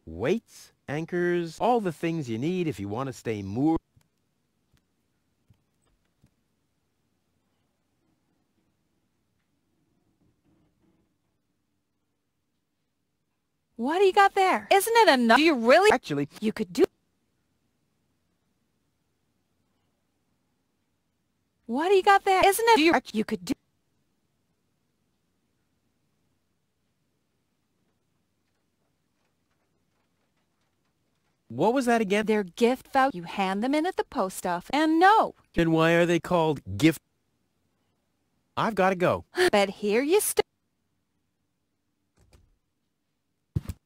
B: Weights, anchors, all the things you need if you want to stay moored.
F: What do you got there? Isn't it enough? Do you really?
B: Actually,
F: you could do... What do you got there? Isn't it? You could do...
B: What was that again?
F: They're gift vouchers. You hand them in at the post office. And no.
B: Then why are they called gift? I've got to go.
F: But here you stay.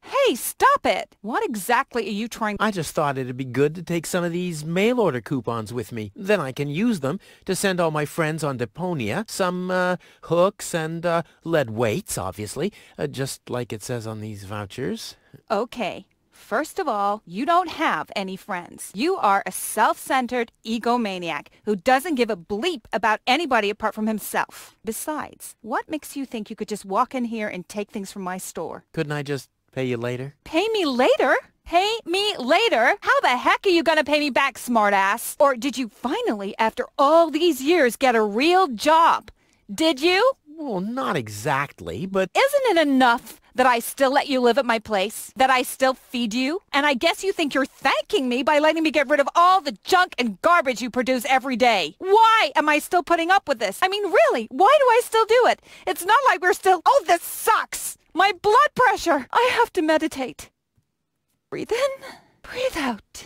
F: Hey, stop it! What exactly are you trying...
B: I just thought it'd be good to take some of these mail-order coupons with me. Then I can use them to send all my friends on Deponia some hooks and lead weights, obviously, just like it says on these vouchers.
F: Okay. First of all, you don't have any friends. You are a self-centered egomaniac who doesn't give a bleep about anybody apart from himself. Besides, what makes you think you could just walk in here and take things from my store?
B: Couldn't I just pay you later?
F: Pay me later? Pay me later? How the heck are you gonna pay me back, smartass? Or did you finally, after all these years, get a real job? Did you?
B: Well, not exactly, but...
F: Isn't it enough that I still let you live at my place? That I still feed you? And I guess you think you're thanking me by letting me get rid of all the junk and garbage you produce every day. Why am I still putting up with this? I mean, really, why do I still do it? It's not like we're still... Oh, this sucks! My blood pressure! I have to meditate. Breathe in, breathe out.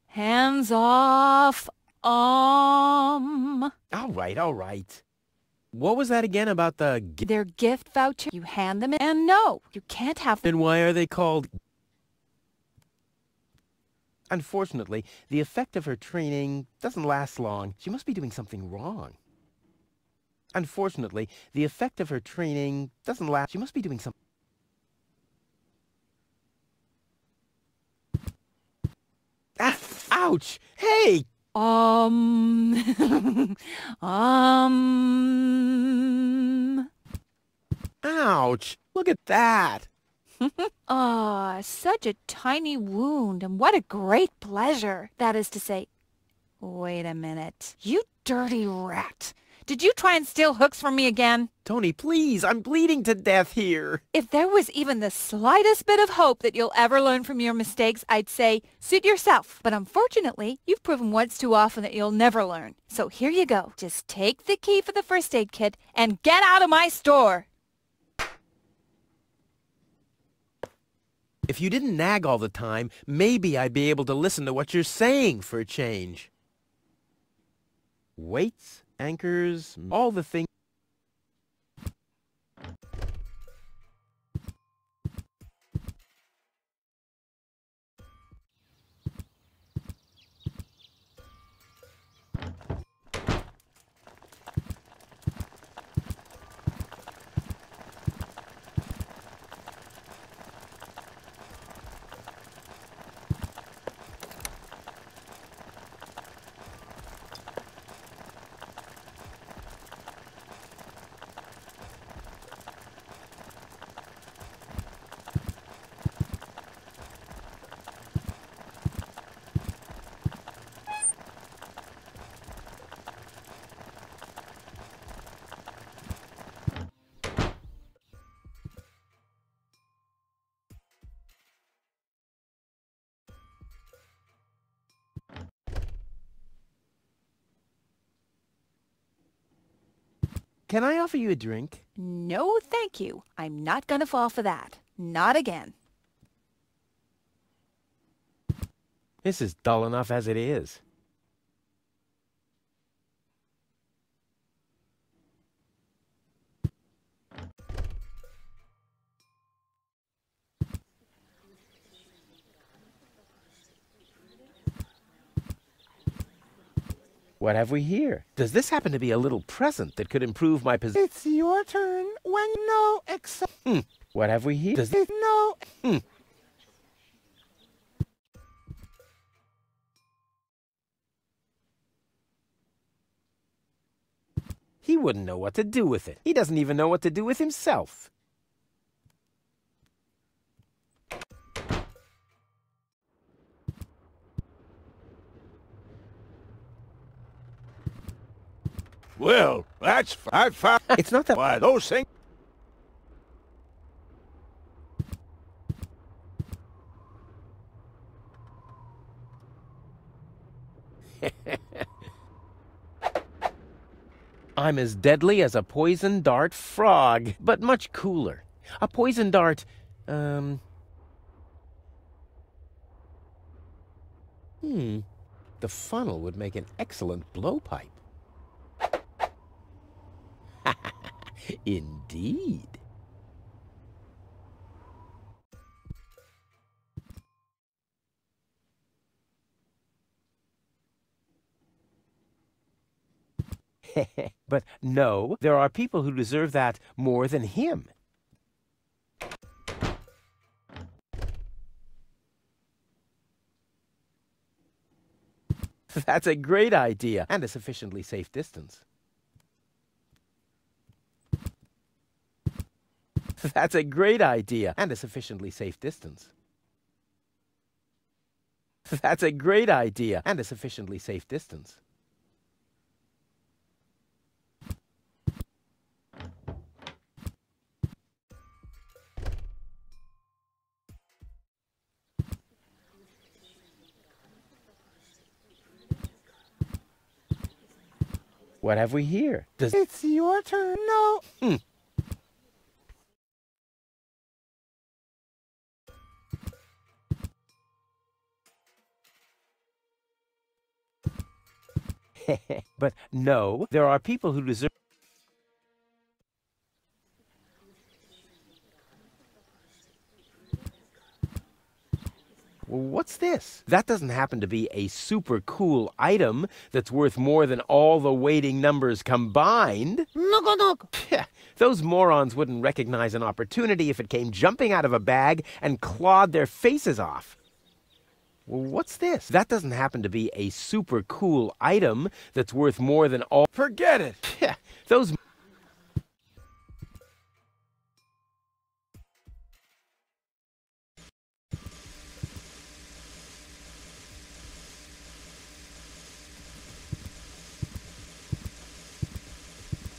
F: Hands off. All
B: right. What was that again about the...
F: Their gift voucher. You hand them in. And no, you can't have...
B: Then why are they called... Unfortunately, the effect of her training doesn't last long. She must be doing something wrong. Unfortunately, the effect of her training doesn't last. She must be doing something... Ah, ouch! Hey! Ouch! Look at that!
F: Ah, such a tiny wound, and what a great pleasure. That is to say... Wait a minute. You dirty rat. Did you try and steal hooks from me again?
B: Tony, please, I'm bleeding to death here.
F: If there was even the slightest bit of hope that you'll ever learn from your mistakes, I'd say, suit yourself. But unfortunately, you've proven once too often that you'll never learn. So here you go. Just take the key for the first aid kit and get out of my store.
B: If you didn't nag all the time, maybe I'd be able to listen to what you're saying for a change. Weights, anchors, all the things... Can I offer you a drink?
F: No, thank you. I'm not gonna fall for that. Not again.
B: This is dull enough as it is. What have we here? Does this happen to be a little present that could improve my position?
J: It's your turn when no except.
B: What have we here? Does
J: It no.
B: He wouldn't know what to do with it. He doesn't even know what to do with himself.
N: Well, I found...
B: It's not that...
N: Why, those things...
B: I'm as deadly as a poison dart frog, but much cooler. A poison dart, The funnel would make an excellent blowpipe. Indeed. But no, there are people who deserve that more than him. That's a great idea, and a sufficiently safe distance. That's a great idea, and a sufficiently safe distance. That's a great idea, and a sufficiently safe distance. What have we here?
J: It's your turn. No.
B: But no, there are people who deserve... What's this? That doesn't happen to be a super cool item that's worth more than all the waiting numbers combined. Those morons wouldn't recognize an opportunity if it came jumping out of a bag and clawed their faces off. What's this? That doesn't happen to be a super cool item that's worth more than all...
E: Forget it!
B: Those...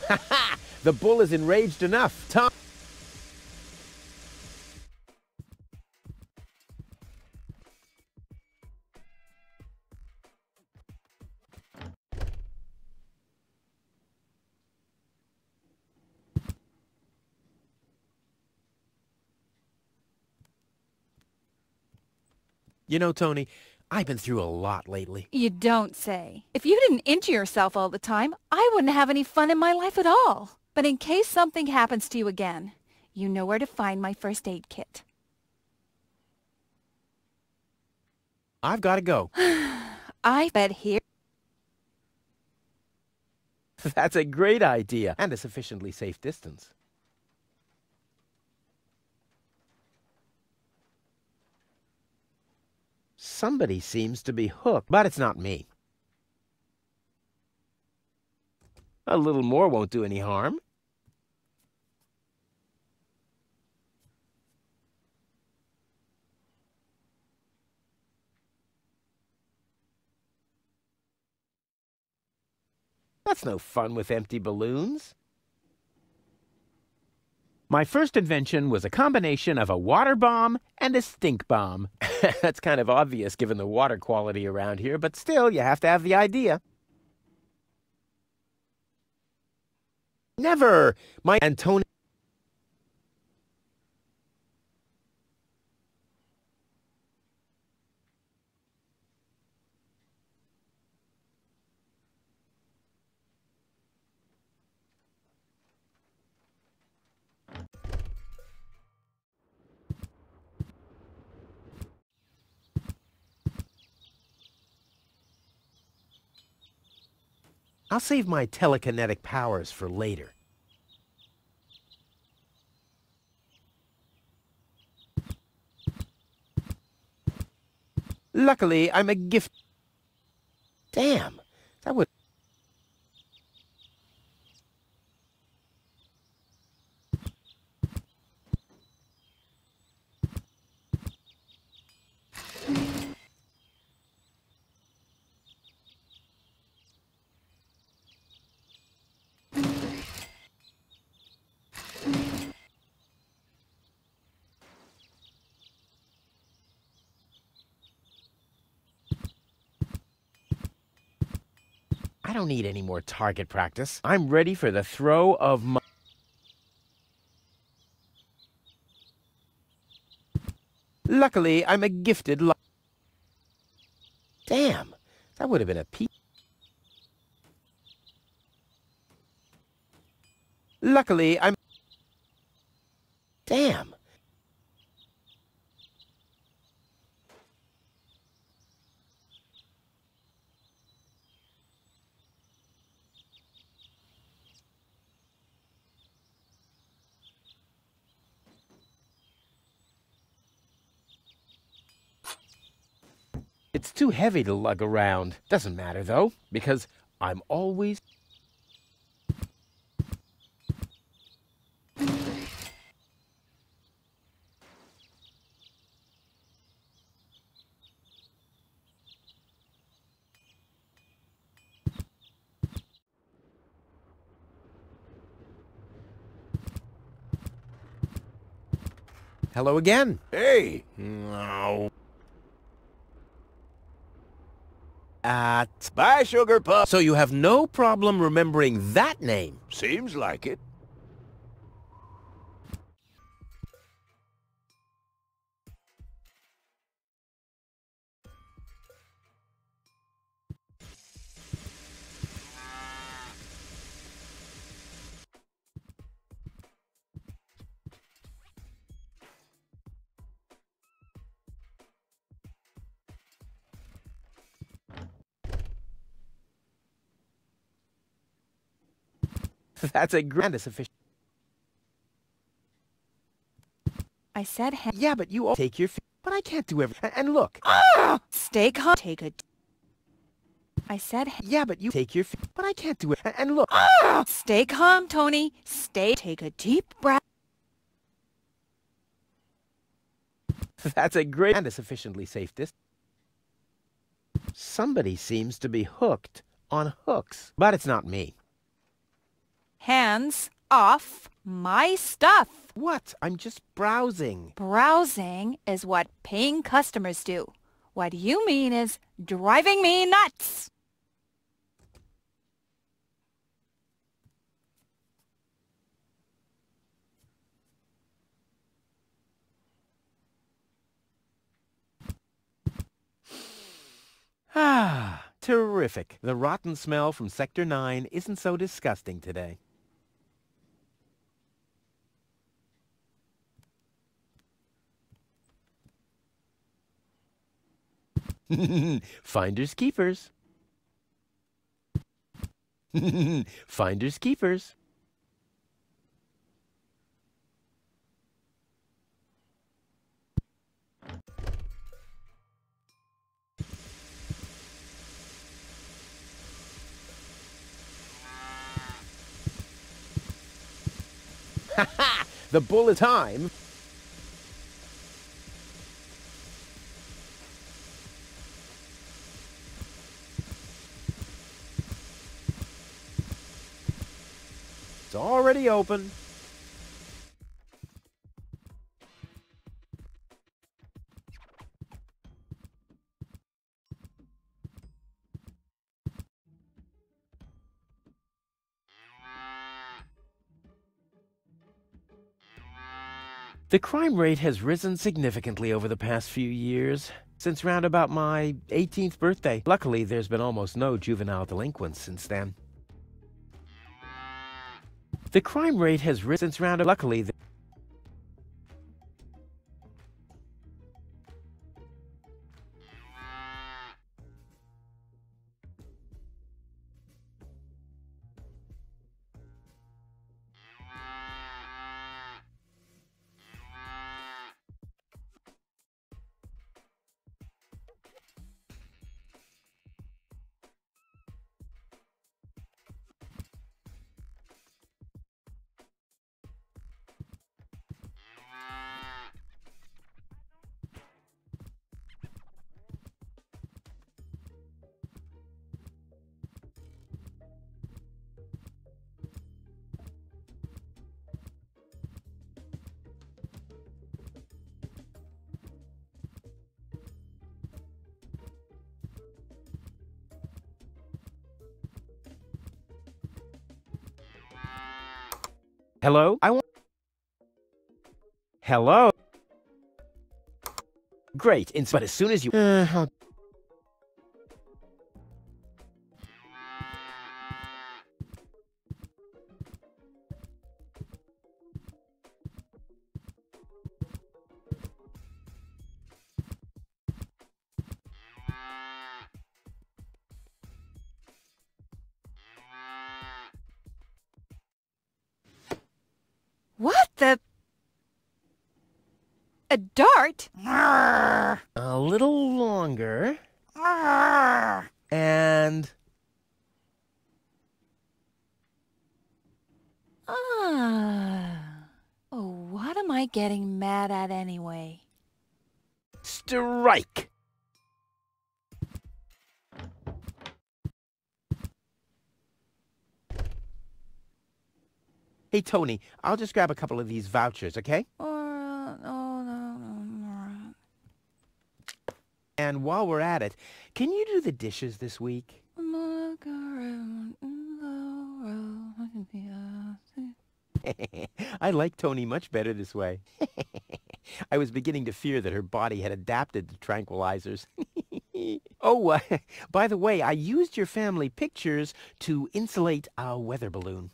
B: Ha! The bull is enraged enough. Tom... You know, Tony, I've been through a lot lately.
F: You don't say. If you didn't injure yourself all the time, I wouldn't have any fun in my life at all. But in case something happens to you again, you know where to find my first aid kit.
B: I've got to go.
F: I bet here...
B: That's a great idea, and a sufficiently safe distance. Somebody seems to be hooked, but it's not me. A little more won't do any harm. That's no fun with empty balloons. My first invention was a combination of a water bomb and a stink bomb. That's kind of obvious given the water quality around here, but still, you have to have the idea. Never! My Antonio... I'll save my telekinetic powers for later. Luckily, I'm a gift... Damn, that would... I don't need any more target practice. I'm ready for the throw of my... Luckily, I'm a gifted... Damn, that would have been a piece... Luckily, I'm... Damn. It's too heavy to lug around. Doesn't matter, though, because I'm always... Hello again.
E: Hey. No. Bye, Sugar Puff.
B: So you have no problem remembering that name?
E: Seems like it.
B: That's a grand sufficient.
F: I said
B: yeah, but you all take your... But I can't do everything. And look.
F: Stay calm. Take a... I said
B: yeah, but you take your... But I can't do it. And look.
F: Stay calm, Tony. Take a deep breath.
B: That's a great and a sufficiently safe distance. Somebody seems to be hooked on hooks. But it's not me.
F: Hands off my stuff.
B: What? I'm just browsing.
F: Browsing is what paying customers do. What you mean is driving me nuts.
B: Ah, terrific. The rotten smell from Sector 9 isn't so disgusting today. Finders keepers. Finders keepers. Ha ha! The bullet time. It's already open. The crime rate has risen significantly over the past few years, since round about my 18th birthday. Luckily, there's been almost no juvenile delinquents since then. The crime rate has risen since round... Luckily... Hello? Hello? Great, but as soon as you...
F: What the... A dart?
B: A little longer. And...
F: Oh, what am I getting mad at anyway?
B: Strike! Hey, Tony, I'll just grab a couple of these vouchers, okay? And while we're at it, can you do the dishes this week? I like Tony much better this way. I was beginning to fear that her body had adapted to tranquilizers. Oh, by the way, I used your family pictures to insulate our weather balloon.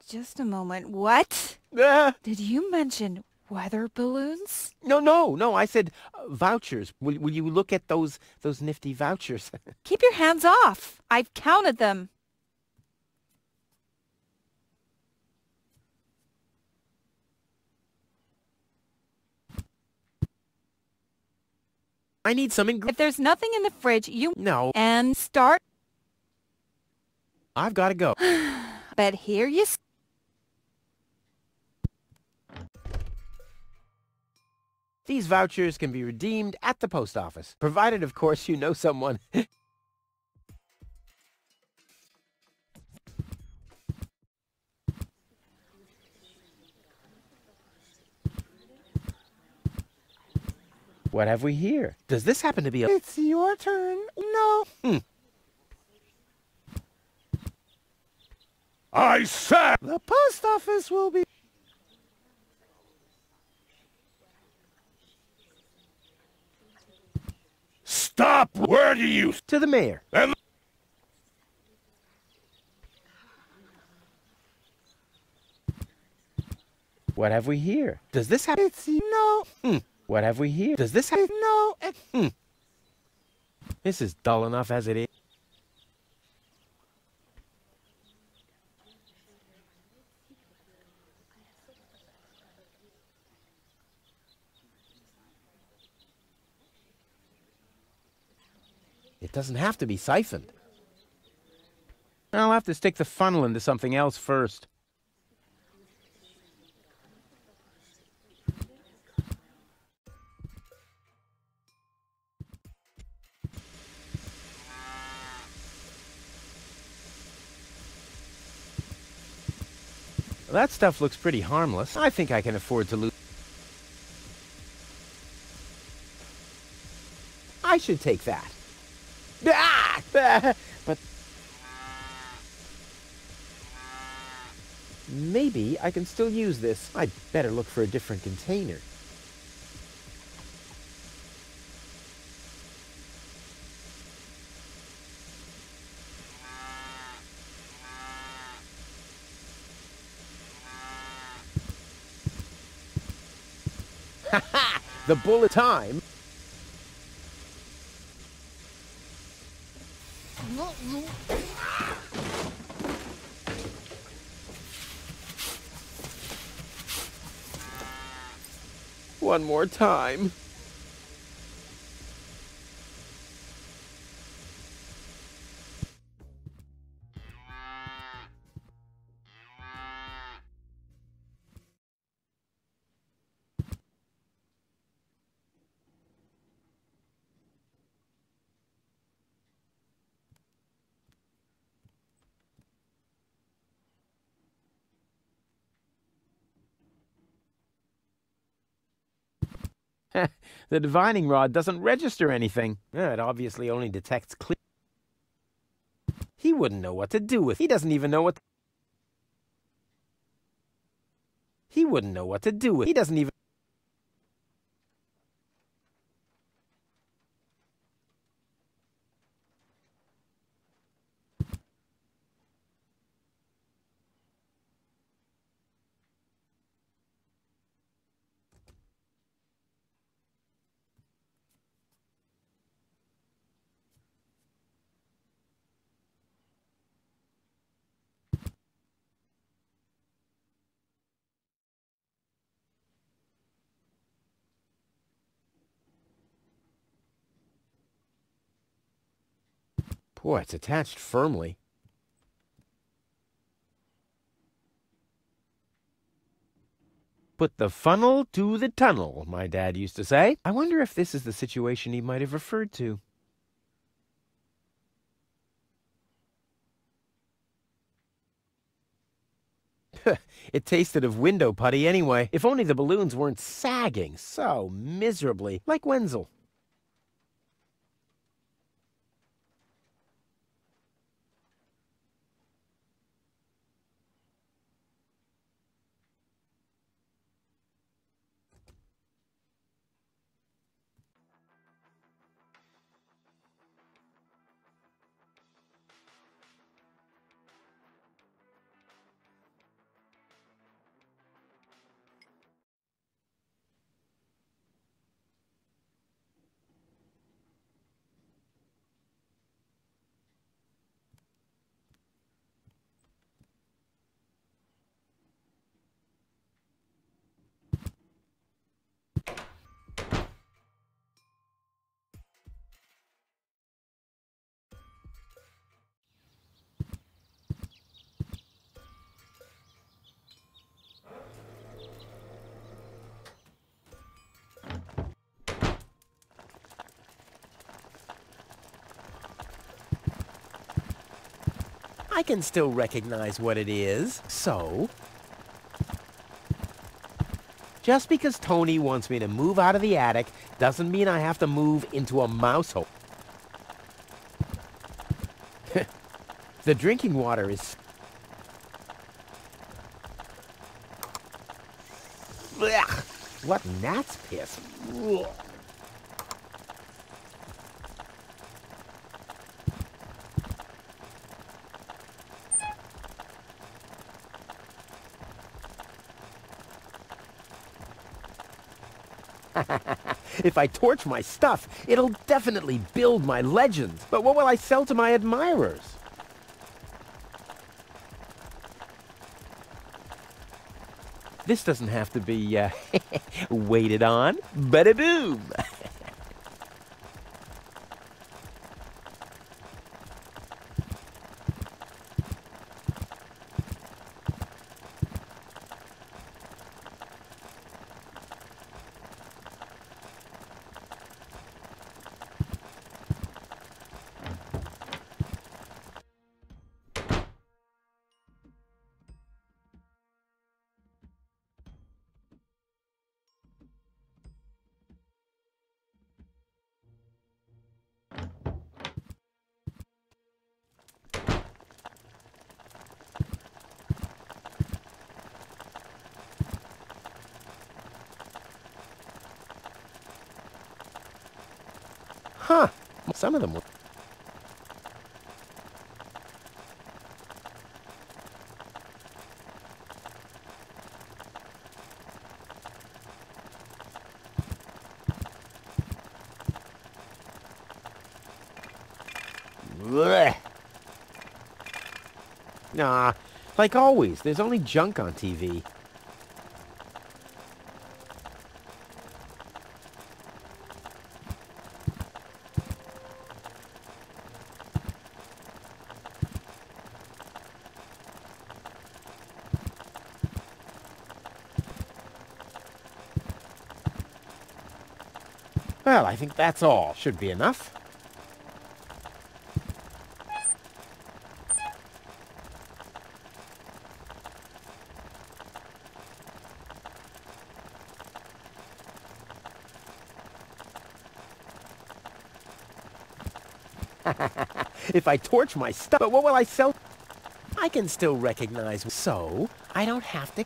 F: Just a moment. What? Did you mention weather balloons?
B: No. I said vouchers. Will you look at those nifty vouchers?
F: Keep your hands off. I've counted them.
B: I need some
F: If there's nothing in the fridge, you...
B: No.
F: And start...
B: I've got to go.
F: But here you...
B: These vouchers can be redeemed at the post office, provided, of course, you know someone. What have we here? Does this happen to be a...
J: It's your turn. No.
N: I said...
J: The post office will be...
N: Stop! Where do you...
B: To the mayor.
N: And...
B: What have we here? Does this happen?
J: It's... No.
B: What have we here? Does this happen?
J: No.
B: This is dull enough as it is. It doesn't have to be siphoned. I'll have to stick the funnel into something else first. That stuff looks pretty harmless. I think I can afford to lose. I should take that. But maybe I can still use this. I'd better look for a different container. The bullet time. One more time. The divining rod doesn't register anything. It obviously only detects clear. He wouldn't know what to do with. He doesn't even know what. He wouldn't know what to do with. He doesn't even. Boy, it's attached firmly. Put the funnel to the tunnel, my dad used to say. I wonder if this is the situation he might have referred to. It tasted of window putty anyway. If only the balloons weren't sagging so miserably, like Wenzel. I can still recognize what it is, so... Just because Tony wants me to move out of the attic doesn't mean I have to move into a mouse hole. The drinking water is... Blech. What gnat's piss. Ugh. If I torch my stuff, it'll definitely build my legend. But what will I sell to my admirers? This doesn't have to be, waited on. Bada boom! Huh. Some of them were... Blech. Nah, like always, there's only junk on TV. Well, I think that's all. Should be enough. If I torch my stuff, but what will I sell? I can still recognize, so I don't have to.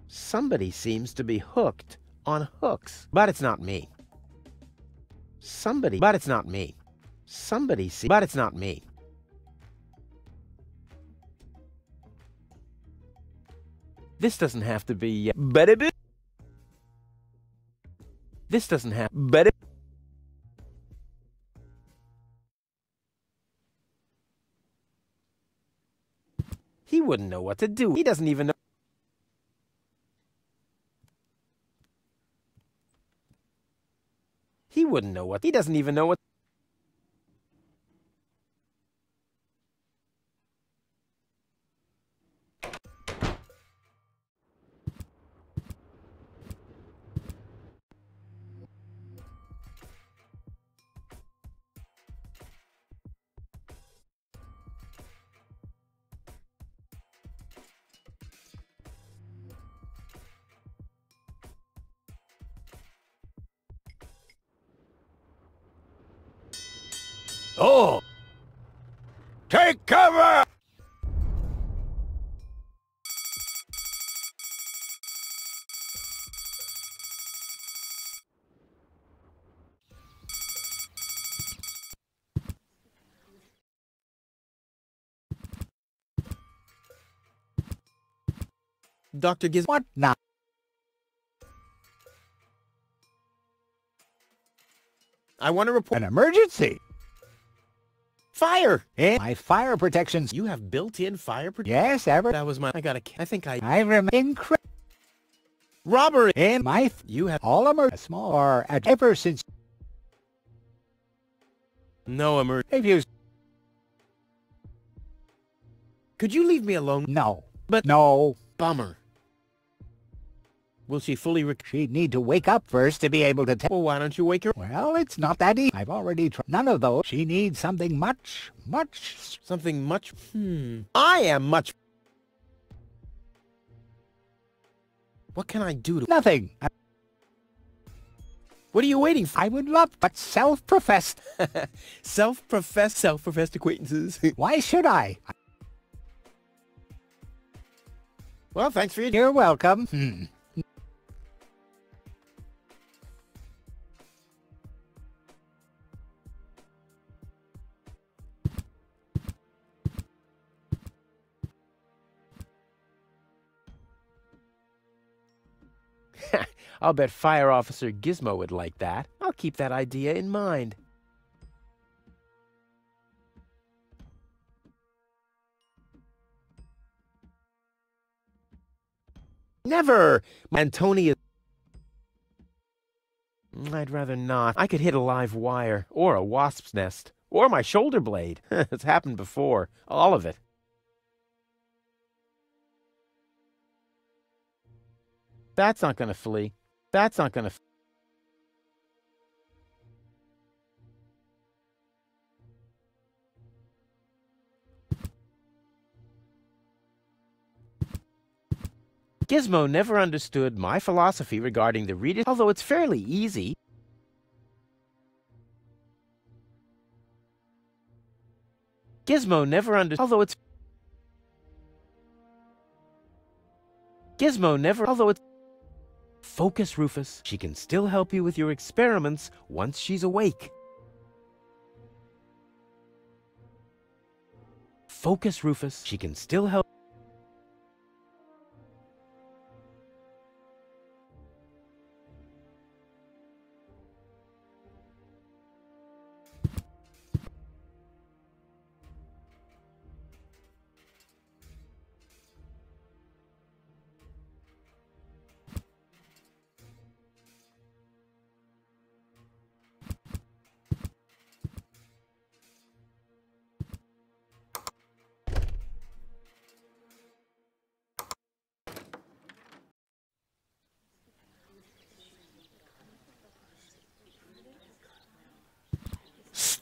B: Somebody seems to be hooked on hooks, but it's not me. Somebody, but it's not me. Somebody see, but it's not me. This doesn't have to be, but it. This doesn't have, but it. He wouldn't know what to do. He doesn't even know. He wouldn't know what. He doesn't even know what.
E: Oh! Take cover!
B: Dr. Giz.
K: What now?
B: I want to report
K: an emergency.
B: Fire!
K: My fire protections.
B: You have built-in fire protection?
K: Yes, ever.
B: That was my. I think
K: I remain incredible.
B: Robbery!
K: In my.
B: You have
K: all small or ever since.
B: No emergency.
K: If you.
B: Could you leave me alone?
K: No.
B: But
K: no.
B: Bummer. Will she fully
K: She'd need to wake up first to be able to tell.
B: Well, why don't you wake her?
K: Well, it's not that easy. I've already tried. None of those. She needs something much.
B: Something much. I am much. What can I do to...
K: Nothing.
B: What are you waiting for?
K: I would love, but self-professed.
B: Self-professed acquaintances.
K: Why should I?
B: Well, thanks for your...
K: You're welcome.
B: I'll bet Fire Officer Gizmo would like that. I'll keep that idea in mind. Never! Antonia... I'd rather not. I could hit a live wire, or a wasp's nest, or my shoulder blade. It's happened before. All of it. That's not gonna flee. That's not gonna... Gizmo never understood my philosophy regarding the reader, although it's fairly easy. Gizmo never understood, although it's... Gizmo never, although it's... Focus, Rufus. She can still help you with your experiments once she's awake. Focus, Rufus. She can still help.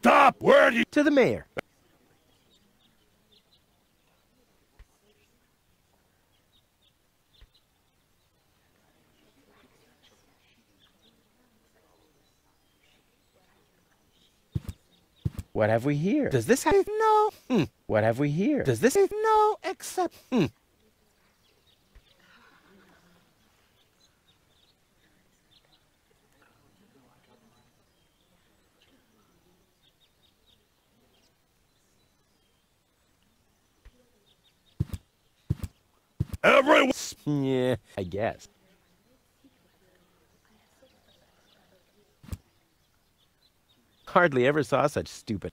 N: Stop! Where do you...
B: To the mayor. What have we here? Does this have...
J: No.
B: What have we here? Does this...
J: No, except...
N: Everyone...
B: Yeah, I guess. Hardly ever saw such stupid...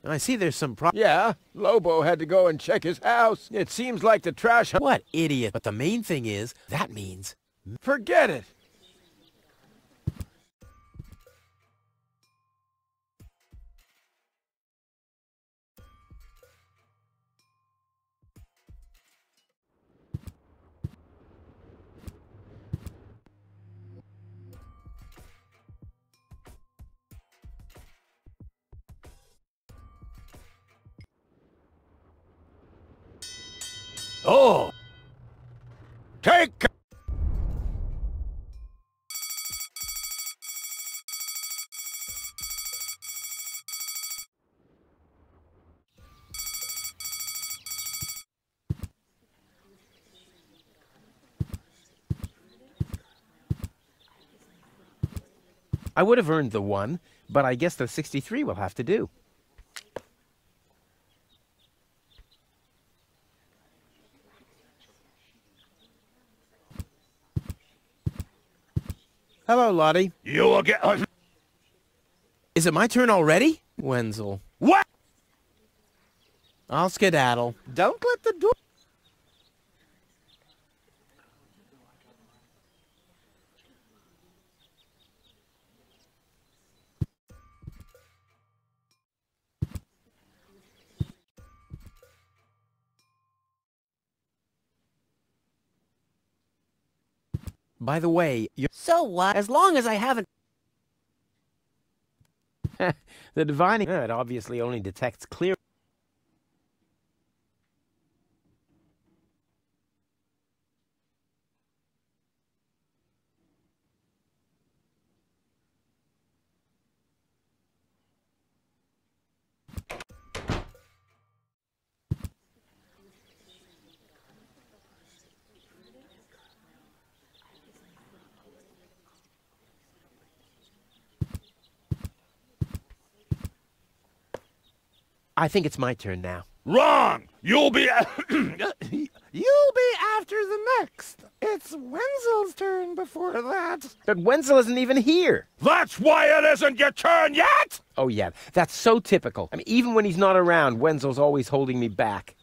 B: I see there's some
E: Yeah, Lobo had to go and check his house. It seems like the trash...
B: What idiot. But the main thing is, that means...
E: Forget it.
N: Oh! Take...
B: I would have earned the 1, but I guess the 63 will have to do. Hello, Lottie.
N: You will get...
B: Is it my turn already? Wenzel.
N: What?
B: I'll skedaddle.
J: Don't let the door...
B: By the way, you're...
A: So what? As long as I haven't...
B: the divining... it obviously only detects clear... I think it's my turn now.
N: Wrong! You'll be...
J: You'll be after the next. It's Wenzel's turn before that.
B: But Wenzel isn't even here.
N: That's why it isn't your turn yet!
B: Oh, yeah. That's so typical. I mean, even when he's not around, Wenzel's always holding me back.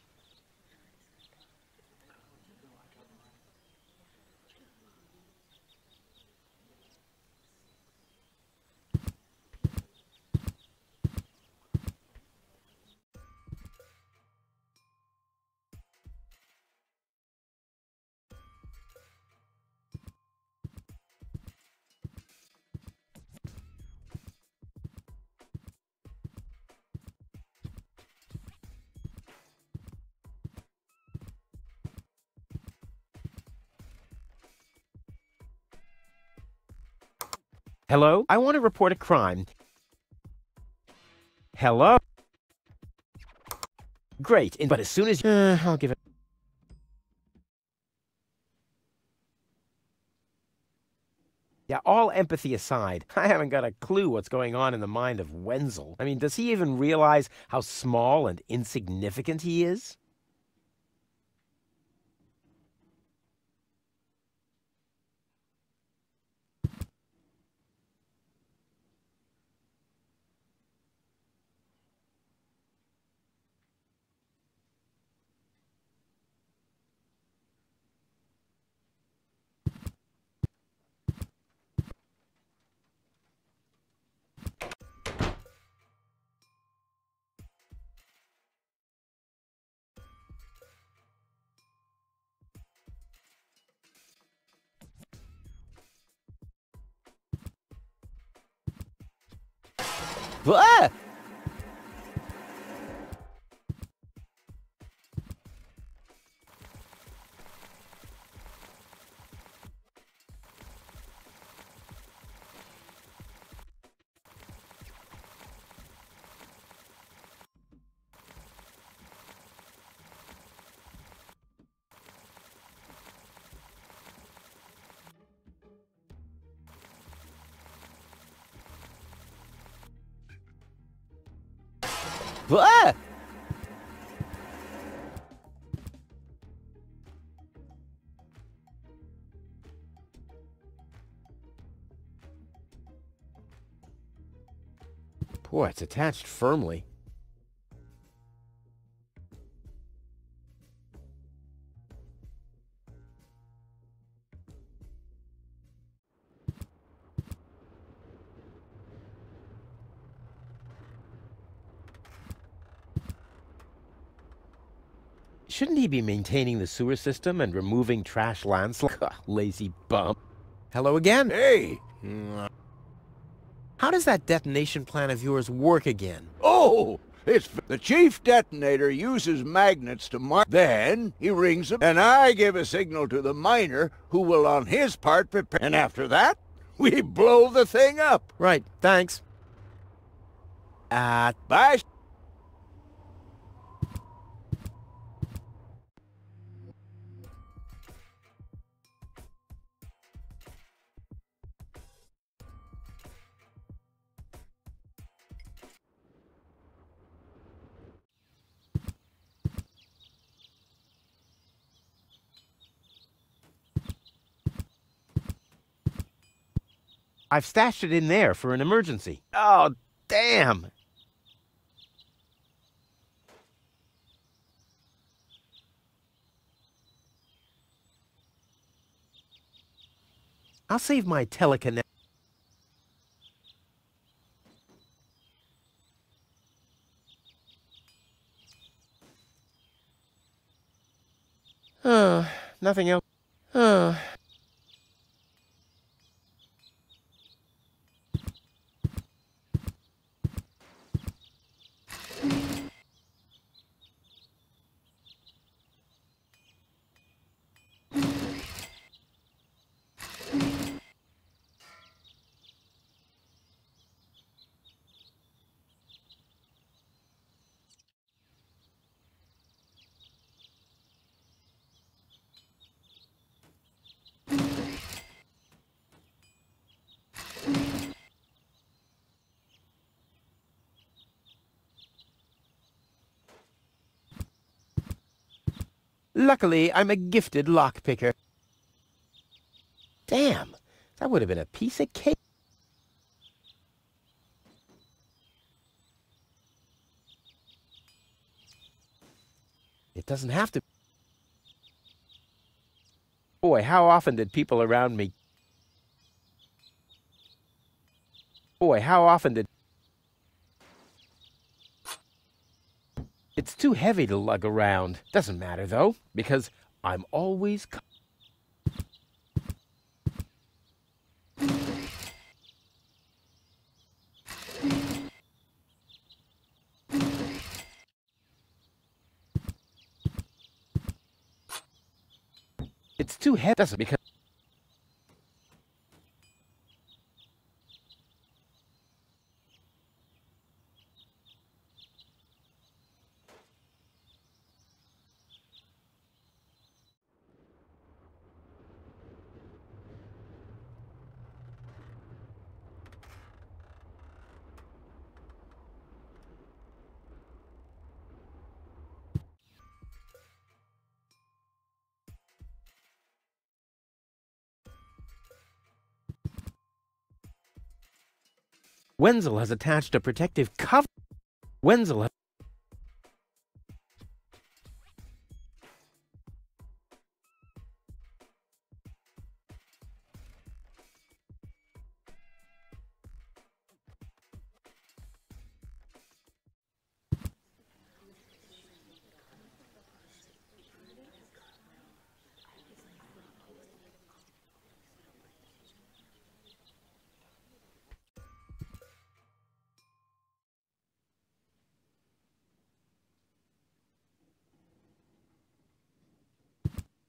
B: Hello? I want to report a crime. Hello? Great, but as soon as... I'll give it... Yeah, all empathy aside, I haven't got a clue what's going on in the mind of Wenzel. I mean, does he even realize how small and insignificant he is? Ah! Ah! Boy, it's attached firmly. Shouldn't he be maintaining the sewer system and removing trash landslides? Lazy bum. Hello again.
E: Hey!
B: How does that detonation plan of yours work again?
E: Oh! It's the chief detonator uses magnets to mark. Then he rings them, and I give a signal to the miner, who will on his part prepare. And after that, we blow the thing up.
B: Right, thanks.
E: Bye.
B: I've stashed it in there for an emergency. Oh, damn! I'll save my telekinetic. Nothing else. Luckily, I'm a gifted lockpicker. Damn, that would have been a piece of cake. It doesn't have to. Boy, how often did people around me... Boy, how often did... It's too heavy to lug around. Doesn't matter, though, because I'm always... It's too heavy, doesn't because... Wenzel has attached a protective cover. Wenzel has...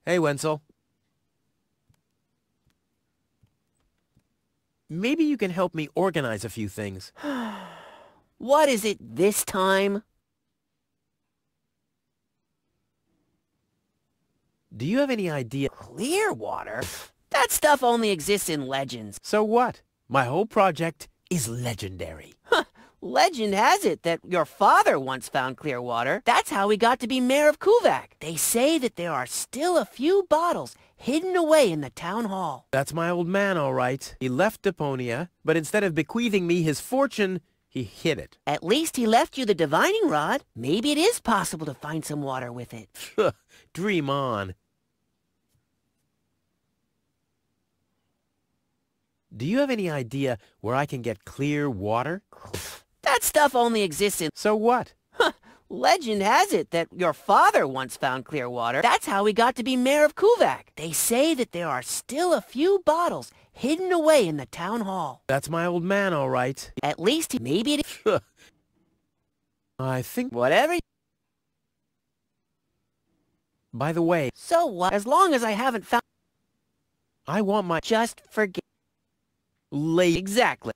B: Hey, Wenzel. Maybe you can help me organize a few things.
A: What is it this time?
B: Do you have any idea?
A: Clear water? That stuff only exists in legends.
B: So what? My whole project is legendary.
A: Legend has it that your father once found clear water. That's how he got to be mayor of Kuvak. They say that there are still a few bottles hidden away in the town hall.
B: That's my old man, all right. He left Deponia, but instead of bequeathing me his fortune, he hid it.
A: At least he left you the divining rod. Maybe it is possible to find some water with it.
B: Dream on. Do you have any idea where I can get clear water?
A: That stuff only exists in...
B: So what?
A: Legend has it that your father once found clear water. That's how he got to be mayor of Kuvak. They say that there are still a few bottles hidden away in the town hall.
B: That's my old man, all right.
A: At least maybe it...
B: I think...
A: Whatever...
B: By the way...
A: So what? As long as I haven't found...
B: I want my...
A: Just forget...
B: Exactly.